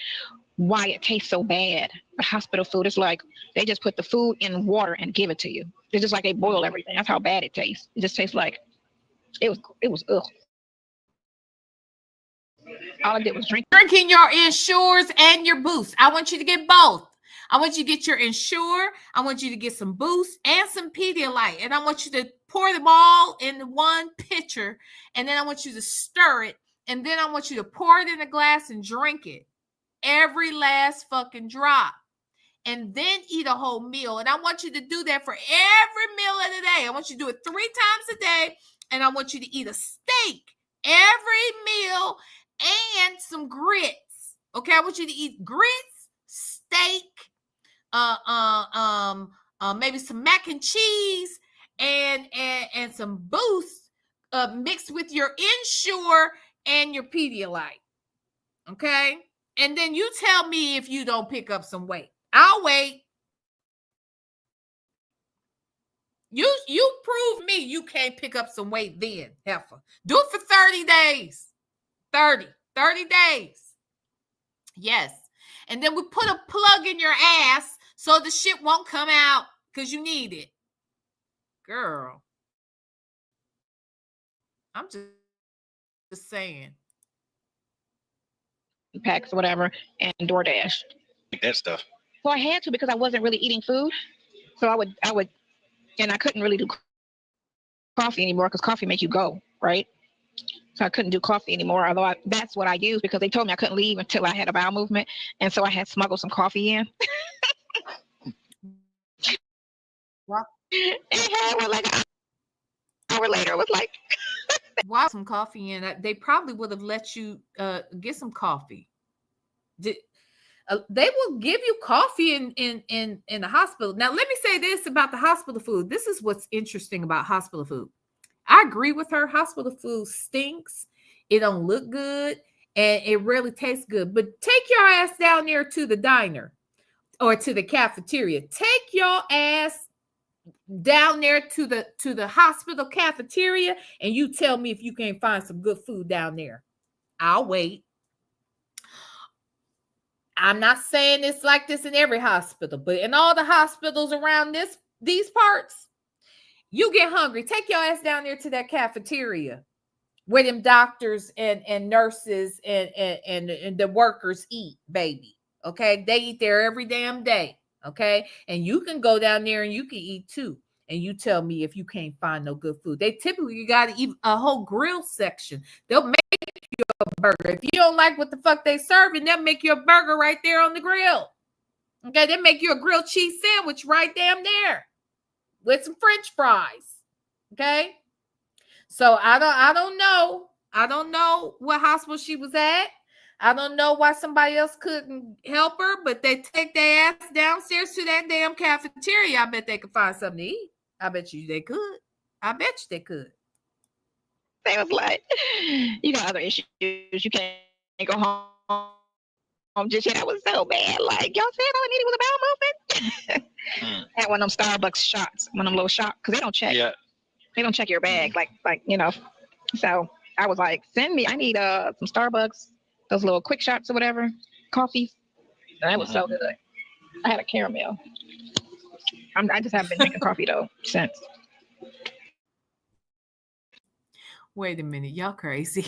why it tastes so bad. But hospital food is like they just put the food in water and give it to you. It's just like they boil everything. That's how bad it tastes. It just tastes like it was ugh. All I did was drinking your Ensures and your Boost. I want you to get both. I want you to get your Ensure. I want you to get some Boost and some Pedialyte. And I want you to pour them all in one pitcher. And then I want you to stir it. And then I want you to pour it in a glass and drink it. Every last fucking drop. And then eat a whole meal. And I want you to do that for every meal of the day. I want you to do it 3 times a day. And I want you to eat a steak every meal and some grits. Okay, I want you to eat grits, steak, maybe some mac and cheese, and some Boost mixed with your Ensure and your Pedialyte. Okay, and then you tell me if you don't pick up some weight. I'll wait. You prove me you can't pick up some weight then, heifer. Do it for 30 days. 30 days. Yes. And then we put a plug in your ass so the shit won't come out because you need it. Girl. I'm just saying. Packs or whatever and DoorDash. That stuff. So I had to because I wasn't really eating food. So I would, and I couldn't really do coffee anymore because coffee makes you go, right? So I couldn't do coffee anymore, although that's what I used because they told me I couldn't leave until I had a bowel movement. And so I had smuggled some coffee in. Wow. And I had like an hour later, it was like... Wow, some coffee in. They probably would have let you get some coffee. They will give you coffee in the hospital. Now, let me say this about the hospital food. This is what's interesting about hospital food. I agree with her. Hospital food stinks. It don't look good, and it really tastes good. But take your ass down there to the diner or to the cafeteria. Take your ass down there to the hospital cafeteria, and you tell me if you can't find some good food down there. I'll wait. I'm not saying it's like this in every hospital, but in all the hospitals around these parts, you get hungry. Take your ass down there to that cafeteria where them doctors and nurses and the workers eat, baby. Okay. They eat there every damn day. Okay. And you can go down there and you can eat too. And you tell me if you can't find no good food. They typically got to eat a whole grill section. They'll make you a burger. If you don't like what the fuck they serving, they'll make you a burger right there on the grill. Okay. They make you a grilled cheese sandwich right damn there with some French fries. Okay. So I don't know. I don't know what hospital she was at. I don't know why somebody else couldn't help her, but they take their ass downstairs to that damn cafeteria. I bet they could find something to eat. I bet you they could. I bet you they could. They was like, you got other issues. You can't go home just yet. That was so bad. Like, y'all said all I needed was a bowel movement. Had one of them Starbucks shots, one of them little shots, because they don't check. Yeah. They don't check your bag, like you know. So I was like, send me. I need some Starbucks, those little quick shots or whatever, coffee. And that was so good. I had a caramel. I just haven't been drinking coffee though since. Wait a minute, y'all crazy.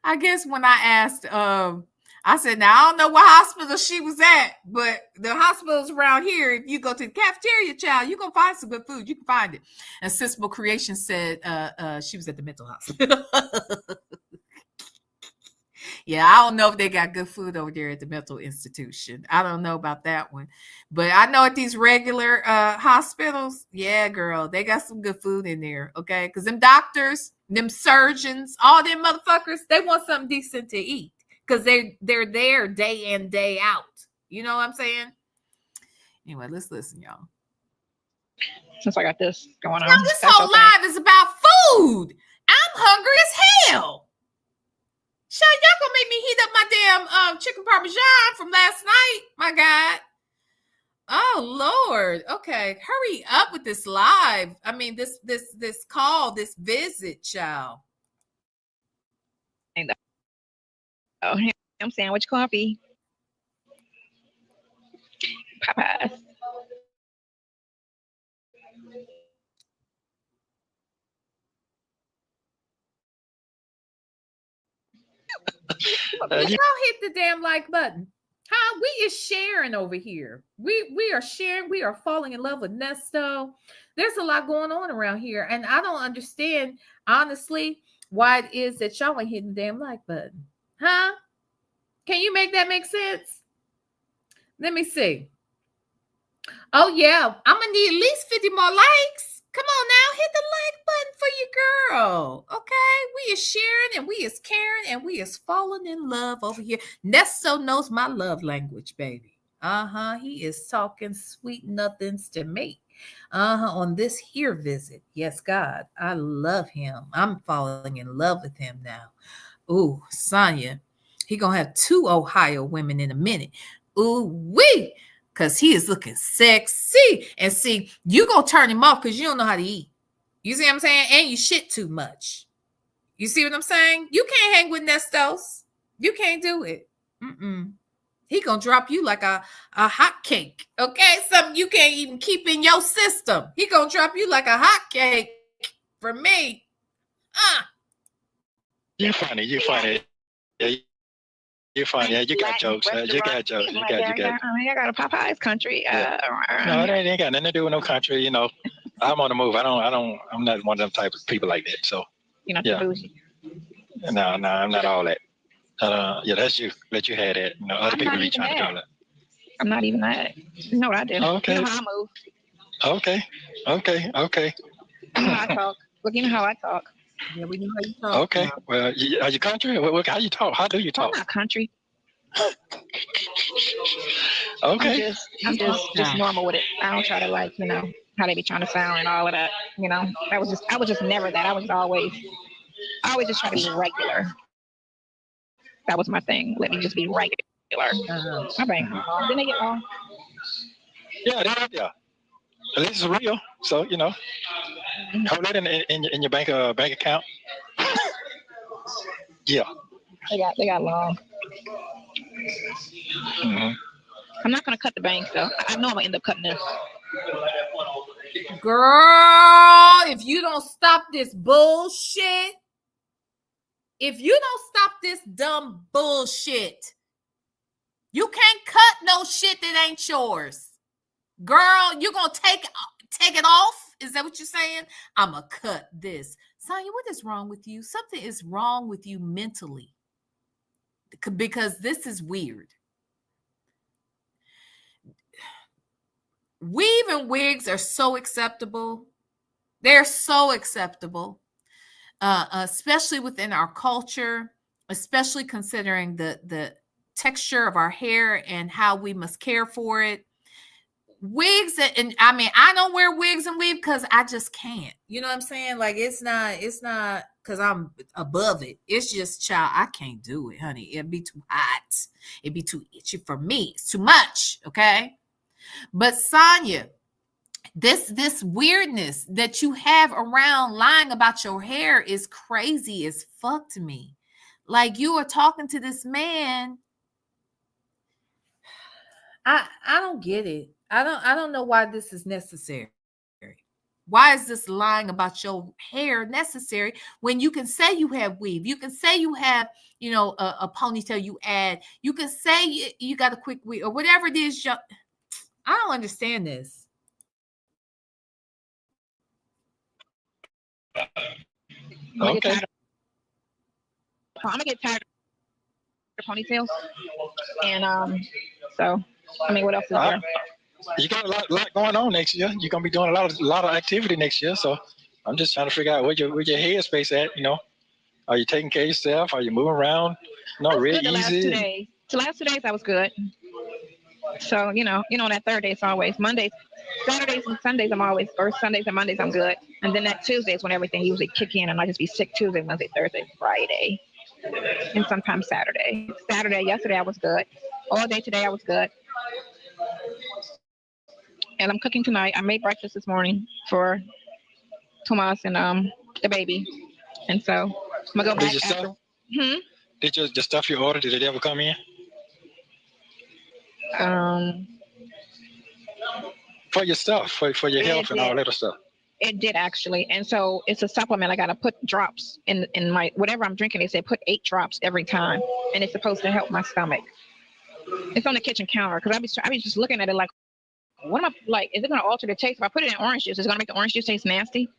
I guess when I asked, I said, now I don't know what hospital she was at, but the hospitals around here, if you go to the cafeteria, child, you're going to find some good food. You can find it. And Sensible Creation said she was at the mental hospital. Yeah, I don't know if they got good food over there at the mental institution. I don't know about that one. But I know at these regular hospitals, yeah, girl, they got some good food in there, okay? Because them doctors, them surgeons, all them motherfuckers, they want something decent to eat. Because they're there day in, day out. You know what I'm saying? Anyway, let's listen, y'all. Since I got this going on. Now, this whole live is about food. I'm hungry as hell. Sure, y'all gonna make me heat up my damn chicken parmesan from last night. My God. Oh, Lord. Okay. Hurry up with this live. I mean, this call, this visit, child. Oh, ham sandwich coffee. Popeyes. Y'all hit the damn like button. Huh? We is sharing over here. We are sharing. We are falling in love with Nesto. There's a lot going on around here, and I don't understand, honestly, why it is that y'all ain't hitting the damn like button. Huh? Can you make that make sense? Let me see. Oh, yeah. I'm going to need at least 50 more likes. Come on now. Hit the like button for your girl. Okay? We is sharing and we is caring and we is falling in love over here. Nesto knows my love language, baby. He is talking sweet nothings to me. On this here visit. Yes, God. I love him. I'm falling in love with him now. Ooh, Sonya. He gonna have 2 Ohio women in a minute. Ooh, wee. because he is looking sexy. And see, you gonna turn him off because you don't know how to eat. You see what I'm saying? And you shit too much. You see what I'm saying? You can't hang with Nestos. You can't do it. He gonna drop you like a hot cake. Okay, something you can't even keep in your system. He gonna drop you like a hot cake for me. You're funny. You're funny. Yeah, you're funny. Yeah, you got jokes. You got jokes. You got. I got a Popeyes country. No, it ain't got nothing to do with no country. You know, I'm on the move. I'm not one of them type of people like that. So. You're not bougie. No, I'm not all that. Yeah, that's you. Let you have that. You know, other people be trying to do that. I'm not even that. You know what I do. Okay. You know how I move. Okay. You know how I talk. Look, you know how I talk. Yeah, we know how you talk. Okay. Now. Well, are you country? How you talk? How do you talk? I'm not country. Okay. I'm just normal with it. I don't try to like, you know, how they be trying to sound and all of that. You know, I was just never that. I always just try to be regular. That was my thing. Let me just be regular. My bank. Didn't they get long? Yeah. At least it's real. So, you know, hold that in your bank account. Yeah. They got long. Mm-hmm. I'm not gonna cut the bank though. I know I'm gonna end up cutting this. Girl, if you don't stop this bullshit, if you don't stop this dumb bullshit, you can't cut no shit that ain't yours. Girl, you gonna take it off? Is that what you're saying? I'ma cut this. Sonya, what is wrong with you? Something is wrong with you mentally. Because this is weird. Weave and wigs are so acceptable. They're so acceptable, especially within our culture, especially considering the texture of our hair and how we must care for it. Wigs, and I mean, I don't wear wigs and weave because I just can't. You know what I'm saying? Like it's not because I'm above it. It's just, child, I can't do it, honey. It'd be too hot. It'd be too itchy for me. It's too much. Okay. But Sonya, this weirdness that you have around lying about your hair is crazy as fuck to me. Like, you are talking to this man. I don't get it. I don't know why this is necessary. Why is this lying about your hair necessary when you can say you have weave? You can say you have, you know, a ponytail you add. You can say you got a quick weave or whatever it is. I don't understand this. Okay. I'm gonna get tired of ponytails, and so I mean, what else is there? You got a lot going on next year. You're gonna be doing a lot of activity next year. So I'm just trying to figure out where your headspace at. You know, are you taking care of yourself? Are you moving around? No, really easy. The last 2 days I was good. So you know, that third day it's always Mondays, Saturdays, and Sundays. I'm always, or Sundays and Mondays I'm good, and then that Tuesday is when everything usually kick in, and I just be sick Tuesday, Wednesday, Thursday, Friday, and sometimes Saturday. Yesterday I was good. All day today I was good. And I'm cooking tonight. I made breakfast this morning for Tomas and the baby, and so I'm gonna go back after. Did the stuff you ordered, did it ever come in? For your stuff, for your health and all that other stuff. It did actually, and so it's a supplement. I gotta put drops in my whatever I'm drinking. They say put 8 drops every time, and it's supposed to help my stomach. It's on the kitchen counter because I be just looking at it like, what am I like? Is it gonna alter the taste? If I put it in orange juice, is it gonna make the orange juice taste nasty?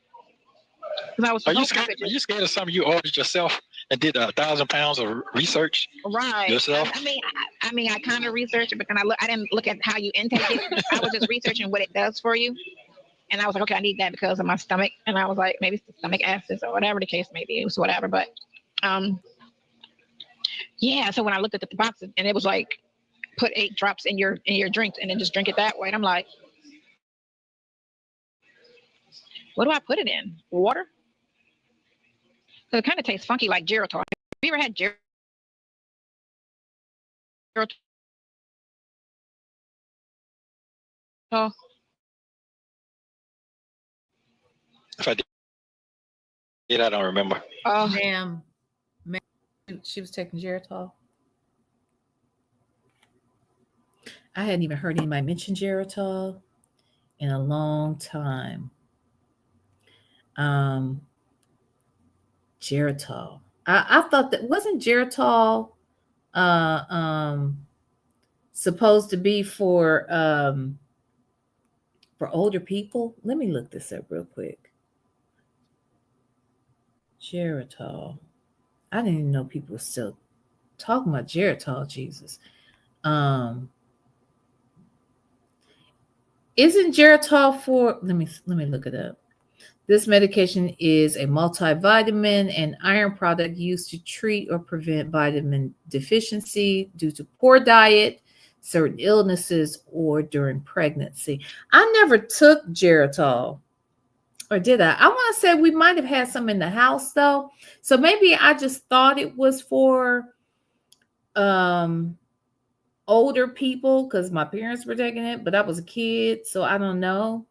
Are you scared of something you ordered yourself and did 1,000 pounds of research? Right. Yourself? I mean, I kind of researched it, but then I didn't look at how you intake it. I was just researching what it does for you, and I was like, okay, I need that because of my stomach, and I was like, maybe it's the stomach acids or whatever the case may be. It was whatever, but yeah. So when I looked at the box and it was like, put 8 drops in your drink and then just drink it that way, and I'm like, what do I put it in? Water? So it kind of tastes funky like Geritol. Have you ever had Geritol? Oh. If I did, I don't remember. Oh. Ma'am, she was taking Geritol. I hadn't even heard anybody mention Geritol in a long time. Geritol. I thought that wasn't Geritol supposed to be for older people. Let me look this up real quick. Geritol. I didn't even know people were still talking about Geritol. Jesus. Isn't Geritol for? Let me look it up. This medication is a multivitamin and iron product used to treat or prevent vitamin deficiency due to poor diet, certain illnesses, or during pregnancy. I never took Geritol, or did I? I want to say we might have had some in the house though. So maybe I just thought it was for older people because my parents were taking it, but I was a kid, so I don't know.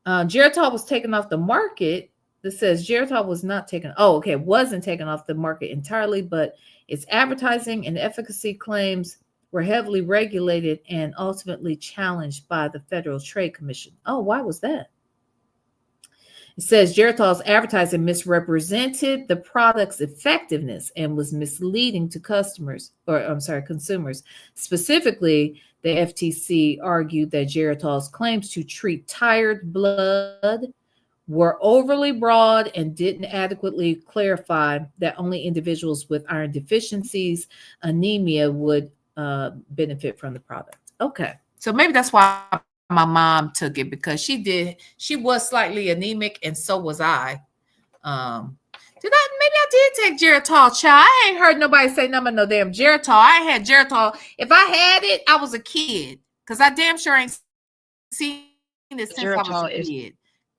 Geritol was taken off the market. This says Geritol was not taken. Oh, okay, wasn't taken off the market entirely, but its advertising and efficacy claims were heavily regulated and ultimately challenged by the Federal Trade Commission. Oh, why was that? It says Geritol's advertising misrepresented the product's effectiveness and was misleading to consumers. Specifically, the FTC argued that Geritol's claims to treat tired blood were overly broad and didn't adequately clarify that only individuals with iron deficiencies, anemia would benefit from the product. Okay, so maybe that's why my mom took it, because she was slightly anemic and so was I. Maybe I did take Geritol, child. I ain't heard nobody say nothing about no damn Geritol. I had Geritol. If I had it, I was a kid, because I damn sure ain't seen it since Geritol I was a kid.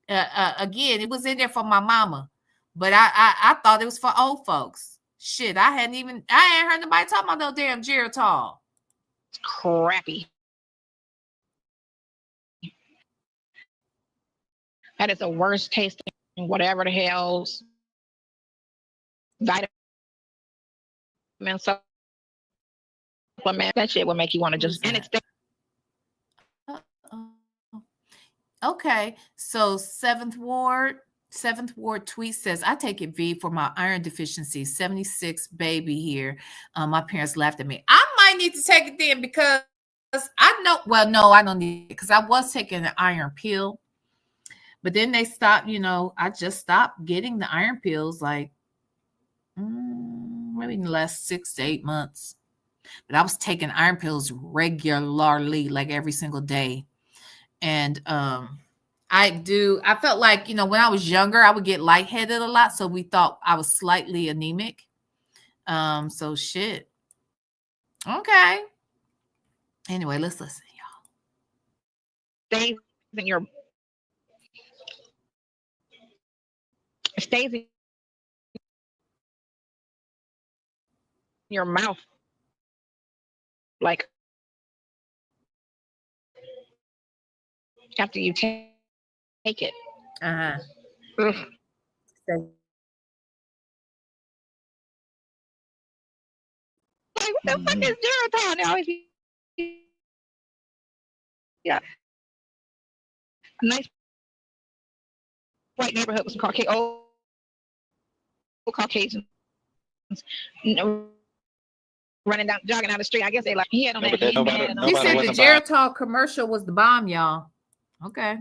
Again, it was in there for my mama, but I thought it was for old folks. Shit, I ain't heard nobody talking about no damn Geritol. It's crappy. That is the worst tasting, whatever the hell's vitamin supplement. That shit will make you want to just, and it's okay. So Seventh Ward tweet says, I take it V for my iron deficiency, 76 baby here. My parents laughed at me. I might need to take it then, because I know, well, no, I don't need it, because I was taking an iron pill. But then they stopped, I just stopped getting the iron pills like maybe in the last 6 to 8 months. But I was taking iron pills regularly, like every single day. And I felt like, when I was younger, I would get lightheaded a lot. So we thought I was slightly anemic. So shit. Okay. Anyway, let's listen, y'all. Stays in your mouth, like after you take it. Uh-huh. Like, what the fuck is Geritol now? Yeah. A nice white neighborhood with some old Caucasians running down, jogging down the street. I guess they like, he had on that. He said the Geritol commercial was the bomb, y'all. Okay.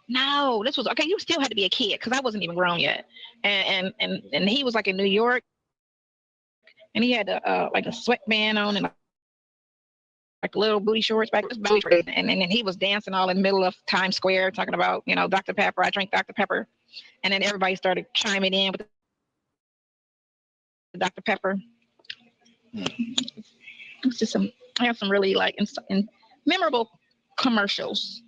No, this was okay. You still had to be a kid, because I wasn't even grown yet, and he was like in New York, and he had like a sweatband on and like little booty shorts back, and then he was dancing all in the middle of Times Square, talking about Dr. Pepper. I drink Dr. Pepper, and then everybody started chiming in with Dr. Pepper. It's just I have some really like memorable commercials.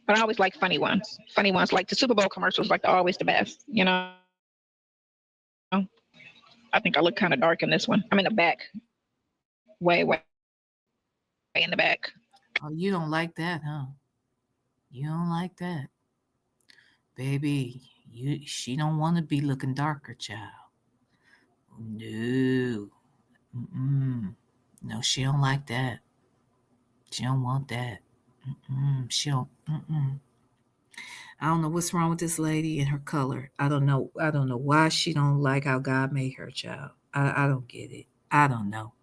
But I always like funny ones. Funny ones, like the Super Bowl commercials, like always the best. I think I look kind of dark in this one. I'm in the back, way in the back. Oh, you don't like that, huh? You don't like that, baby. She don't want to be looking darker, child. No. Mm-mm. No, she don't like that. She don't want that. Mm-mm. She don't. Mm-mm. I don't know what's wrong with this lady and her color. I don't know. I don't know why she don't like how God made her, child. I don't get it. I don't know.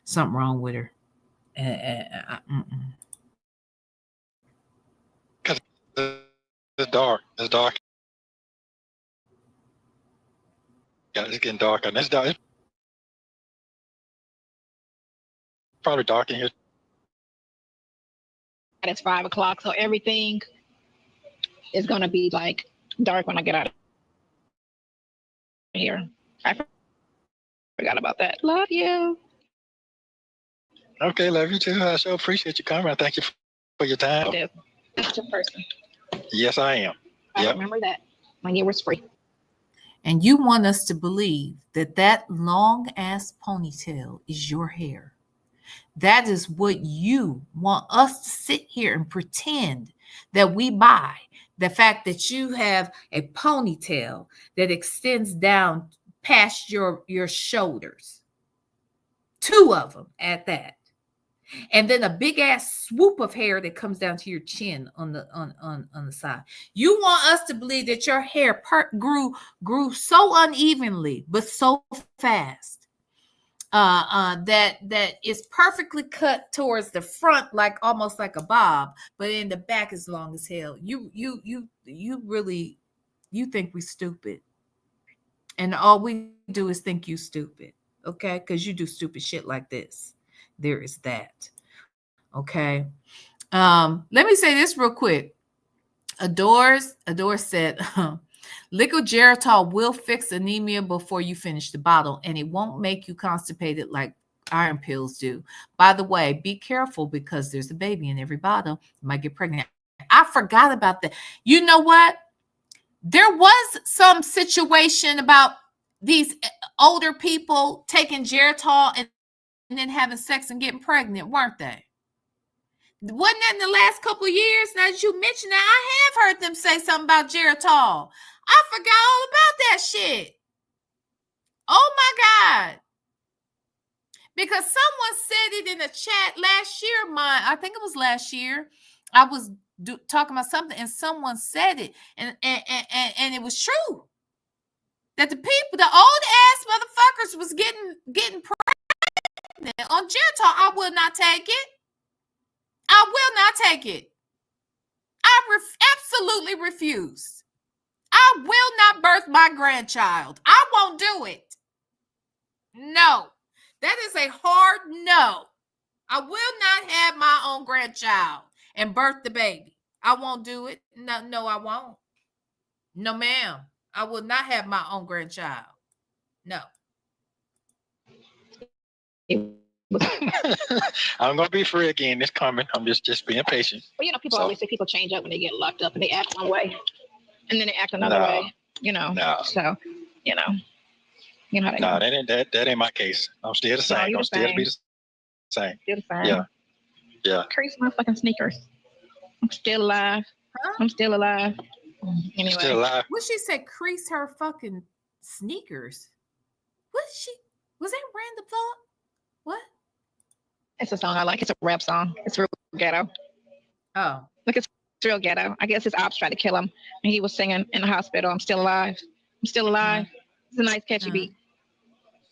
Something wrong with her. Mm-mm. Because it's dark. It's dark. Yeah, it's getting darker. And it's dark. It's probably dark in here. It's 5 o'clock, so everything is gonna be like dark when I get out of here. I forgot about that. Love you. Okay, love you too. I sure appreciate you coming. Thank you for your time. That's your person. Yes, I am. I remember that when you was free. And you want us to believe that that long ass ponytail is your hair. That is what you want us to sit here and pretend that we buy. The fact that you have a ponytail that extends down past your shoulders. 2 of them at that. And then a big ass swoop of hair that comes down to your chin on the side. You want us to believe that your hair grew so unevenly but so fast that is perfectly cut towards the front, like almost like a bob, but in the back is long as hell. You really think we stupid, and all we do is think you stupid, okay? Because you do stupid shit like this. There is that. Okay. Let me say this real quick. Adore said, liquid geritol will fix anemia before you finish the bottle, and it won't make you constipated like iron pills do. By the way, be careful because there's a baby in every bottle. You might get pregnant. I forgot about that. You know what? There was some situation about these older people taking geritol and then having sex and getting pregnant, weren't they? Wasn't that in the last couple of years? Now that you mentioned that, I have heard them say something about geritol. I forgot all about that shit. Oh my God. Because someone said it in the chat last year. I think it was last year. I was talking about something and someone said it. And it was true. That the people, the old ass motherfuckers was getting pregnant on geritol. I will not take it. I will not take it. I absolutely refuse. I will not birth my grandchild. I won't do it. No. That is a hard no. I will not have my own grandchild and birth the baby. I won't do it. No, I won't. No, ma'am. I will not have my own grandchild. No. I'm gonna be free again. It's coming. I'm just being patient. Well, people always say people change up when they get locked up and they act one way, and then they act another way. No. So, you know how they No, that ain't my case. I'm still the same. I'm still be the same. Still the same. Yeah. Crease my fucking sneakers. I'm still alive. Huh? I'm still alive. Anyway. Still alive. What she said? Crease her fucking sneakers. What is she? Was that random thought? What? It's a song I like. It's a rap song. It's real ghetto. Oh. Look, it's real ghetto. I guess his ops tried to kill him, and he was singing in the hospital, "I'm still alive. I'm still alive." It's a nice, catchy beat.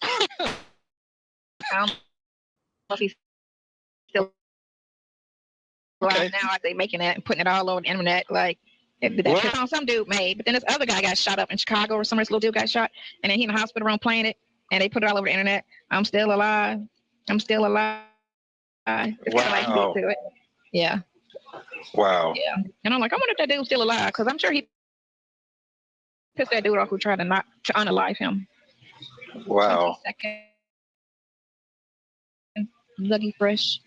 I don't know if he's still alive now. Are they making it and putting it all over the internet? Like, that song some dude made. But then this other guy got shot up in Chicago or somewhere. This little dude got shot, and then he in the hospital room playing it, and they put it all over the internet. I'm still alive. I'm still alive. It's kind of like beat to it. Yeah. Wow. Yeah. And I'm like, I wonder if that dude's still alive, because I'm sure he pissed that dude off who tried to unalive him. Wow. Looky fresh.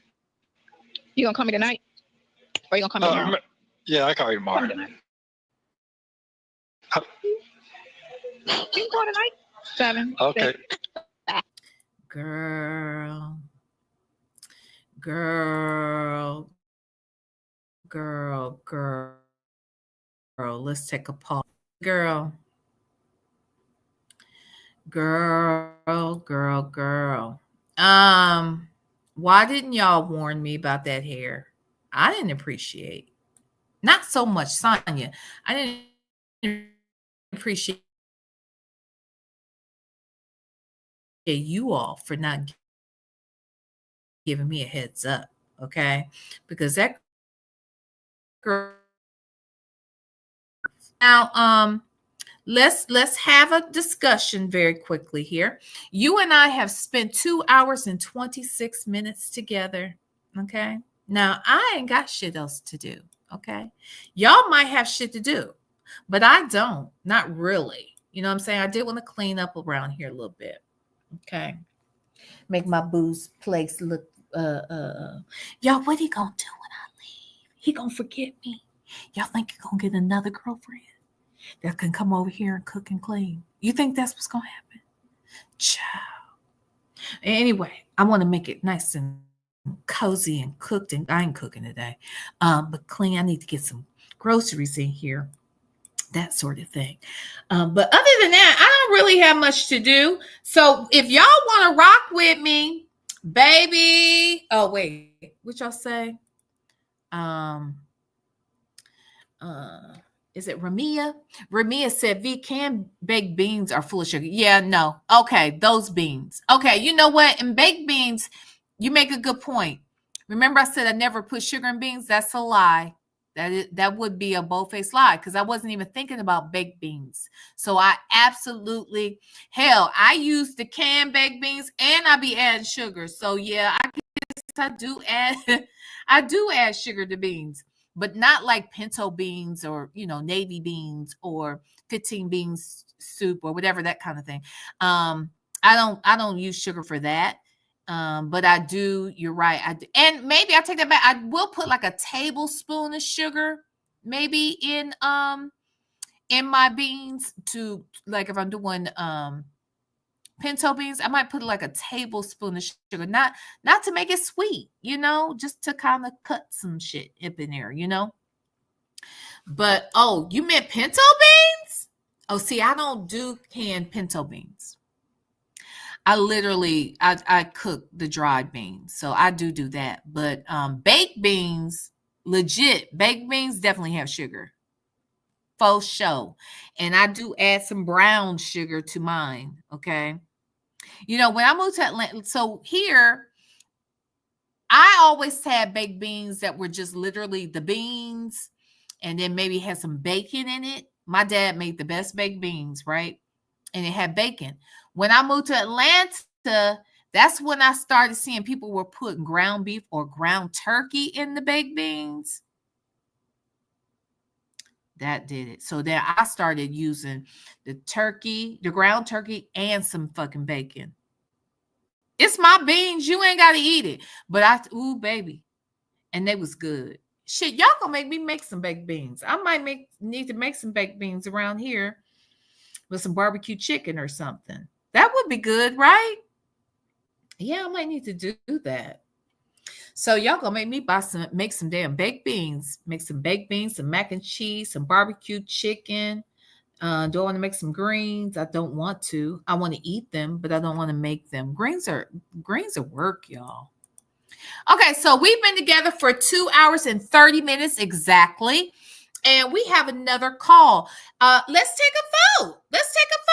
You gonna call me tonight? Or you gonna call me tomorrow? Yeah, I call you tomorrow. You can call tonight. 7. Okay. 6. Girl. Girl, let's take a pause. Girl. Why didn't y'all warn me about that hair? I didn't appreciate. Not so much Sonya. I didn't appreciate you all for not giving me a heads up, okay? Because that girl. Now, let's have a discussion very quickly here. You and I have spent 2 hours and 26 minutes together, okay? Now, I ain't got shit else to do, okay? Y'all might have shit to do, but I don't, not really. You know what I'm saying? I did want to clean up around here a little bit, okay? Make my booze place look, y'all, what he gonna do when I leave? He gonna forget me? Y'all think he gonna get another girlfriend that can come over here and cook and clean? You think that's what's gonna happen? Ciao. Anyway, I want to make it nice and cozy and cooked, and I ain't cooking today, but clean. I need to get some groceries in here, that sort of thing. But other than that, I don't really have much to do. So if y'all want to rock with me, baby. Oh wait, what y'all say? Is it Ramia? Ramia said canned baked beans are full of sugar. Yeah, no. Okay, those beans. Okay, you know what? In baked beans, you make a good point. Remember I said I never put sugar in beans? That's a lie. That would be a bold-faced lie because I wasn't even thinking about baked beans. So I absolutely, hell, I use the canned baked beans and I be adding sugar. So yeah, I guess I do add sugar to beans. But not like pinto beans or, navy beans or 15 beans soup or whatever, that kind of thing. I don't use sugar for that. But I do, you're right. And maybe I take that back. I will put like a tablespoon of sugar maybe in my beans to, like, if I'm doing pinto beans, I might put like a tablespoon of sugar, not to make it sweet, just to kind of cut some shit up in there, But you meant pinto beans? Oh, see, I don't do canned pinto beans. I literally I cook the dried beans, so I do that. But baked beans, legit baked beans, definitely have sugar. Faux show, and I do add some brown sugar to mine. Okay. When I moved to Atlanta, so here, I always had baked beans that were just literally the beans and then maybe had some bacon in it. My dad made the best baked beans, right? And it had bacon. When I moved to Atlanta, that's when I started seeing people were putting ground beef or ground turkey in the baked beans. That did it. So then I started using the ground turkey, and some fucking bacon. It's my beans. You ain't got to eat it. But ooh, baby. And they was good. Shit, y'all gonna make me make some baked beans. I might need to make some baked beans around here with some barbecue chicken or something. That would be good, right? Yeah, I might need to do that. So y'all gonna make me make some damn baked beans. Make some baked beans, some mac and cheese, some barbecue chicken. Do I want to make some greens? I don't want to. I want to eat them, but I don't want to make them. Greens are work, y'all. Okay, so we've been together for 2 hours and 30 minutes exactly. And we have another call. Let's take a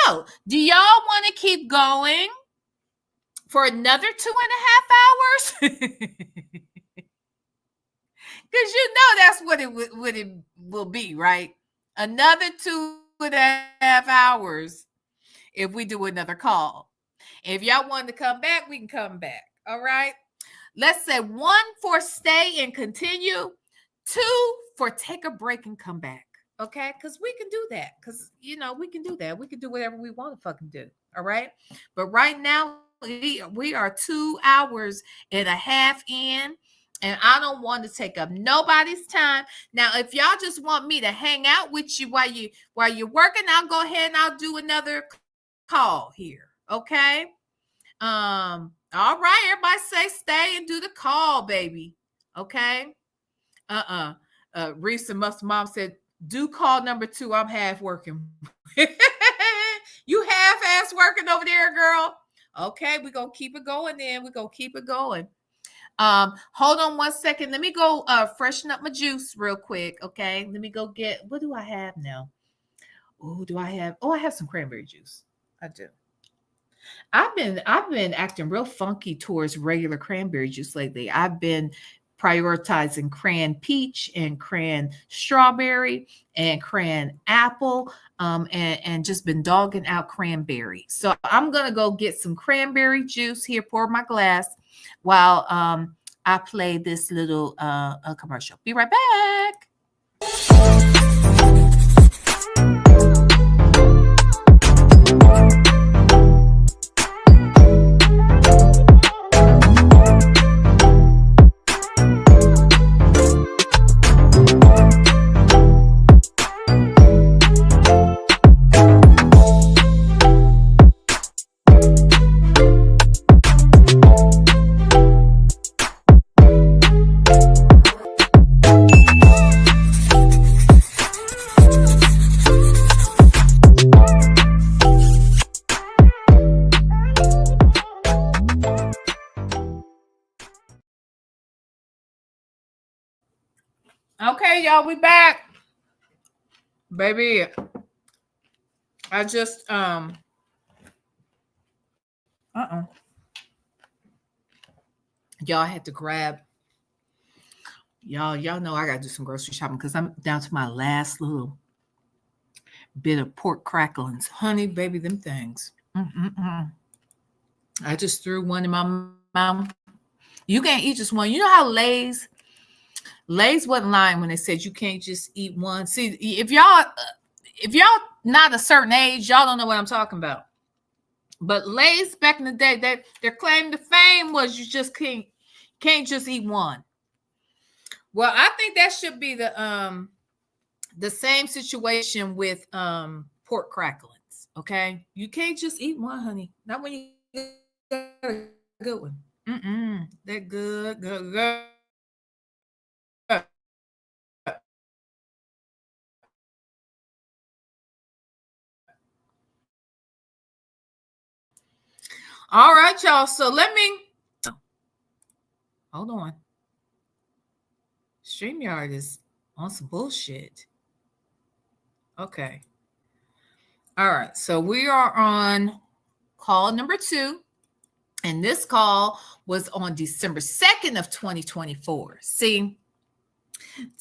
vote. Do y'all want to keep going for another 2.5 hours? Because that's what it will be, right? Another 2.5 hours if we do another call. If y'all want to come back, we can come back. All right. Let's say 1 for stay and continue. 2 for take a break and come back. Okay. Because we can do that. Because, we can do that. We can do whatever we want to fucking do. All right. But right now, we are 2 hours and a half in. And I don't want to take up nobody's time. Now, if y'all just want me to hang out with you while you're working, I'll go ahead and I'll do another call here. Okay. All right. Everybody say stay and do the call, baby. Okay. Reese and Muscle Mom said, do call number 2. I'm half working. You half-ass working over there, girl. Okay, we're going to keep it going then. We're going to keep it going. Hold on one second. Let me go freshen up my juice real quick. Okay, let me go get, what do I have now? I have some cranberry juice. I do. I've been acting real funky towards regular cranberry juice lately. I've been prioritizing cran peach and cran strawberry and cran apple, and just been dogging out cranberry. So I'm gonna go get some cranberry juice here, pour my glass while I play this little commercial. Be right back. Okay, y'all, we back. Baby, I just y'all had to grab y'all know I gotta do some grocery shopping because I'm down to my last little bit of pork cracklings. Honey, baby, them things. I just threw one in my mouth. You can't eat just one. You know how Lay's wasn't lying when they said you can't just eat one. See, if y'all not a certain age, y'all don't know what I'm talking about. But Lay's back in the day, their claim to fame was you just can't just eat one. Well, I think that should be the same situation with pork cracklings. Okay, you can't just eat one, honey. Not when you got a good one. They're good. All right, y'all. So let me hold on. StreamYard is on some bullshit. Okay. All right. So we are on call number 2. And this call was on December 2nd of 2024. See,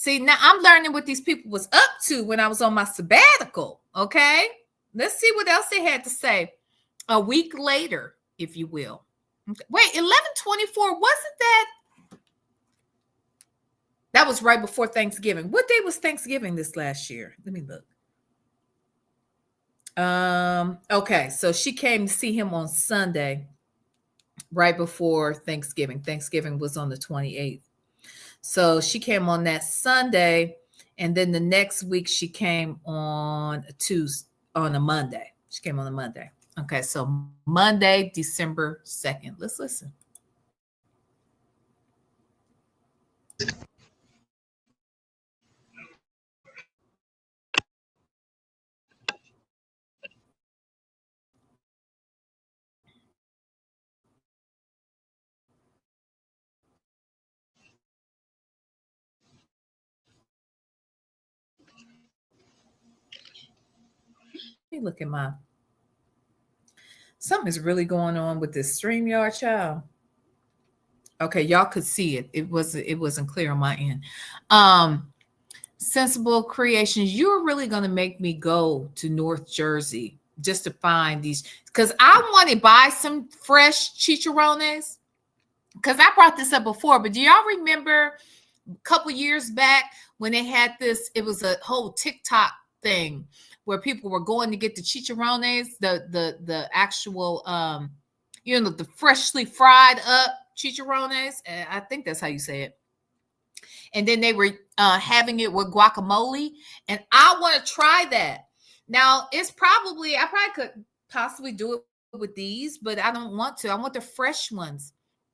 now I'm learning what these people was up to when I was on my sabbatical. Okay. Let's see what else they had to say a week later, if you will. Okay. Wait, 11/24, wasn't that? That was right before Thanksgiving. What day was Thanksgiving this last year? Let me look. Okay, so she came to see him on Sunday, right before Thanksgiving. Thanksgiving was on the 28th. So she came on that Sunday, and then the next week she came on a Monday. She came on a Monday. Okay, so Monday, December 2nd. Let's listen. Let me look at my... Something is really going on with this StreamYard, child. Okay, y'all could see it. It wasn't clear on my end. Sensible Creations, you're really going to make me go to North Jersey just to find these, because I want to buy some fresh chicharrones, because I brought this up before, but do y'all remember a couple years back when they had this? It was a whole TikTok thing where people were going to get the chicharrones, the actual, the freshly fried up chicharrones. I think that's how you say it. And then they were having it with guacamole. And I want to try that. Now, I probably could possibly do it with these, but I don't want to. I want the fresh ones.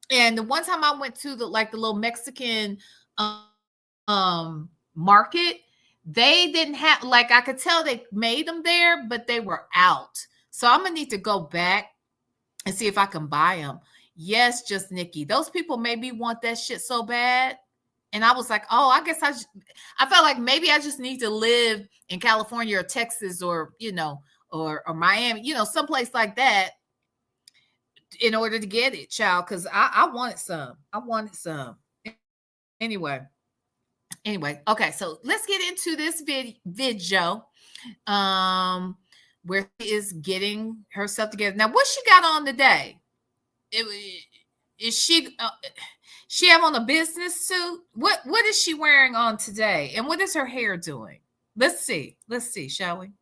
And the one time I went to the little Mexican market, they didn't have, like, I could tell they made them there, but they were out. So I'm gonna need to go back and see if I can buy them. Yes, just Nikki. Those people maybe want that shit so bad. And I was like, oh, I guess I felt like maybe I just need to live in California or Texas or, or Miami, someplace like that in order to get it, child. Cause I wanted some. Anyway. Okay. So let's get into this video. Where she is getting herself together. Now, what she got on today? Is she have on a business suit? What is she wearing on today? And what is her hair doing? Let's see, shall we?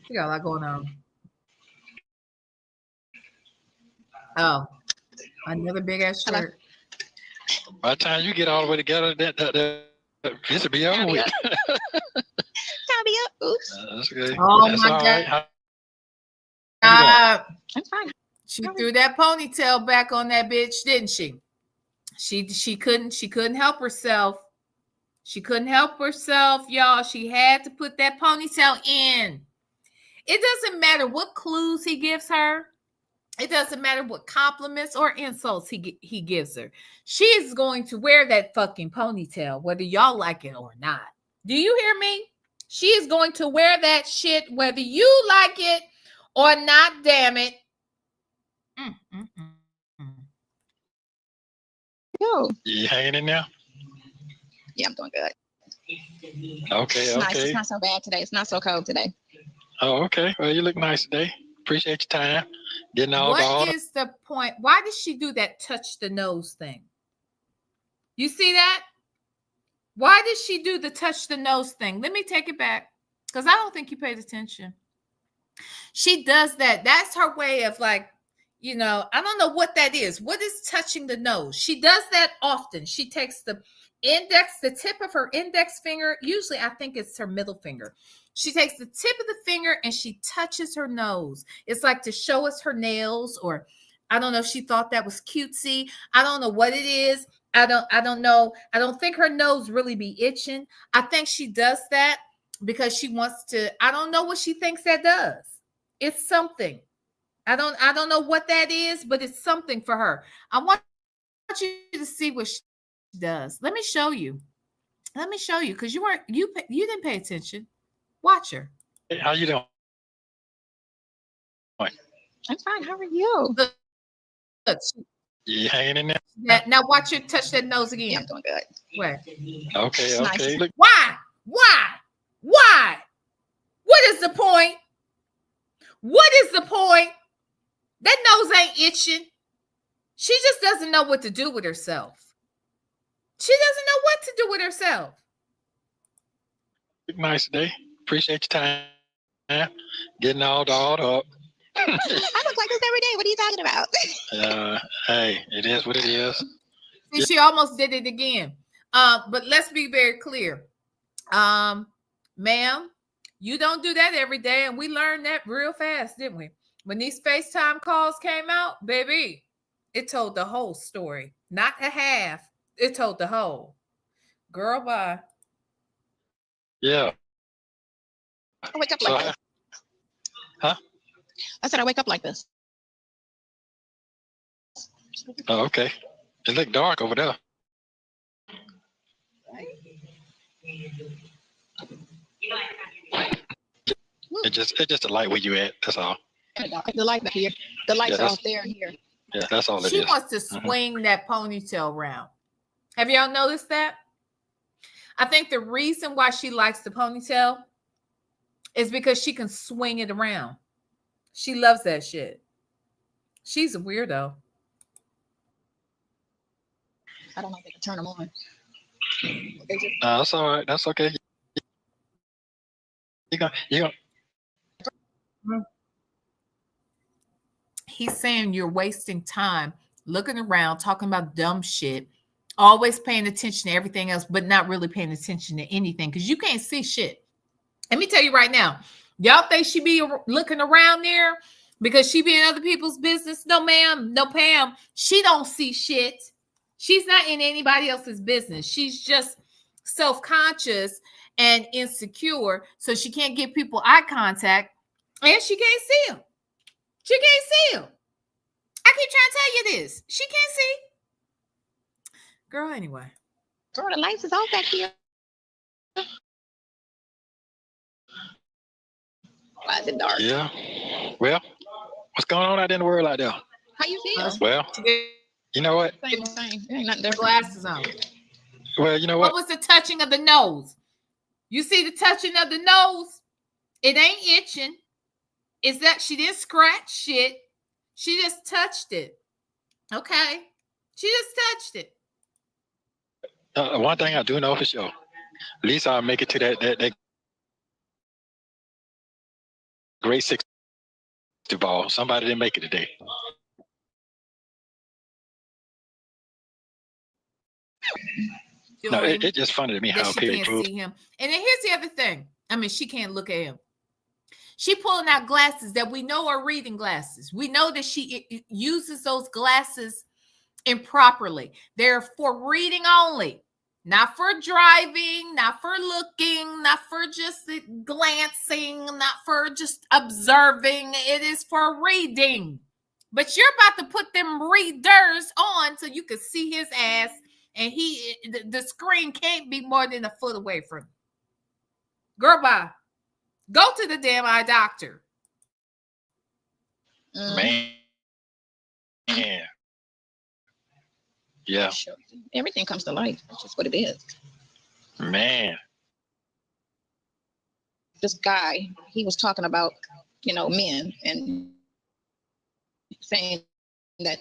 We got a lot going on. Oh, another big ass shirt. By the time you get all the way together, that this will be over with. Oops. That's okay. Oh, that's my God. God. I'm fine. She threw that ponytail back on that bitch, didn't she? She couldn't help herself. She couldn't help herself, y'all. She had to put that ponytail in. It doesn't matter what clues he gives her. It doesn't matter what compliments or insults he gives her. She is going to wear that fucking ponytail, whether y'all like it or not. Do you hear me? She is going to wear that shit, whether you like it or not, damn it. Yo. You hanging in there? Yeah, I'm doing good. Okay, it's okay. Nice. It's not so bad today. It's not so cold today. Oh, okay. Well, you look nice today. Appreciate your time. Getting all What is the point? Why did she do that touch the nose thing? You see that? Why did she do the touch the nose thing? Let me take it back because I don't think you paid attention. She does that. That's her way of like, I don't know what that is. What is touching the nose? She does that often. She takes the tip of her index finger. Usually I think it's her middle finger. She takes the tip of the finger and she touches her nose. It's like to show us her nails, or I don't know if she thought that was cutesy. I don't know what it is. I don't know. I don't think her nose really be itching. I think she does that because she wants to. I don't know what she thinks that does. It's something. I don't know what that is, but it's something for her. I want you to see what she does. Let me show you because you didn't pay attention. Watch her. How you doing? I'm fine. How are you? Look, you hanging in there? Now watch her touch that nose again. Yeah, I'm doing good. Where? Okay, it's okay. Nice. Why? What is the point? What is the point? That nose ain't itching. She just doesn't know what to do with herself. She doesn't know what to do with herself. Look nice today. Appreciate your time. Getting all dolled up. I look like this every day. What are you talking about? Hey, it is what it is. See, she almost did it again. But let's be very clear. Ma'am, you don't do that every day. And we learned that real fast, didn't we? When these FaceTime calls came out, baby, it told the whole story. Not a half. It told the whole. Girl, bye. Yeah. I wake up like this. Huh? I said I wake up like this. Oh, okay. It looked dark over there. It's just the light where you at. That's all. The light here. The lights are out there and here. Yeah, that's all it is. She wants to swing that ponytail around. Have y'all noticed that? I think the reason why she likes the ponytail is because she can swing it around. She loves that shit. She's a weirdo. I don't know if they can turn them on. No, that's all right. That's okay. You go. He's saying you're wasting time looking around, talking about dumb shit, always paying attention to everything else, but not really paying attention to anything because you can't see shit. Let me tell you right now, Y'all think she be looking around there because she be in other people's business? No, ma'am. No, Pam. She don't see shit. She's not in anybody else's business. She's just self-conscious and insecure, so she can't give people eye contact, and she can't see them. She can't see them. I keep trying to tell you this. She can't see. Girl, anyway. Girl, the lights is off back here. Why is it dark? Yeah. Well, what's going on out in the world out there? How you feel? Well, you know what? Same. Ain't nothing different. Glasses on. Well, you know what? What was the touching of the nose? You see the touching of the nose? It ain't itching. It's that she didn't scratch shit. She just touched it. Okay? She just touched it. One thing I do know for sure, at least I'll make it to that grade 6 ball. Somebody didn't make it today. No, it's just funny to me how she can't see him. And then here's the other thing. I mean, she can't look at him. She pulling out glasses that we know are reading glasses. We know that she uses those glasses improperly. They're for reading only, not for driving, not for looking, not for just glancing, not for just observing. It is for reading. But you're about to put them readers on so you can see his ass, and the screen can't be more than a foot away from him. Girl, bye. Go to the damn eye doctor. Man. Yeah. Sure. Everything comes to light. That's just what it is. Man. This guy, he was talking about, men and saying that,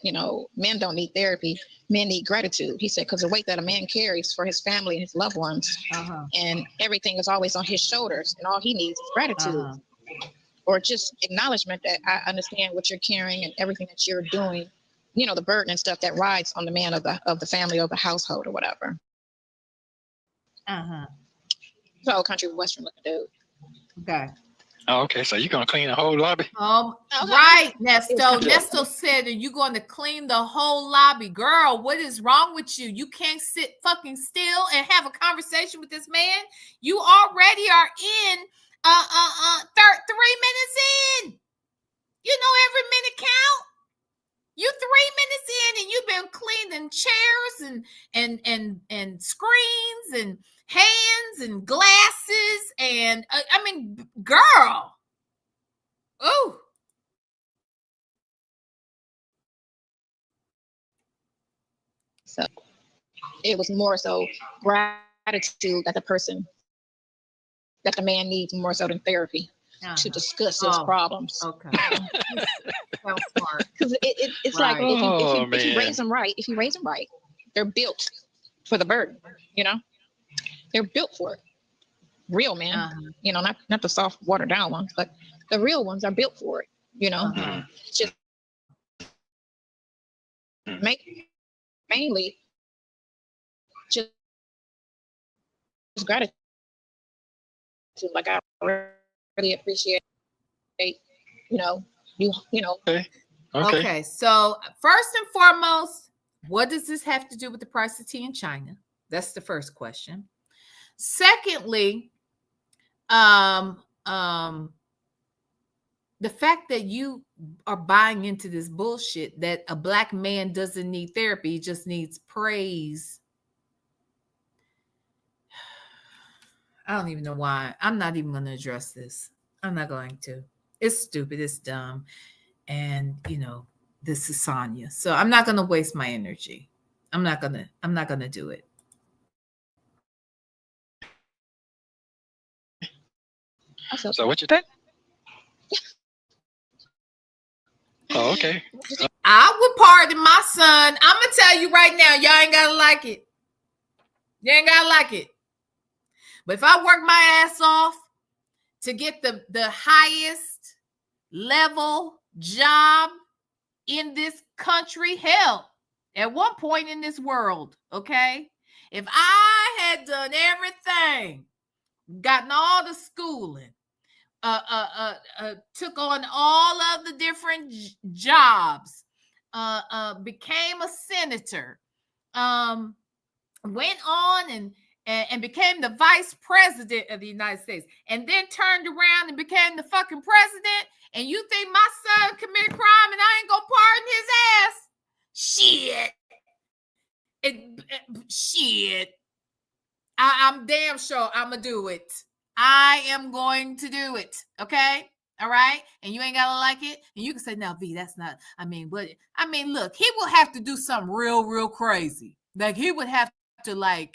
men don't need therapy. Men need gratitude. He said, because the weight that a man carries for his family and his loved ones, and everything is always on his shoulders, and all he needs is gratitude. Or just acknowledgement that I understand what you're carrying and everything that you're doing, the burden and stuff that rides on the man of the family or the household or whatever. So country western looking dude. Okay. Oh, okay. So you're gonna clean the whole lobby? Right, Nesto. Nesto said, "Are you going to clean the whole lobby, girl? What is wrong with you? You can't sit fucking still and have a conversation with this man. You already are in 3 minutes in. You know every minute count. You 3 minutes in, and you've been cleaning chairs and screens and hands and glasses, and I mean, girl. Ooh. So it was more so gratitude that the man needs more so than therapy to discuss his problems. Okay. Sounds smart. Because it's right. Like if you raise them right, they're built for the burden, They're built for it. Real men, not the soft watered down ones, but the real ones are built for it, Just mainly just gratitude. Like I really appreciate, you. Okay. So first and foremost, what does this have to do with the price of tea in China? That's the first question. Secondly, the fact that you are buying into this bullshit that a black man doesn't need therapy, he just needs praise. I don't even know why. I'm not even going to address this. I'm not going to. It's stupid. It's dumb. And, this is Sonya. So I'm not going to waste my energy. I'm not going to do it. So what you think? Oh, okay. I would pardon my son. I'm going to tell you right now, y'all ain't got to like it. You ain't got to like it. But if I work my ass off to get the highest level job in this country, hell, at one point in this world, okay? If I had done everything, gotten all the schooling, took on all of the different jobs, became a senator, went on and became the vice president of the United States, and then turned around and became the fucking president. And you think my son committed crime and I ain't gonna pardon his ass? Shit. Shit. I'm damn sure I'm gonna do it. I am going to do it. Okay. All right. And you ain't gotta like it. And you can say, no, V, that's not, look, he will have to do something real crazy. Like he would have to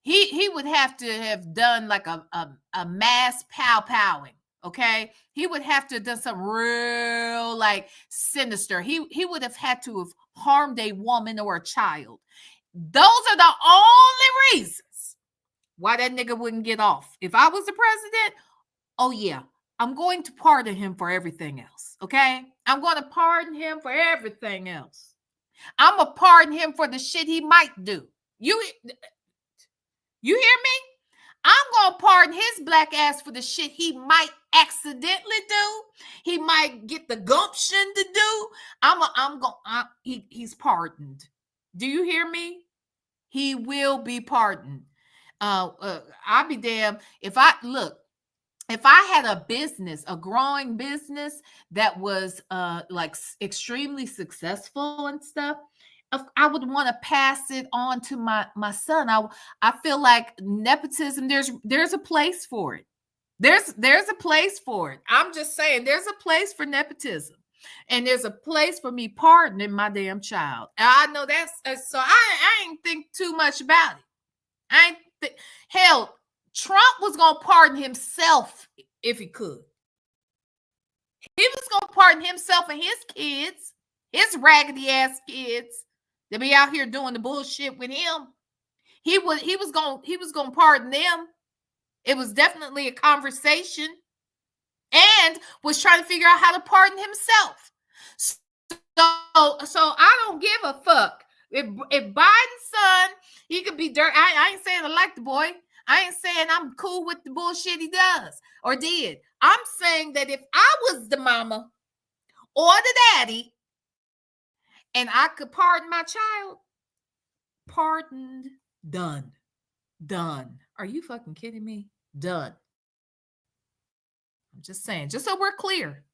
he would have to have done like a mass powing. Okay. He would have to have done something real like sinister. He would have had to have harmed a woman or a child. Those are the only reasons why that nigga wouldn't get off. If I was the president, oh yeah, I'm going to pardon him for everything else. Okay. I'm going to pardon him for everything else. I'm going to pardon him for the shit he might do. You hear me? I'm going to pardon his black ass for the shit he might accidentally do. He might get the gumption to do. He's pardoned. Do you hear me? He will be pardoned. I'll be damned if I had a business, a growing business that was like extremely successful and stuff, I would want to pass it on to my son. I feel like nepotism, there's a place for it. There's a place for it. I'm just saying there's a place for nepotism. And there's a place for me pardoning my damn child. And I know that's so I ain't think too much about it. Hell, Trump was gonna pardon himself if he could. He was gonna pardon himself and his kids, his raggedy ass kids, to be out here doing the bullshit with him. He was gonna pardon them. It was definitely a conversation. And was trying to figure out how to pardon himself. So I don't give a fuck. If Biden's son, he could be dirty. I ain't saying I like the boy. I ain't saying I'm cool with the bullshit he does or did. I'm saying that if I was the mama or the daddy and I could pardon my child, pardoned, done. Are you fucking kidding me? Done. I'm just saying, just so we're clear.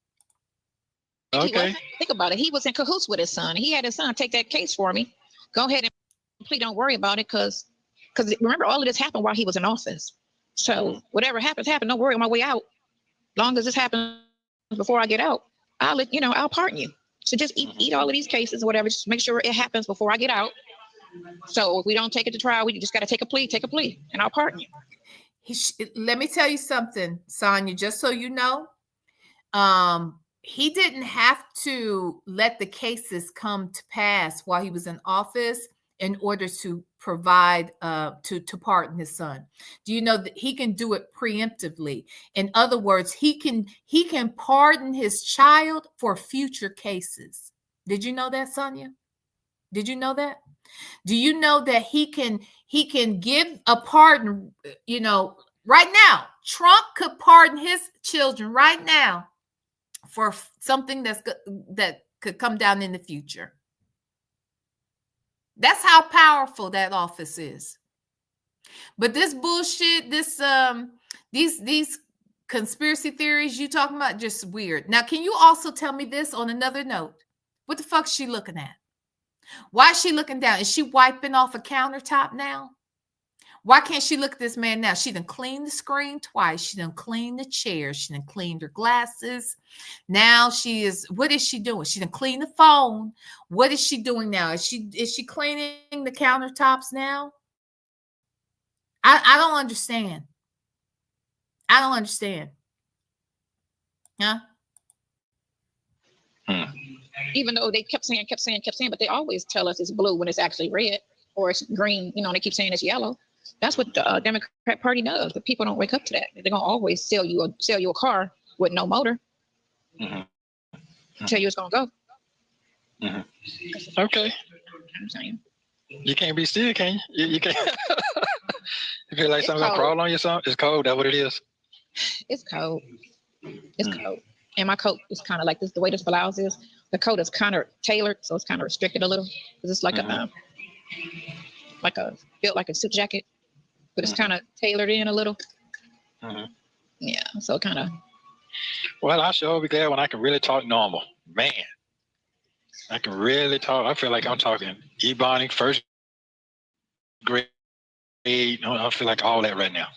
Okay. Think about it. He was in cahoots with his son. He had his son take that case for me. Go ahead and please don't worry about it because remember, all of this happened while he was in office. So whatever happens, don't worry on my way out. Long as this happens before I get out, I'll pardon you. So just eat all of these cases or whatever. Just make sure it happens before I get out. So if we don't take it to trial, we just got to take a plea, and I'll pardon you. Let me tell you something, Sonya, just so you know, he didn't have to let the cases come to pass while he was in office in order to provide to pardon his son. Do you know that he can do it preemptively? In other words, he can pardon his child for future cases. Did you know that, Sonya? Did you know that? Do you know that he can give a pardon, right now? Trump could pardon his children right now for something that could come down in the future. That's how powerful that office is. But this bullshit, these conspiracy theories you talking about, just weird. Now, can you also tell me this on another note? What the fuck's she looking at? Why is she looking down? Is she wiping off a countertop now? Why can't she look at this man now? She done cleaned the screen twice. She done cleaned the chair. She done cleaned her glasses. Now what is she doing? She done cleaned the phone. What is she doing now? Is she cleaning the countertops now? I don't understand. I don't understand. Huh? Even though they kept saying, but they always tell us it's blue when it's actually red, or it's green. They keep saying it's yellow. That's what the Democrat Party does. But people don't wake up to that. They're gonna always sell you a car with no motor. Tell you it's gonna go. Okay. I'm saying. You can't be still, can you? You can't. You feel like something's gonna crawl on you, something? It's cold. That's what it is. It's cold. It's cold. And my coat is kind of like this. The way this blouse is, the coat is kind of tailored, so it's kind of restricted a little. Because it's like a built like a suit jacket, but it's kind of tailored in a little. Yeah, so kind of. Well, I sure be glad when I can really talk normal. Man, I can really talk. I feel like I'm talking Ebonic, first grade. I feel like all that right now.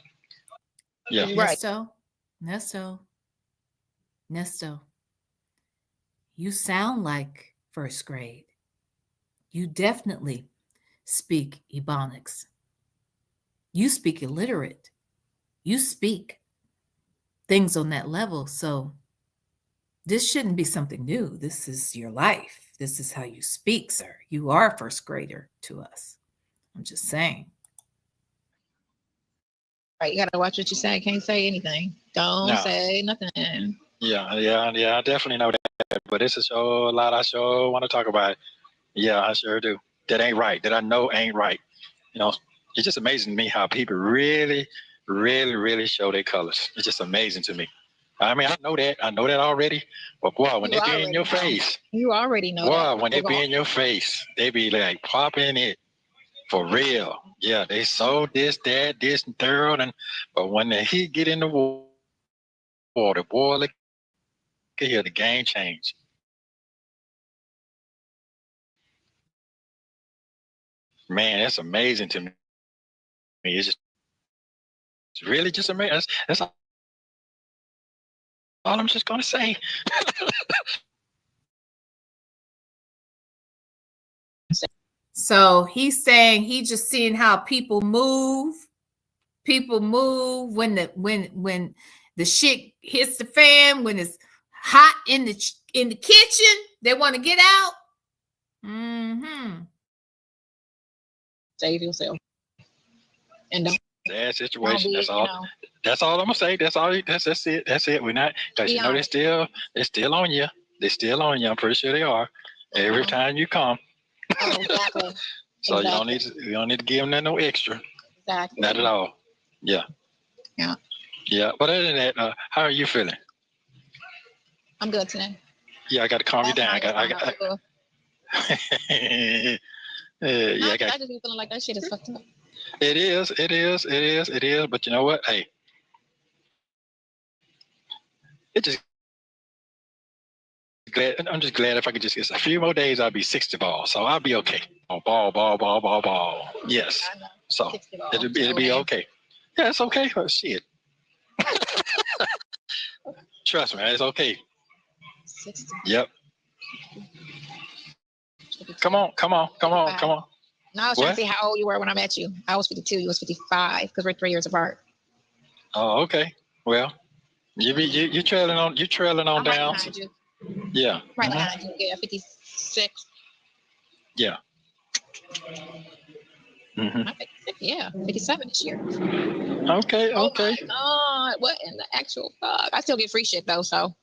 Yeah. Right. Nesto, you sound like first grade. You definitely speak Ebonics. You speak illiterate. You speak things on that level. So this shouldn't be something new. This is your life. This is how you speak, sir. You are a first grader to us. I'm just saying. Right, you gotta watch what you say. Can't say anything. Don't say nothing. Yeah, I definitely know that. But it's a show, a lot I sure want to talk about it. Yeah, I sure do. That ain't right. That I know ain't right. You know, it's just amazing to me how people really, really, really show their colors. It's just amazing to me. I mean, I know that already. But boy, when they be in your face, you already know that. Boy, when they be in your face, they be like popping it for real. Yeah, they sold this, that, this, and third, but when the heat get in the water, boy, look here, the game change. Man, that's amazing to me. It's really just amazing. That's all I'm just gonna say. So he's saying he just seeing how people move. People move when the shit hits the fan, when it's hot in the kitchen, they want to get out. Save yourself. And don't. That situation. That's all. That's all I'm gonna say. That's all. That's it. That's it. We're not, because you know they're still on you. They're still on you. I'm pretty sure they are. Every time you come. Oh, exactly. So exactly. you don't need to give them no extra. Exactly. Not at all. Yeah. Yeah. Yeah. But other than that, how are you feeling? I'm good today. Yeah, I got to calm you down. I got. I just be feeling like that shit is fucked up. It is. But you know what? Hey, I'm just glad if I could just get a few more days, I'll be 60 balls. So I'll be okay. Ball. Yes. So it'll be okay. Yeah, it's okay. Oh, shit. Trust me, it's okay. 60. Yep. Come on. No, I was trying to see how old you were when I met you. I was 52. You was 55 because we're 3 years apart. Oh, okay. Well, you're trailing on I'm down. Right behind you. Yeah. Right behind you. Yeah, 56. Yeah. Yeah, 57 this year. Okay. Oh my God, what in the actual fuck? I still get free shit though, so.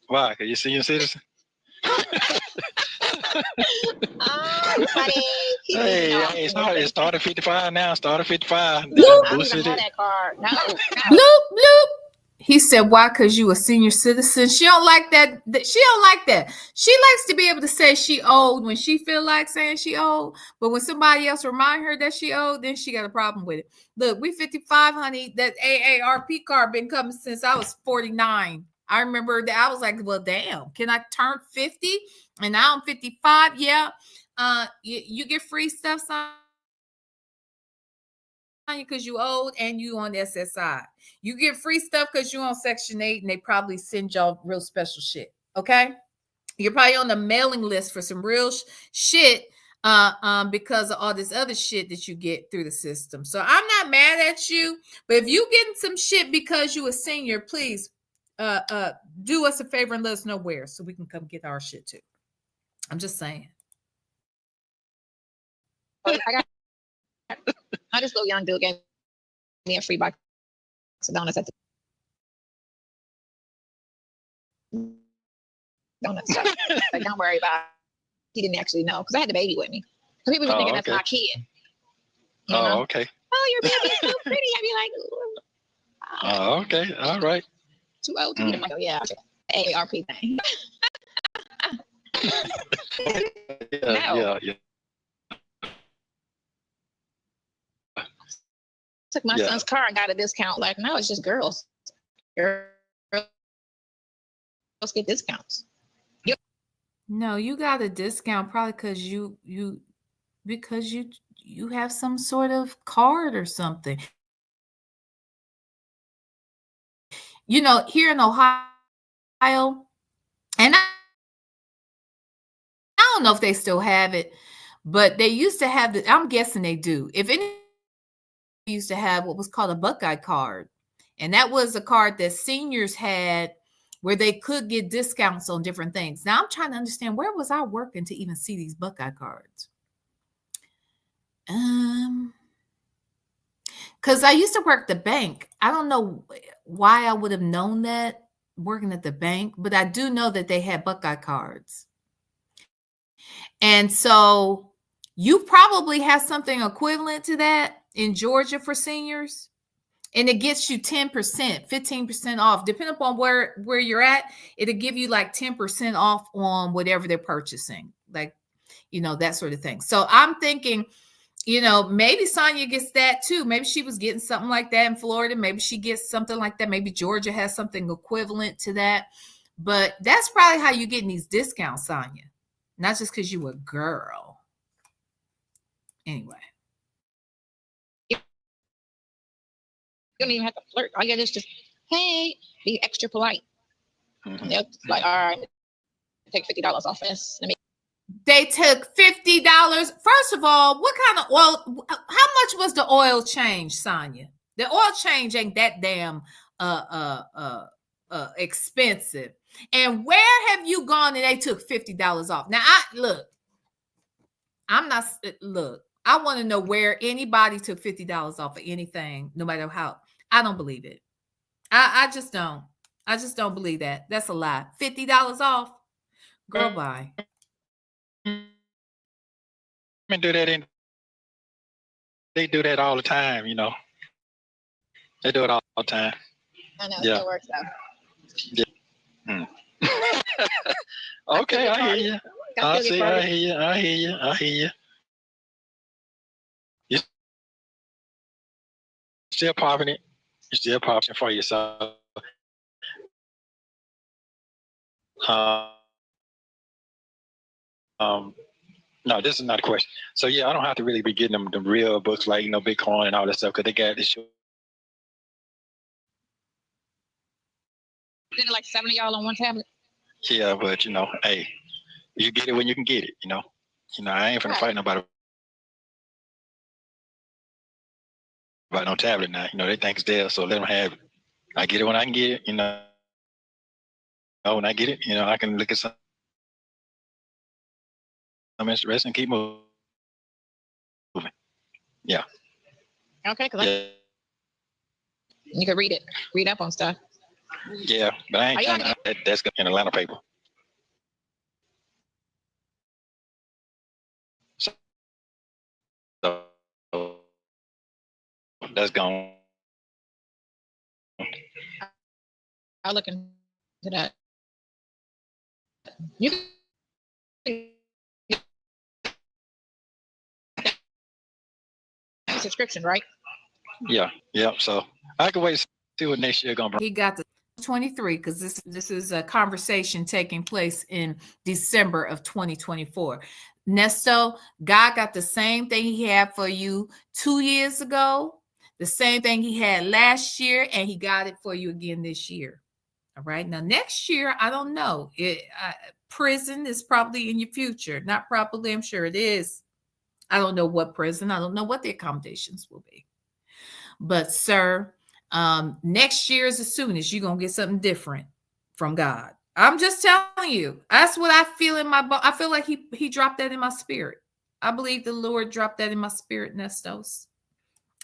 Why? Because you're senior citizen? Oh, funny. Hey, start at 55 now. Start at 55. I don't even have that card. No. Bloop. He said, why? Because you a senior citizen. She don't like that. She don't like that. She likes to be able to say she old when she feel like saying she old. But when somebody else remind her that she old, then she got a problem with it. Look, we 55, honey. That AARP card been coming since I was 49. I remember that I was like, well, damn, can I turn 50? And now I'm 55. Yeah. You get free stuff, son, because you old and you on SSI. You get free stuff because you on Section 8 and they probably send y'all real special shit. Okay. You're probably on the mailing list for some real shit because of all this other shit that you get through the system. So I'm not mad at you, but if you getting some shit because you a senior, please do us a favor and let us know where so we can come get our shit too. I'm just saying. This little young dude gave me a free box of donuts at the donuts. Like, don't worry about it. He didn't actually know because I had the baby with me. So people were thinking that's my kid. You know? Okay. Oh, your baby is so pretty. I'd be like, Oh, okay. All right. Too old to get them. Yeah, AARP thing. Yeah. Took my son's car and got a discount. Like, no, it's just girls. Girls get discounts. No, you got a discount probably because you have some sort of card or something. You know, here in Ohio, and I don't know if they still have it, but they used to have I'm guessing they do. If any used to have what was called a Buckeye card. And that was a card that seniors had where they could get discounts on different things. Now I'm trying to understand, where was I working to even see these Buckeye cards? Because I used to work the bank. I don't know why I would have known that working at the bank, but I do know that they had Buckeye cards. And so you probably have something equivalent to that in Georgia for seniors. And it gets you 10%, 15% off, depending upon where you're at. It'll give you like 10% off on whatever they're purchasing, like, you know, that sort of thing. So I'm thinking, you know, maybe Sonya gets that too. Maybe she was getting something like that in Florida. Maybe she gets something like that. Maybe Georgia has something equivalent to that. But that's probably how you're getting these discounts, Sonya. Not just because you a girl. Anyway. You don't even have to flirt. All you gotta do is just, hey, be extra polite. Mm-hmm. They're like, all right, take $50 off this. They took $50. First of all, what kind of oil? How much was the oil change, Sonya? The oil change ain't that damn expensive. And where have you gone and they took $50 off? Now, I want to know where anybody took $50 off of anything, no matter how. I don't believe it. I just don't. I just don't believe that. That's a lie. $50 off. Girl, bye. They do that all the time, you know. They do it all the time. I know, it still works though. Yeah. Okay, I hear you. I hear you. You're still popping it. You're still popping for yourself. No, this is not a question. So yeah, I don't have to really be getting them the real books like, you know, Bitcoin and all that stuff, because they got this. Did it like 7 of y'all on one tablet? Yeah, but you know, hey, you get it when you can get it. You know, I ain't finna fight nobody about no tablet now. You know, they think it's there, so let them have it. I get it when I can get it. You know, when I get it, you know, I can look at some interesting and keep moving. Yeah. Okay, because you can read up on stuff. Yeah, but I ain't trying to, that's in Atlanta paper. So that's gone. I'll look into that. You can subscription, right? Yeah. So I can wait to see what next year gonna bring. He got the 23 because this is a conversation taking place in December of 2024. Nesto, God got the same thing he had for you 2 years ago, the same thing he had last year, and he got it for you again this year. All right. Now, next year, I don't know. Prison is probably in your future. Not probably, I'm sure it is. I don't know what prison. I don't know what the accommodations will be. But, sir, next year is as soon as you're going to get something different from God. I'm just telling you. That's what I feel in my I feel like he dropped that in my spirit. I believe the Lord dropped that in my spirit, Nestos.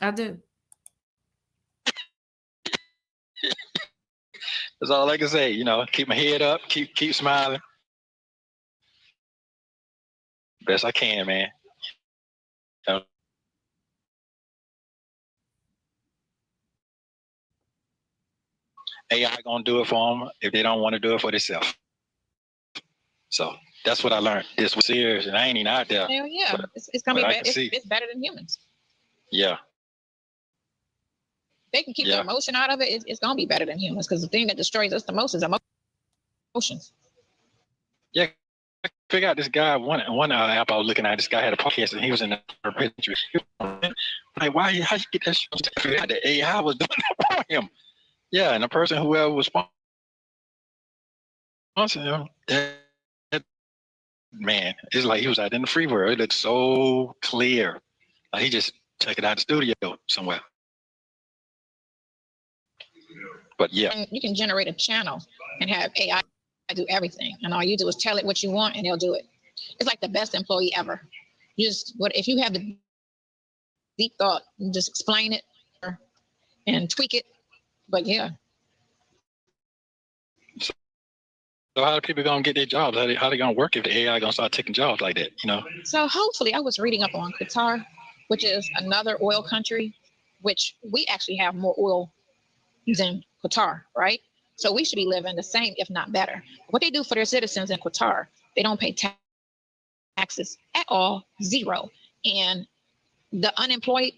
I do. That's all I can say. You know, keep my head up, keep smiling. Best I can, man. AI gonna do it for them if they don't want to do it for themselves. So that's what I learned. This was serious, and I ain't even out there. Hell yeah, it's gonna be better. It's better than humans. Yeah. They can keep the emotion out of it. It's gonna be better than humans, because the thing that destroys us the most is emotions. Yeah. I figured out this guy, one app I was looking at, this guy had a podcast and he was in the picture. Like, how you get that shit? The AI was doing it for him. Yeah, and the person whoever was sponsoring him, that man, it's like he was out in the free world. It looked so clear. Like he just took it out of the studio somewhere. But yeah. And you can generate a channel and have AI do everything, and all you do is tell it what you want and they'll do it. It's like the best employee ever. If you have the deep thought, you just explain it and tweak it. But yeah. So how are people gonna get their jobs? How they gonna work if the AI gonna start taking jobs like that? So hopefully, I was reading up on Qatar, which is another oil country, which we actually have more oil than Qatar, right? So we should be living the same, if not better. What they do for their citizens in Qatar, they don't pay taxes at all, zero. And the unemployed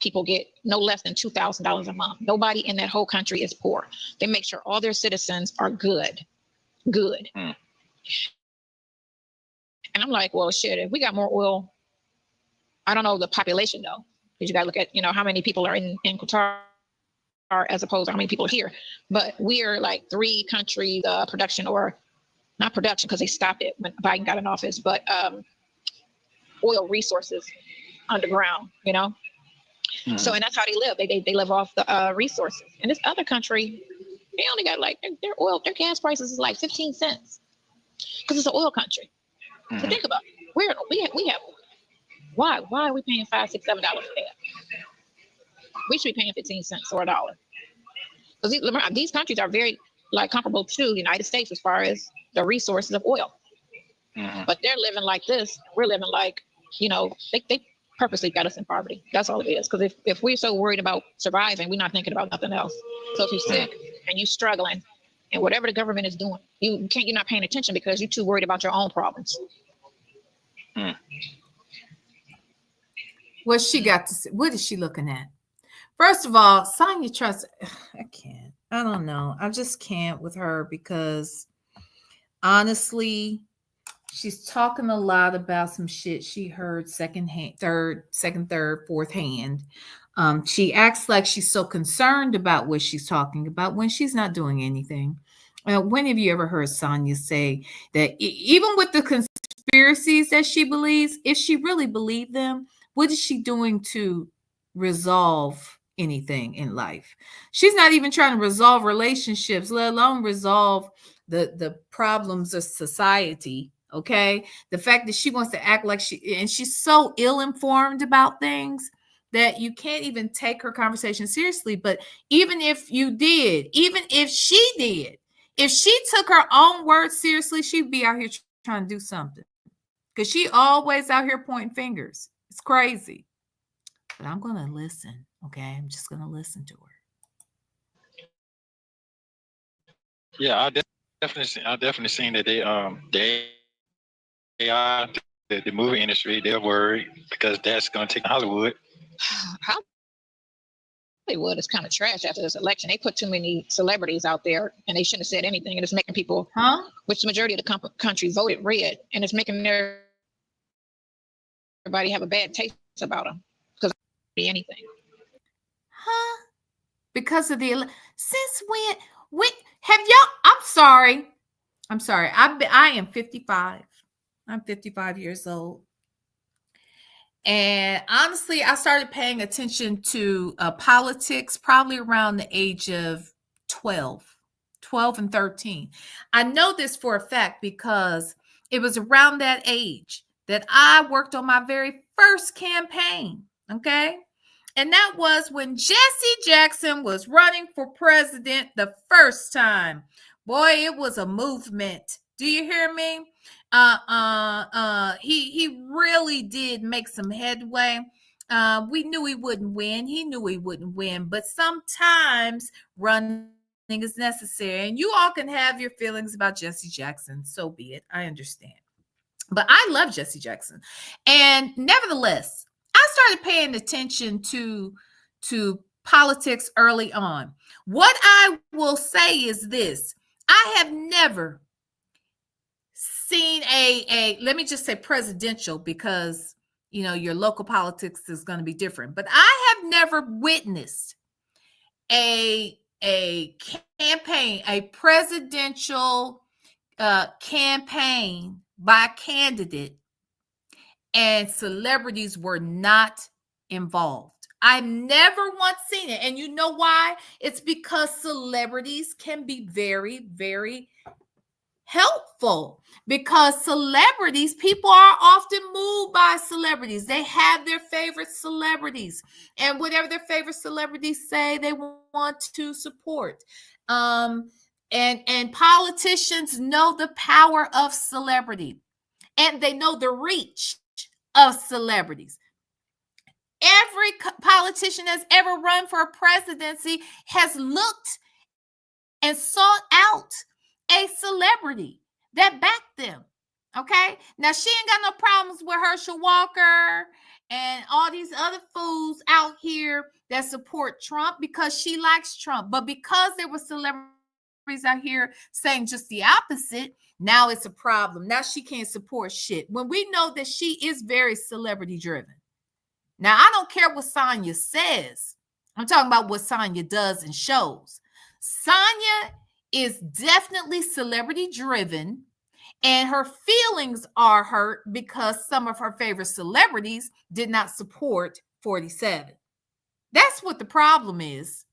people get no less than $2,000 a month. Nobody in that whole country is poor. They make sure all their citizens are good. And I'm like, well, shit, if we got more oil, I don't know the population though, because you got to look at, how many people are in Qatar as opposed to how many people are here. But we are like 3 countries production, or not production because they stopped it when Biden got in office, but oil resources underground, So, and that's how they live. They live off the resources. And this other country, they only got like their gas prices is like 15 cents because it's an oil country. So think about it. We have why are we paying $5, $6, $7 for that? We should be paying 15 cents or $1. Because these countries are very comparable to the United States as far as the resources of oil. But they're living like this. We're living like, they purposely got us in poverty. That's all it is. Because if we're so worried about surviving, we're not thinking about nothing else. So if you're sick and you're struggling, and whatever the government is doing, you're not paying attention because you're too worried about your own problems. What she got to say? What is she looking at? First of all, Sonya tries. I can't. I don't know. I just can't with her because honestly, she's talking a lot about some shit she heard second, third, fourth hand. She acts like she's so concerned about what she's talking about when she's not doing anything. When have you ever heard Sonya say that even with the conspiracies that she believes, if she really believed them, what is she doing to resolve anything in life? She's not even trying to resolve relationships, let alone resolve the problems of society. Okay. The fact that she wants to act like she's so ill-informed about things that you can't even take her conversation seriously. But even if you did, even if she did, if she took her own words seriously, she'd be out here trying to do something. Because she always out here pointing fingers. It's crazy. But I'm going to listen. Okay. I'm just going to listen to her. Yeah, I definitely seen that they AI, the movie industry, they're worried because that's going to take Hollywood. Hollywood is kind of trash after this election. They put too many celebrities out there, and they shouldn't have said anything. And it's making people, which the majority of the country voted red, and it's making everybody have a bad taste about them because be anything. Because of since when have y'all? I'm sorry. I am 55. I'm 55 years old. And honestly, I started paying attention to politics probably around the age of 12 and 13. I know this for a fact because it was around that age that I worked on my very first campaign. Okay. And that was when Jesse Jackson was running for president the first time. Boy, it was a movement. Do you hear me? He really did make some headway. We knew he wouldn't win. He knew he wouldn't win. But sometimes running is necessary. And you all can have your feelings about Jesse Jackson. So be it. I understand. But I love Jesse Jackson. And nevertheless, I started paying attention to politics early on. What I will say is this. I have never seen a let me just say presidential, because you know your local politics is going to be different, but I have never witnessed a campaign, a presidential campaign by a candidate and celebrities were not involved. I've never once seen it. And you know why? It's because celebrities can be very, very helpful, because celebrities, people are often moved by celebrities. They have their favorite celebrities, and whatever their favorite celebrities say, they want to support. And politicians know the power of celebrity, and they know the reach of celebrities. Every politician that's ever run for a presidency has looked and sought out a celebrity that backed them. Okay. Now she ain't got no problems with Herschel Walker and all these other fools out here that support Trump because she likes Trump. But because there were celebrities out here saying just the opposite, now it's a problem. Now she can't support shit when we know that she is very celebrity driven. Now, I don't care what Sonya says. I'm talking about what Sonya does and shows. Sonya is definitely celebrity driven, and her feelings are hurt because some of her favorite celebrities did not support 47. That's what the problem is.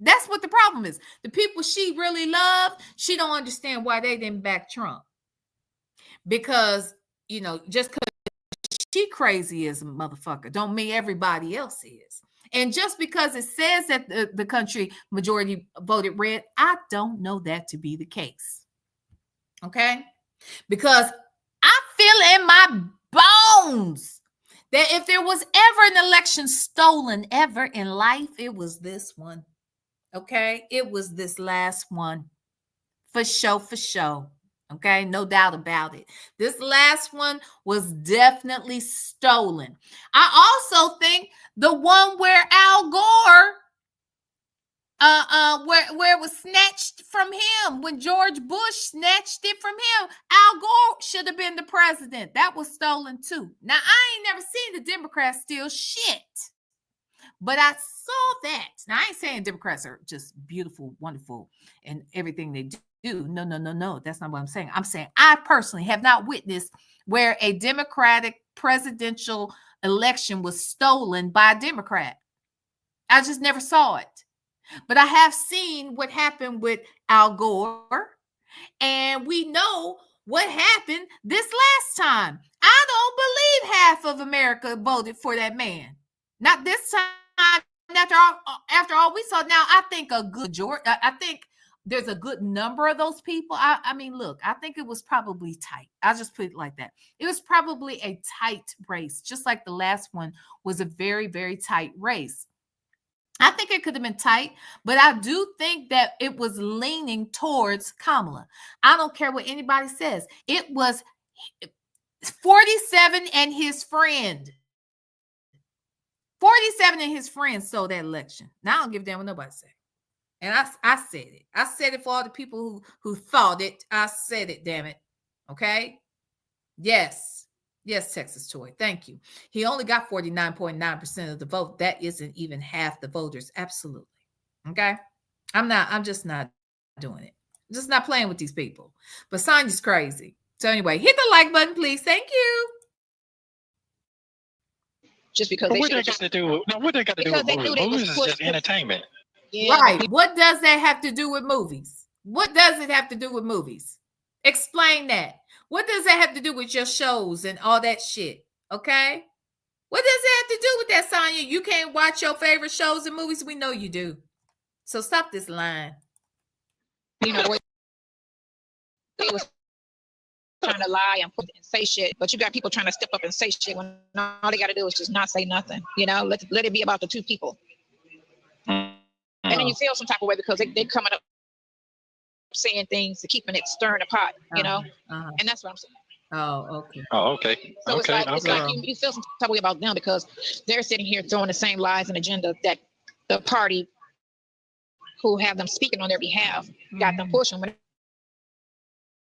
That's what the problem is. The people she really loved, she don't understand why they didn't back Trump. Because, you know, just because she crazy as a motherfucker don't mean everybody else is. And just because it says that the country majority voted red, I don't know that to be the case. Okay? Because I feel in my bones that if there was ever an election stolen ever in life, it was this one. Okay? It was this last one. For sure, for sure. Okay, no doubt about it. This last one was definitely stolen. I also think the one where Al Gore, where it was snatched from him, when George Bush snatched it from him, Al Gore should have been the president. That was stolen too. Now, I ain't never seen the Democrats steal shit, but I saw that. Now, I ain't saying Democrats are just beautiful, wonderful, and everything they do. No. That's not what I'm saying. I'm saying I personally have not witnessed where a Democratic presidential election was stolen by a Democrat. I just never saw it. But I have seen what happened with Al Gore, and we know what happened this last time. I don't believe half of America voted for that man. Not this time. After all we saw, now I think a good majority. I think there's a good number of those people. I mean, look, I think it was probably tight. I'll just put it like that. It was probably a tight race, just like the last one was a very, very tight race. I think it could have been tight, but I do think that it was leaning towards Kamala. I don't care what anybody says. It was 47 and his friend. 47 and his friends stole that election. Now I don't give a damn what nobody said. And I said it. I said it for all the people who thought it. I said it, damn it. Okay? Yes. Yes, Texas Toy. Thank you. He only got 49.9% of the vote. That isn't even half the voters. Absolutely. Okay? I'm just not doing it. I'm just not playing with these people. But Sonya's crazy. So anyway, hit the like button, please. Thank you. Just because what they got to do? No, what they got to do with movies? Movies is just entertainment. Yeah. Right. What does that have to do with movies? What does it have to do with movies? Explain that. What does that have to do with your shows and all that shit? Okay? What does it have to do with that, Sonya? You can't watch your favorite shows and movies? We know you do. So stop this line. You know what? They was trying to lie and say shit, but you got people trying to step up and say shit when all they got to do is just not say nothing. You know, let it be about the two people. And then you feel some type of way because they coming up saying things to keeping it stirring the pot, you know? And that's what I'm saying. Oh, okay. Oh, okay. So okay. It's like you feel some type of way about them because they're sitting here throwing the same lies and agenda that the party who have them speaking on their behalf got them pushing. When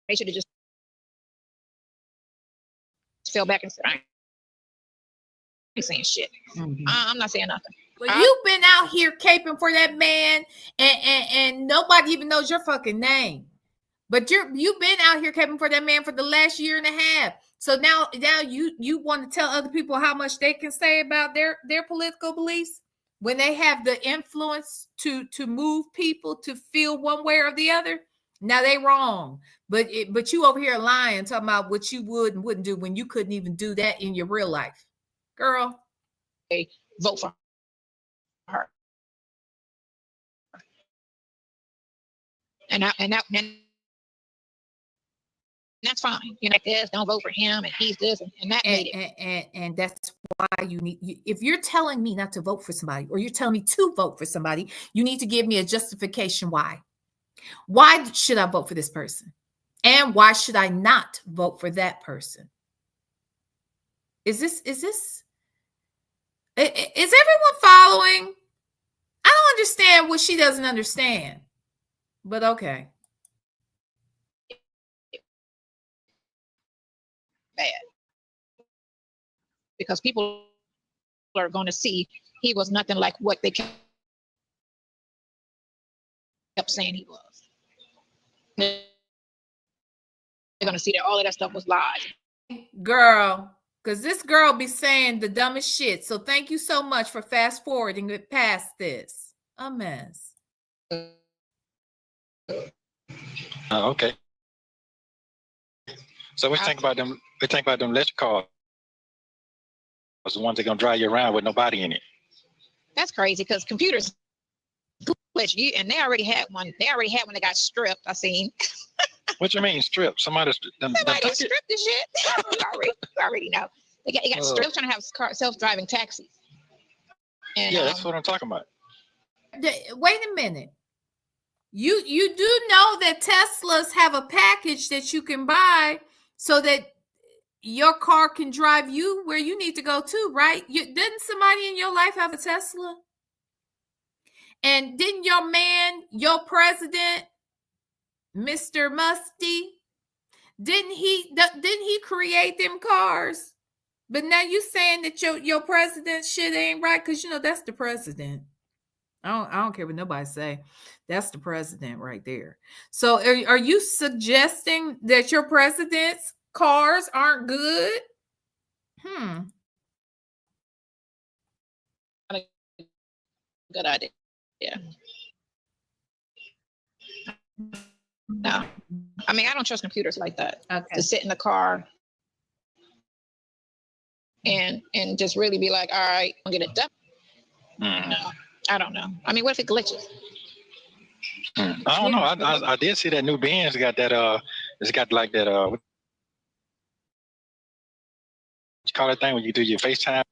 they should have just fell back and said, I ain't saying shit. I'm not saying nothing. Well, you've been out here caping for that man, and nobody even knows your fucking name. But you've been out here caping for that man for the last year and a half. So now you want to tell other people how much they can say about their political beliefs when they have the influence to move people to feel one way or the other. Now they wrong, but you over here lying, talking about what you would and wouldn't do when you couldn't even do that in your real life, girl. Hey, vote for her. And that's fine. You know, this, don't vote for him, and he's this, and that made it. And that's why if you're telling me not to vote for somebody, or you're telling me to vote for somebody, you need to give me a justification why. Why should I vote for this person? And why should I not vote for that person? Is everyone following? I don't understand what she doesn't understand, but okay. Bad. Because people are going to see he was nothing like what they kept saying he was. They're going to see that all of that stuff was lies. Girl, because this girl be saying the dumbest shit. So thank you so much for fast forwarding it past this. A mess. Okay. So we think about them. We think about them electric cars. The ones that gonna drive you around with nobody in it. That's crazy because computers glitch you, and they already had one. They already had one that got stripped. I seen. What you mean stripped? Somebody stripped the shit. you already know. They got stripped trying to have self-driving taxis. And, yeah, that's what I'm talking about. Wait a minute. You do know that Teslas have a package that you can buy so that your car can drive you where you need to go to, right? Didn't somebody in your life have a Tesla? And didn't your man, your president, Mr. Musty, didn't he create them cars? But now you saying that your president shit ain't right because you know that's the president. I don't care what nobody say. That's the president right there. So are you suggesting that your president's cars aren't good? Good idea. Yeah. No. I mean, I don't trust computers like that. Okay. To sit in the car and just really be like, all right, I'll get it done. No, I don't know. I mean, what if it glitches? I don't know. I did see that new Benz got that it's got like that what you call that thing when you do your FaceTime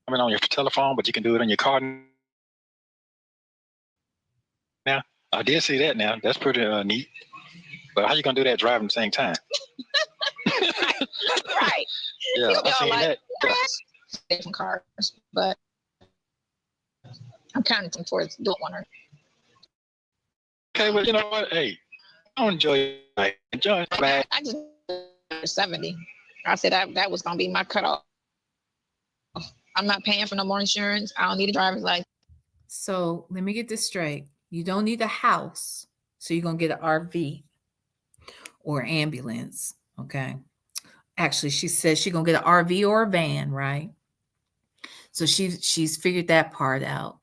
on your telephone, but you can do it on your car now. I did see that now. That's pretty neat. But how you gonna do that driving at the same time? Right. Yeah, I seen that. Different cars, but I'm counting towards doing one. Okay, well, you know what? Hey, I enjoy it. Enjoy it. I just 70. I said that was gonna be my cutoff. I'm not paying for no more insurance. I don't need a driver's license. So let me get this straight. You don't need a house, so you're gonna get an RV or ambulance. Okay. Actually, she says she's gonna get an RV or a van, right? So she's figured that part out.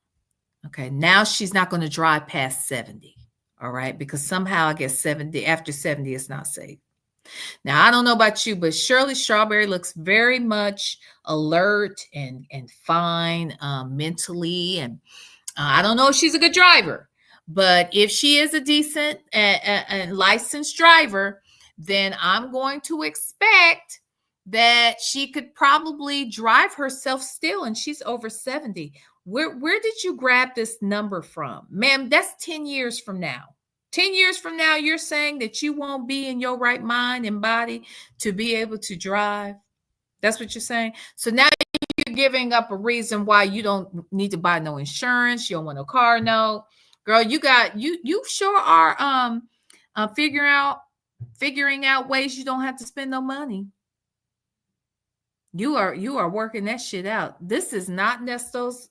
Okay. Now she's not going to drive past 70. All right. Because somehow I guess after 70 is not safe. Now, I don't know about you, but Shirley Strawberry looks very much alert and fine mentally. And I don't know if she's a good driver, but if she is a decent and licensed driver, then I'm going to expect that she could probably drive herself still, and she's over 70. Where did you grab this number from? Ma'am, that's 10 years from now. 10 years from now, you're saying that you won't be in your right mind and body to be able to drive. That's what you're saying. So now you're giving up a reason why you don't need to buy no insurance. You don't want no car note. Girl, you sure are figuring out ways you don't have to spend no money. You are working that shit out. This is not Nesto's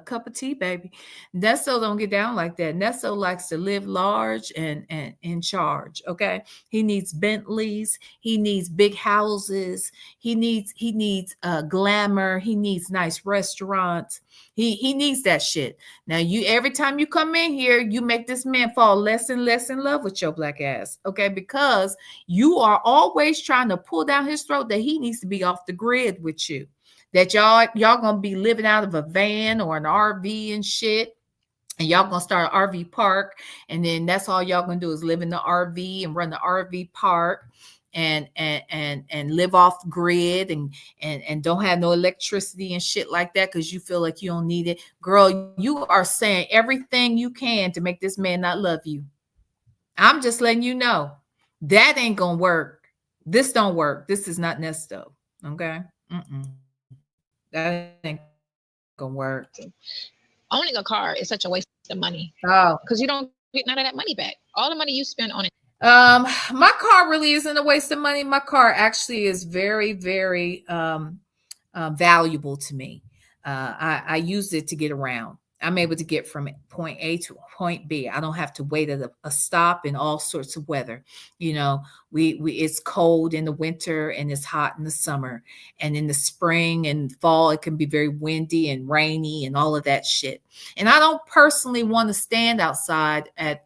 cup of tea, baby. Nesto don't get down like that. Nesto likes to live large and in charge. Okay, he needs Bentleys. He needs big houses. He needs glamour. He needs nice restaurants. He needs that shit. Now every time you come in here, you make this man fall less and less in love with your black ass. Okay, because you are always trying to pull down his throat that he needs to be off the grid with you. That y'all gonna be living out of a van or an RV and shit. And y'all gonna start an RV park, and then that's all y'all gonna do is live in the RV and run the RV park and live off grid and don't have no electricity and shit like that because you feel like you don't need it. Girl, you are saying everything you can to make this man not love you. I'm just letting you know that ain't gonna work. This don't work. This is not Nesto. Okay. That ain't gonna work. Owning a car is such a waste of money. Oh, because you don't get none of that money back. All the money you spend on it. My car really isn't a waste of money. My car actually is very, very valuable to me. I use it to get around. I'm able to get from point A to point B. I don't have to wait at a stop in all sorts of weather. You know, it's cold in the winter and it's hot in the summer, and in the spring and fall it can be very windy and rainy and all of that shit. And I don't personally want to stand outside at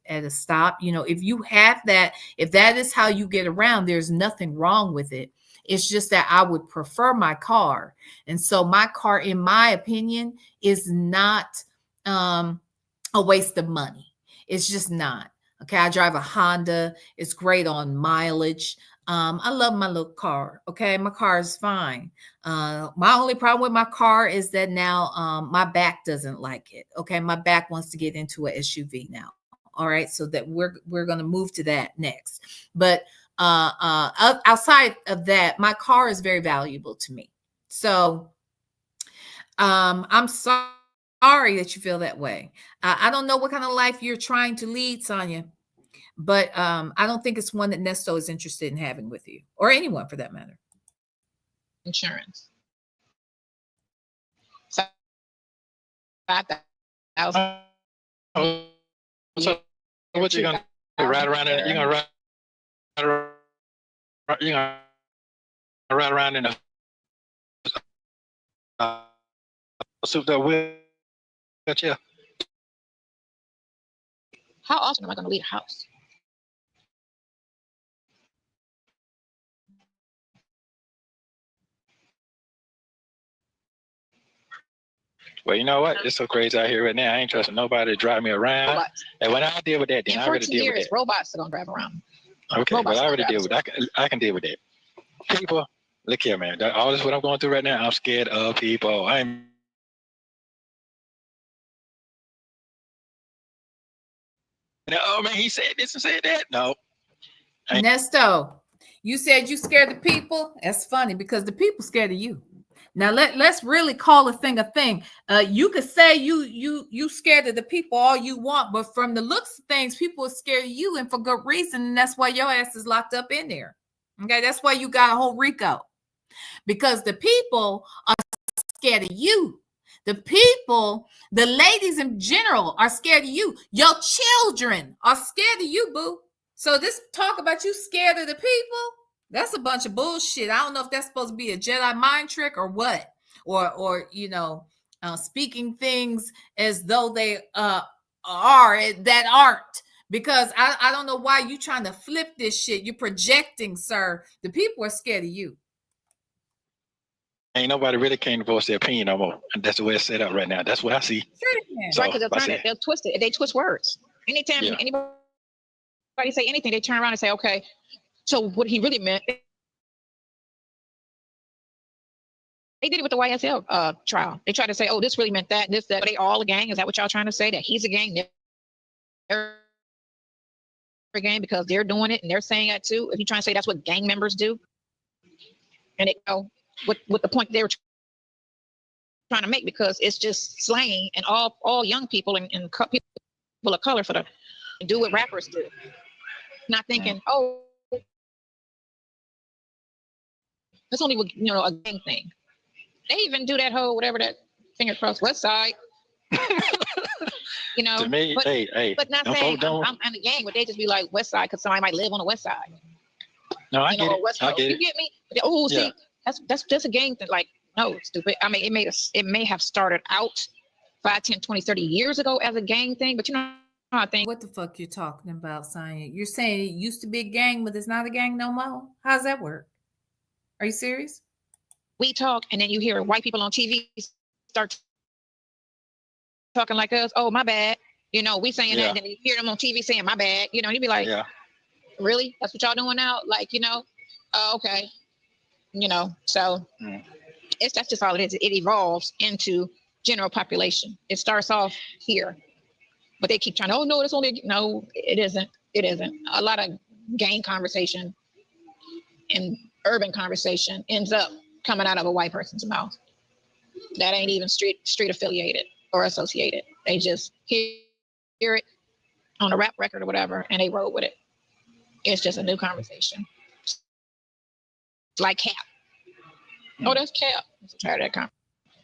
a stop. You know, if you have that, if that is how you get around, there's nothing wrong with it. It's just that I would prefer my car. And so my car, in my opinion, is not a waste of money. It's just not. Okay, I drive a Honda. It's great on mileage. I love my little car. Okay, my car is fine. My only problem with my car is that now my back doesn't like it. Okay, my back wants to get into a SUV now. All right, so that we're going to move to that next. But outside of that, my car is very valuable to me. So I'm sorry that you feel that way. I don't know what kind of life you're trying to lead, Sonya, but I don't think it's one that Nesto is interested in having with you, or anyone for that matter. Insurance. So, $5,000. So what you gonna do? Ride around in? You gonna ride? You gonna ride around in a souped up wheelchair? How often am I going to leave the house? Well, you know what? It's so crazy out here right now. I ain't trusting nobody to drive me around. Robots. And when I deal with that, then I already deal with that. Robots are going to drive around. Okay, robots, well, I already deal with that. I can deal with that. People, look here, man. All this what I'm going through right now, I'm scared of people. Oh man, he said this and said that. No. Nesto, you said you scared of people. That's funny because the people scared of you. Now let's really call a thing a thing. You could say you scared of the people all you want, but from the looks of things, people are scared of you, and for good reason. And that's why your ass is locked up in there. Okay, that's why you got a whole RICO, because the people are scared of you. The people, the ladies in general, are scared of you. Your children are scared of you, boo. So this talk about you scared of the people, that's a bunch of bullshit. I don't know if that's supposed to be a Jedi mind trick or what, or you know, speaking things as though they are that aren't. Because I don't know why you trying to flip this shit. You're projecting, sir. The people are scared of you. Ain't nobody really can't voice their opinion no more. And that's the way it's set up right now. That's what I see. So, right, because they'll twist it. They twist words. Anytime anybody say anything, they turn around and say, okay, so what he really meant. They did it with the YSL trial. They tried to say, oh, this really meant that, this, that. Are they all a gang? Is that what y'all trying to say? That he's a gang? gang because they're doing it and they're saying that too. If you're trying to say that's what gang members do, and it what the point they were trying to make, because it's just slang, and all young people and people of color for the do what rappers do, not thinking, oh, it's only a gang thing. They even do that whole whatever that finger cross West Side. To me, but not saying I'm in a gang, but they just be like West Side because somebody might live on the West Side. No, I get it. I get it. You get me? Oh, see, that's a gang thing. Like, no, stupid. I mean, it may have started out 5, 10, 20, 30 years ago as a gang thing, but I think. What the fuck you're talking about, Sonya? You're saying it used to be a gang, but it's not a gang no more? How's that work? Are you serious? We talk, and then you hear white people on TV start talking like us. Oh, my bad. We saying that, and then you hear them on TV saying my bad. You'd be like, really? That's what y'all doing now? Like, oh, okay. So that's just all it is. It evolves into general population. It starts off here, but they keep trying. Oh no, no, it isn't. It isn't. A lot of gang conversation and urban conversation ends up coming out of a white person's mouth. That ain't even street affiliated or associated. They just hear it on a rap record or whatever, and they roll with it. It's just a new conversation. It's like Cap. Oh, that's Cap. I'm tired of that conversation.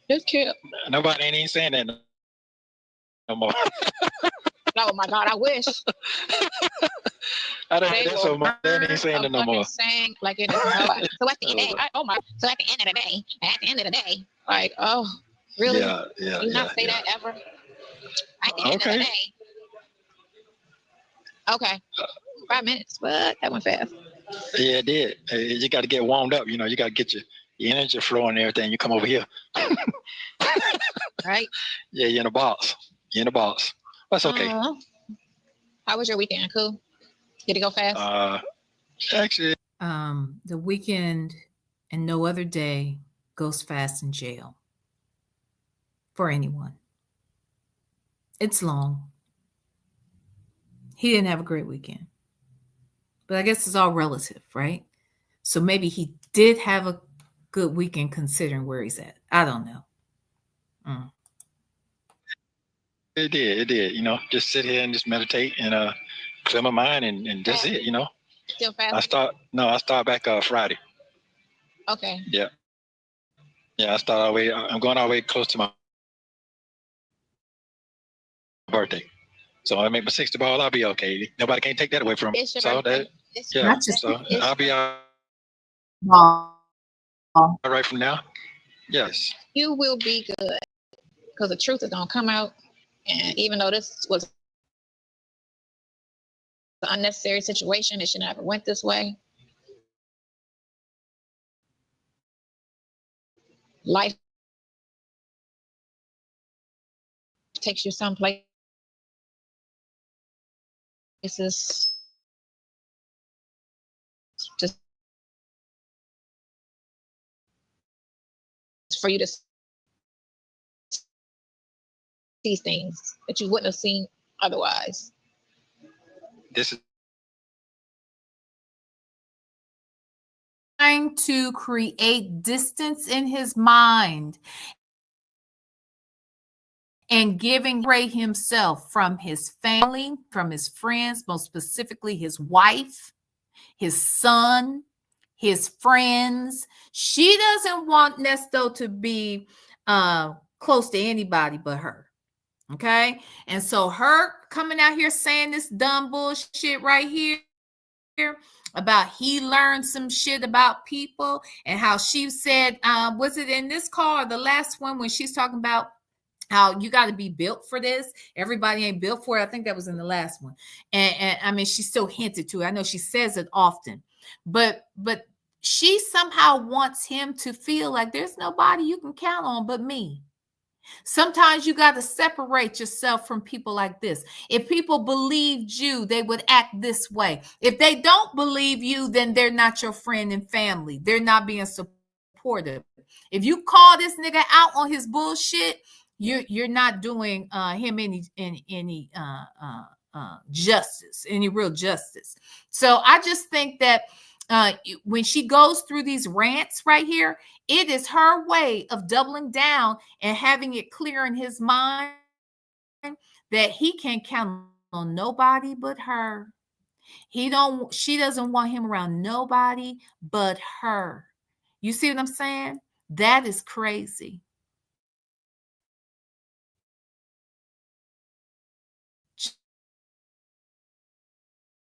That's Cap. Nobody ain't even saying that no more. Oh my God, I wish. I don't think that's so much. They ain't saying it no more. Saying like it is. So at the end of the day, so at the end of the day, like, oh, really? Yeah. You not say that ever? At the end of the day. Okay. 5 minutes, but that went fast. Yeah, it did. You got to get warmed up. You got to get your energy flowing and everything. You come over here. Right? Yeah, you're in the box. That's okay. How was your weekend? Cool? Did it go fast? Actually. The weekend and no other day goes fast in jail for anyone. It's long. He didn't have a great weekend. But I guess it's all relative, right? So maybe he did have a good weekend considering where he's at. I don't know. It did. Just sit here and just meditate and clear my mind and that's it, Still fast? I start back Friday. Okay. Yeah. Yeah, I'm going all the way close to my birthday. So when I make my 60 ball, I'll be okay. Nobody can take that away from me. So I'll be all right from now. Yes. You will be good because the truth is going to come out. And even though this was an unnecessary situation, it should never went this way. Life takes you someplace. Places just for you to see things that you wouldn't have seen otherwise. This is trying to create distance in his mind and giving Ray himself from his family, from his friends, most specifically his wife, his son, his friends. She doesn't want Nesto to be close to anybody but her. Okay. And so her coming out here saying this dumb bullshit right here about he learned some shit about people and how she said, was it in this call or the last one when she's talking about how you got to be built for this? Everybody ain't built for it. I think that was in the last one. And I mean, she still hinted to it. I know she says it often, but she somehow wants him to feel like there's nobody you can count on but me. Sometimes you got to separate yourself from people like this. If people believed you, they would act this way. If they don't believe you, then they're not your friend and family. They're not being supportive. If you call this nigga out on his bullshit, you're not doing him any justice, any real justice. So I just think that when she goes through these rants right here, it is her way of doubling down and having it clear in his mind that he can't count on nobody but her. She doesn't want him around nobody but her. You see what I'm saying? That is crazy.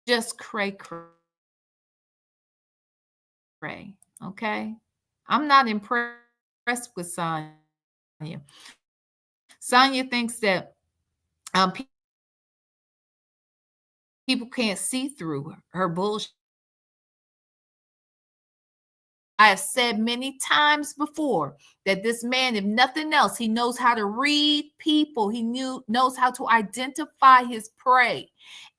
Just cray. Okay. I'm not impressed with Sonya. Sonya thinks that people can't see through her bullshit. I have said many times before that this man, if nothing else, he knows how to read people. He knows how to identify his prey.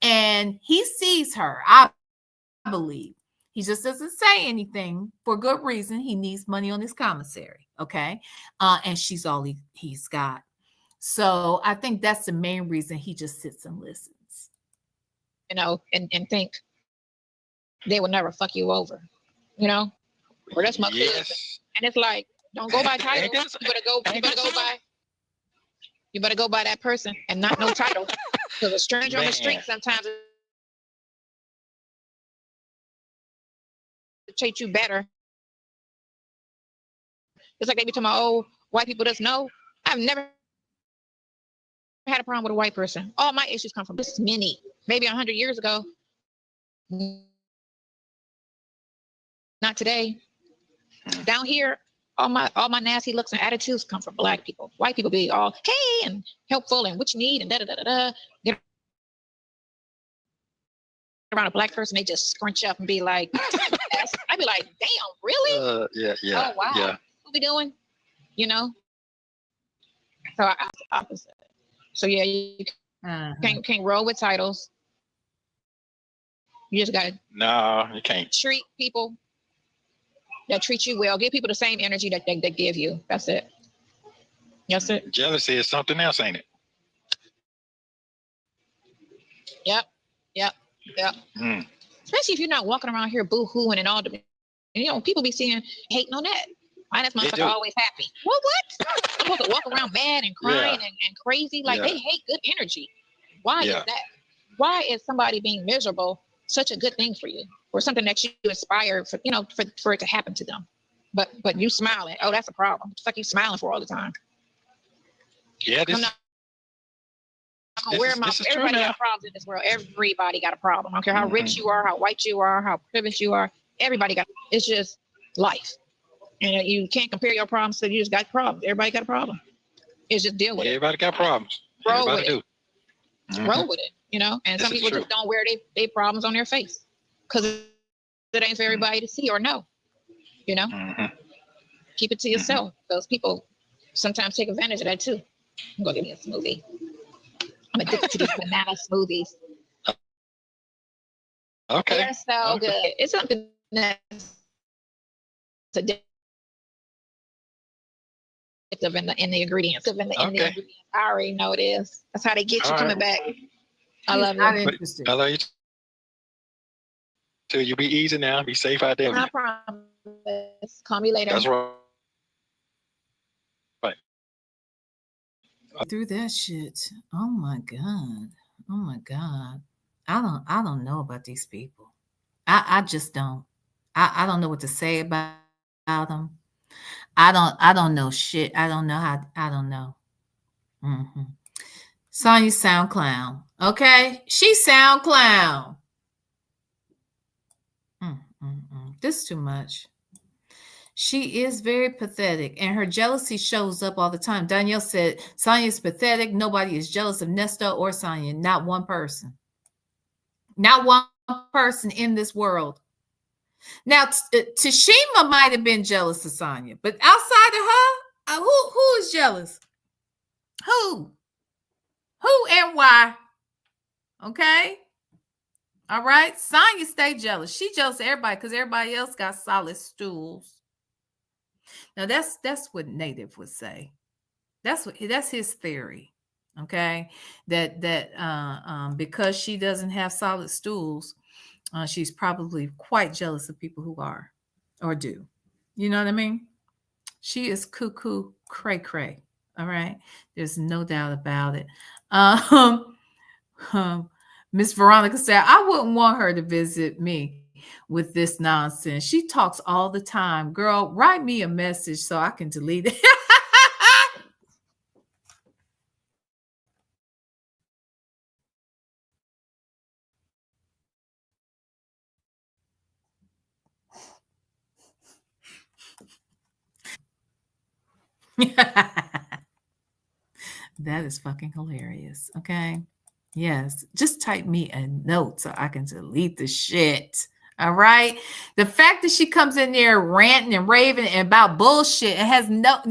And he sees her, I believe. He just doesn't say anything for good reason. He needs money on his commissary, okay? And she's all he's got. So I think that's the main reason he just sits and listens. You know, and think they will never fuck you over, you know? Or that's my cousin. And it's like, don't go by title. You better go by that person and not no title. Because a stranger on the street sometimes treat you better. It's like they be talking about, oh, white people just know. I've never had a problem with a white person. All my issues come from this maybe 100 years ago. Not today. Down here, all my nasty looks and attitudes come from Black people. White people be all, hey, and helpful and what you need and da-da-da-da-da. Get around a Black person, they just scrunch up and be like, I'd be like, damn, really? Yeah. Oh, wow. Yeah. What we doing? You know? So I was the opposite. So yeah, you can't roll with titles. You just gotta you can't treat people that treat you well. Give people the same energy that they give you. That's it. That's it. Jealousy is something else, ain't it? Yep. Especially if you're not walking around here boo-hooing and all the, you know, people be seeing hating on that. Why that motherfucker always happy? Well, what? I'm supposed to walk around mad and crying and crazy. Like they hate good energy. Why is that? Why is somebody being miserable such a good thing for you? Or something that you aspire for, you know, for it to happen to them. But you smiling. Oh, that's a problem. What the fuck you smiling for all the time? Yeah, everybody got problems in this world. Everybody got a problem. I don't care how rich you are, how white you are, how privileged you are. Everybody got, it's just life. And you can't compare your problems to you just got problems. Everybody got a problem. It's just deal with it. Everybody got problems. Roll with it. Roll with it, you know? And some people just don't wear their problems on their face because it ain't for everybody to see or know, you know? Keep it to yourself. Those people sometimes take advantage of that too. I'm going to give me a smoothie. I'm addicted to these banana smoothies. Okay. They're so good. It's something that's addictive in the ingredients. In the ingredients. I already know it is. That's how they get you coming back. I love you. I love you too. You be easy now. Be safe out there. I promise. Call me later. That's right. Through that shit. Oh my God. I don't know about these people. I just don't. I don't know what to say about them. I don't know shit. I don't know. Sonya sound clown. Okay? She sound clown. This is too much. She is very pathetic, and her jealousy shows up all the time. Danielle said, Sonya is pathetic. Nobody is jealous of Nesto or Sonya. Not one person. Not one person in this world. Now, Tashima might have been jealous of Sonya, but outside of her, who is jealous? Who and why? Okay? All right? Sonya stay jealous. She jealous of everybody because everybody else got solid stools. Now that's what Native would say. That's his theory. Okay, that because she doesn't have solid stools, she's probably quite jealous of people who are or do. You know what I mean? She is cuckoo cray cray. All right, there's no doubt about it. Um, Miss Veronica said, I wouldn't want her to visit me with this nonsense. She talks all the time. Girl, write me a message so I can delete it. That is fucking hilarious. Okay. Yes. Just type me a note so I can delete the shit. All right. The fact that she comes in there ranting and raving about bullshit and has no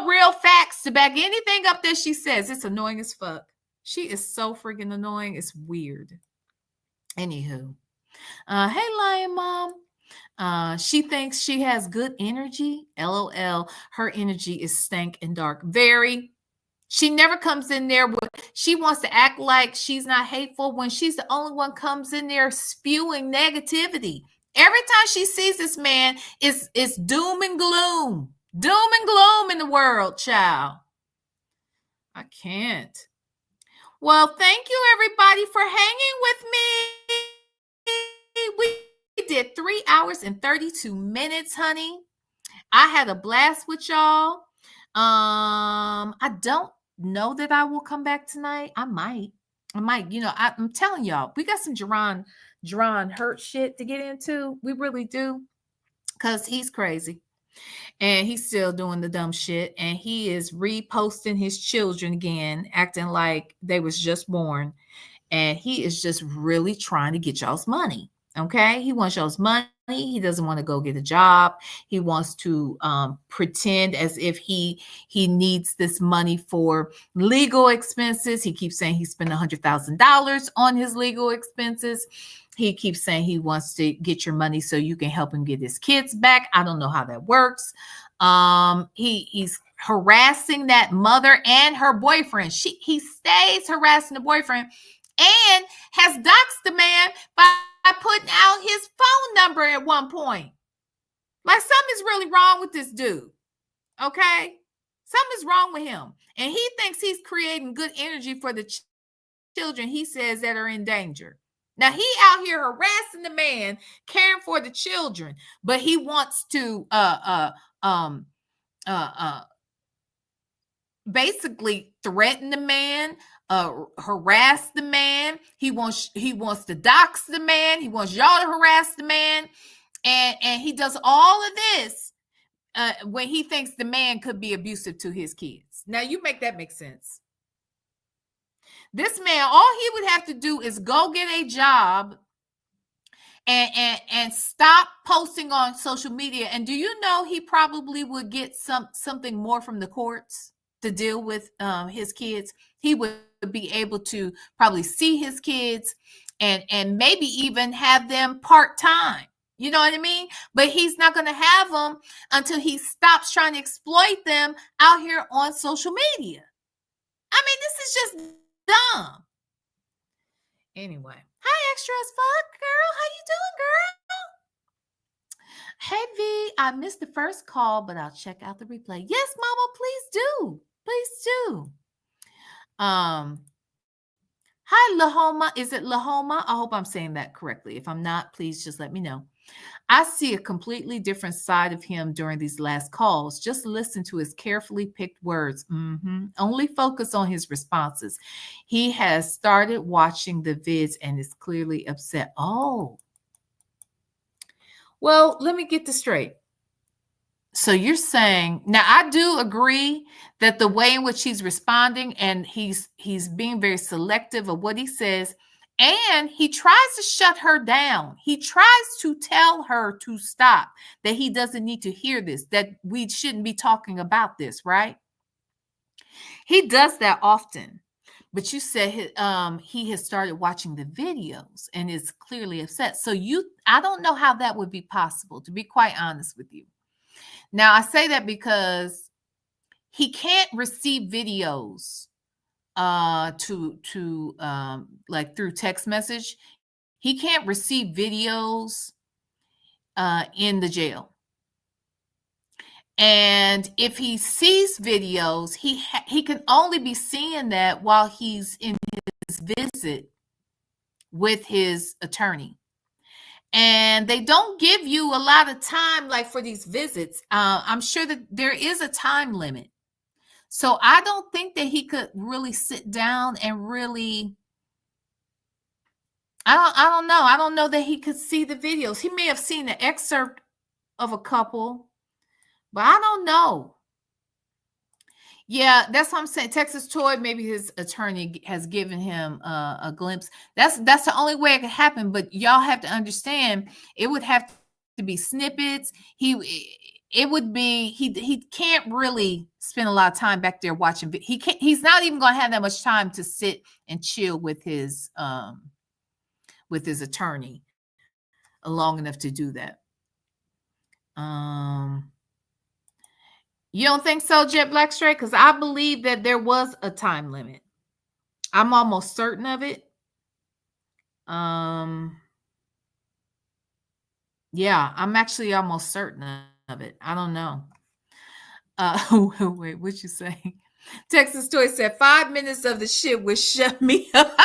real facts to back anything up that she says, it's annoying as fuck. She is so freaking annoying. It's weird. Anywho. Hey Lion Mom. She thinks she has good energy. LOL. Her energy is stank and dark. Very. She never comes in there with, she wants to act like she's not hateful when she's the only one comes in there spewing negativity. Every time she sees this man, it's doom and gloom. Doom and gloom in the world, child. I can't. Well, thank you everybody for hanging with me. We did 3 hours and 32 minutes, honey. I had a blast with y'all. I don't know that I will come back tonight. I might. You know, I'm telling y'all, we got some Jerron Hurt shit to get into. We really do. Because he's crazy. And he's still doing the dumb shit. And he is reposting his children again, acting like they was just born. And he is just really trying to get y'all's money. Okay. He wants y'all's money. He doesn't want to go get a job. He wants to pretend as if he needs this money for legal expenses. He keeps saying he spent $100,000 on his legal expenses. He keeps saying he wants to get your money so you can help him get his kids back. I don't know how that works. He's harassing that mother and her boyfriend. He stays harassing the boyfriend and has doxed the man by putting out his phone number at one point. Like, something's really wrong with this dude. Okay? Something's wrong with him. And he thinks he's creating good energy for the children he says that are in danger. Now, he out here harassing the man, caring for the children, but he wants to basically threaten the man, harass the man. He wants to dox the man. He wants y'all to harass the man, and he does all of this when he thinks the man could be abusive to his kids. Now, you make that make sense. This man, all he would have to do is go get a job and stop posting on social media. And do you know he probably would get something more from the courts to deal with his kids? He would be able to probably see his kids and maybe even have them part-time. You know what I mean? But he's not going to have them until he stops trying to exploit them out here on social media. I mean, this is just dumb. Anyway, hi, extra as fuck, girl. How you doing, girl? Hey, V, I missed the first call, but I'll check out the replay. Yes, Mama, please do. Please do. Hi, Lahoma. Is it Lahoma? I hope I'm saying that correctly. If I'm not, please just let me know. I see a completely different side of him during these last calls. Just listen to his carefully picked words. Only focus on his responses. He has started watching the vids and is clearly upset. Oh. Well, let me get this straight. So you're saying, now I do agree that the way in which he's responding and he's being very selective of what he says, and he tries to shut her down. He tries to tell her to stop, that he doesn't need to hear this, that we shouldn't be talking about this, right? He does that often. But you said he has started watching the videos and is clearly upset. So I don't know how that would be possible, to be quite honest with you. Now, I say that because he can't receive videos like through text message. He can't receive videos in the jail. And if he sees videos, he can only be seeing that while he's in his visit with his attorney. And they don't give you a lot of time, like for these visits. I'm sure that there is a time limit. So I don't think that he could really sit down and really, I don't know. I don't know that he could see the videos. He may have seen an excerpt of a couple, but I don't know. Yeah, that's what I'm saying. Texas Toy, maybe his attorney has given him a glimpse. That's the only way it could happen. But y'all have to understand, it would have to be snippets. It would be he can't really spend a lot of time back there watching. He's not even going to have that much time to sit and chill with his attorney long enough to do that. You don't think so, Jet Black Straight? Because I believe that there was a time limit. I'm almost certain of it. Yeah, I'm actually almost certain of it. I don't know. Wait, what you say? Texas Toy said 5 minutes of the shit would shut me up.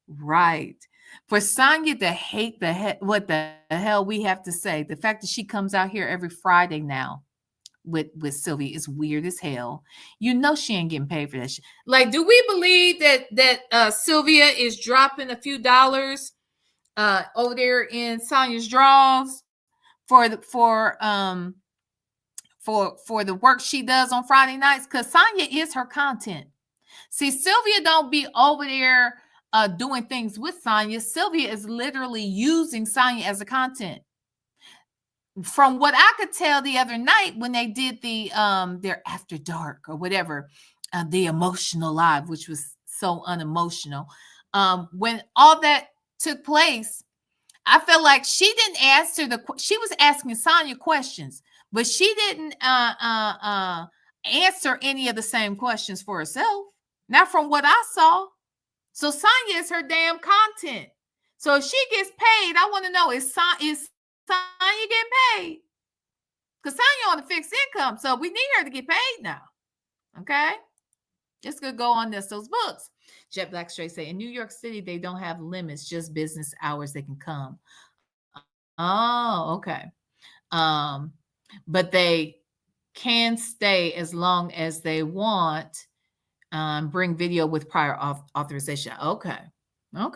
Right. For Sonya to hate what the hell we have to say, the fact that she comes out here every Friday now with Sylvia is weird as hell. You know she ain't getting paid for that shit. Like, do we believe that Sylvia is dropping a few dollars over there in Sonya's draws for the work she does on Friday nights? Because Sonya is her content. See, Sylvia don't be over there doing things with Sonya. Sylvia is literally using Sonya as a content. From what I could tell the other night when they did the their After Dark or whatever, the emotional live, which was so unemotional. When all that took place, I felt like she didn't answer she was asking Sonya questions, but she didn't answer any of the same questions for herself. Not from what I saw. So Sonya is her damn content. So if she gets paid, I want to know, is Sonya getting paid? Because Sonya on a fixed income, so we need her to get paid now. Okay? It's going to go on Nesto's books. Jet Black Straight say, in New York City, they don't have limits, just business hours they can come. Oh, okay. But they can stay as long as they want. Bring video with prior authorization. Okay. Well,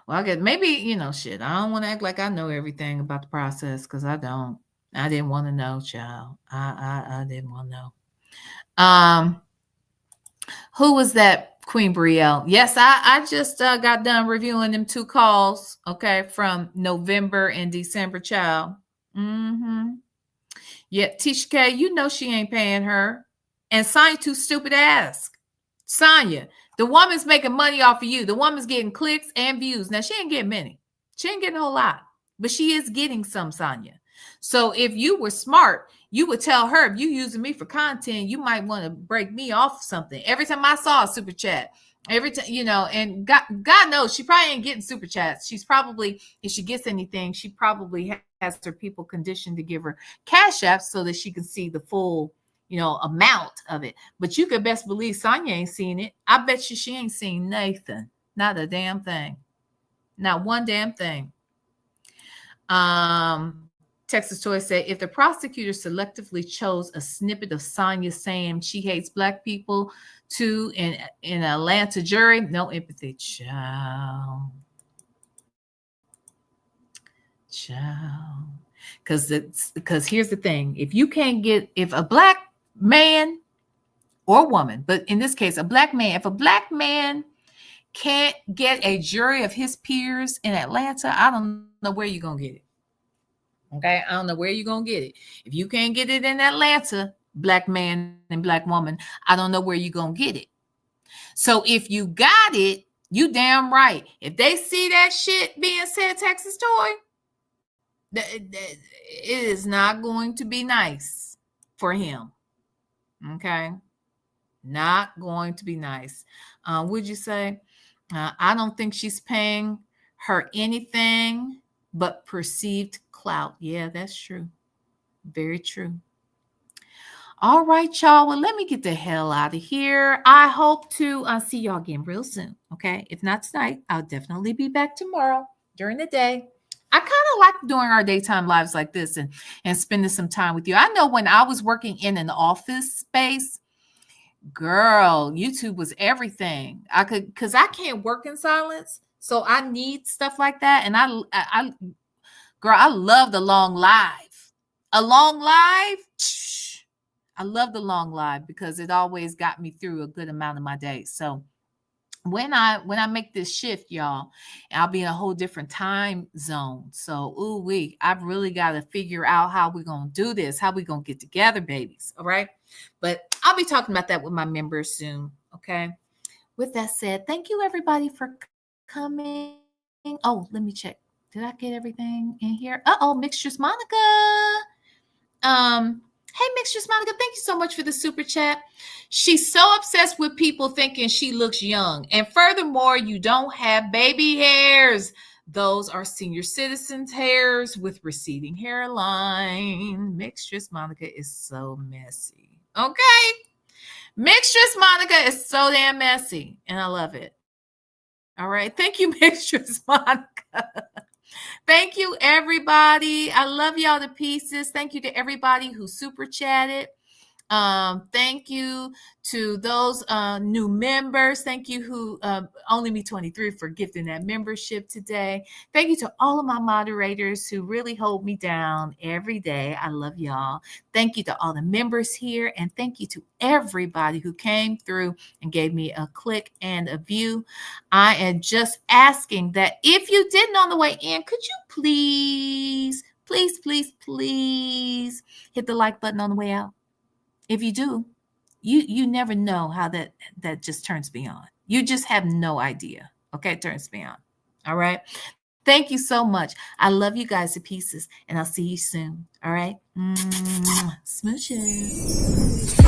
I guess maybe, shit. I don't want to act like I know everything about the process because I don't. I didn't want to know, child. I didn't want to know. Who was that? Queen Brielle. Yes, I just got done reviewing them 2 calls, okay, from November and December, child. Yeah, Tisha K, you know she ain't paying her. And Sonya too stupid to ask. Sonya, the woman's making money off of you. The woman's getting clicks and views. Now, she ain't getting many. She ain't getting a whole lot. But she is getting some, Sonya. So if you were smart, you would tell her, if you using me for content, you might want to break me off something. Every time I saw a super chat, every time, and God knows she probably ain't getting super chats. She's probably, if she gets anything, she probably has her people conditioned to give her CashApp so that she can see the full amount of it. But you could best believe Sonya ain't seen it. I bet you she ain't seen nothing. Not a damn thing. Not one damn thing. Texas Toy said, if the prosecutor selectively chose a snippet of Sonya saying she hates Black people too in an Atlanta jury, no empathy. Child. Because here's the thing. If a Black man or woman, but in this case, a Black man, if a Black man can't get a jury of his peers in Atlanta, I don't know where you're going to get it. Okay? I don't know where you're going to get it. If you can't get it in Atlanta, Black man and Black woman, I don't know where you're going to get it. So if you got it, you damn right. If they see that shit being said, Texas Toy, it is not going to be nice. for him. Okay. Not going to be nice. Would you say? I don't think she's paying her anything but perceived clout. Yeah, that's true. Very true. All right, y'all. Well, let me get the hell out of here. I hope to see y'all again real soon. Okay. If not tonight, I'll definitely be back tomorrow during the day. I kind of like doing our daytime lives like this and spending some time with you. I know when I was working in an office space, girl, YouTube was everything. Because I can't work in silence. So I need stuff like that. And girl, I love the long live. A long live. I love the long live because it always got me through a good amount of my day. So when I make this shift, y'all, I'll be in a whole different time zone. So, I've really got to figure out how we're going to do this, how we're going to get together, babies. All right. But I'll be talking about that with my members soon. Okay. With that said, thank you everybody for coming. Oh, let me check. Did I get everything in here? Mistress Monica. Hey, Mistress Monica, thank you so much for the super chat. She's so obsessed with people thinking she looks young. And furthermore, you don't have baby hairs. Those are senior citizens' hairs with receding hairline. Mistress Monica is so messy. Okay. Mistress Monica is so damn messy. And I love it. All right. Thank you, Mistress Monica. Thank you, everybody. I love y'all to pieces. Thank you to everybody who super chatted. Thank you to those new members. Thank you who only me 23 for gifting that membership today. Thank you to all of my moderators who really hold me down every day. I love y'all. Thank you to all the members here. And thank you to everybody who came through and gave me a click and a view. I am just asking that if you didn't on the way in, could you please hit the like button on the way out? If you do, you never know how that just turns me on. You just have no idea. Okay, it turns me on. All right. Thank you so much. I love you guys to pieces, and I'll see you soon. All right. Smooches.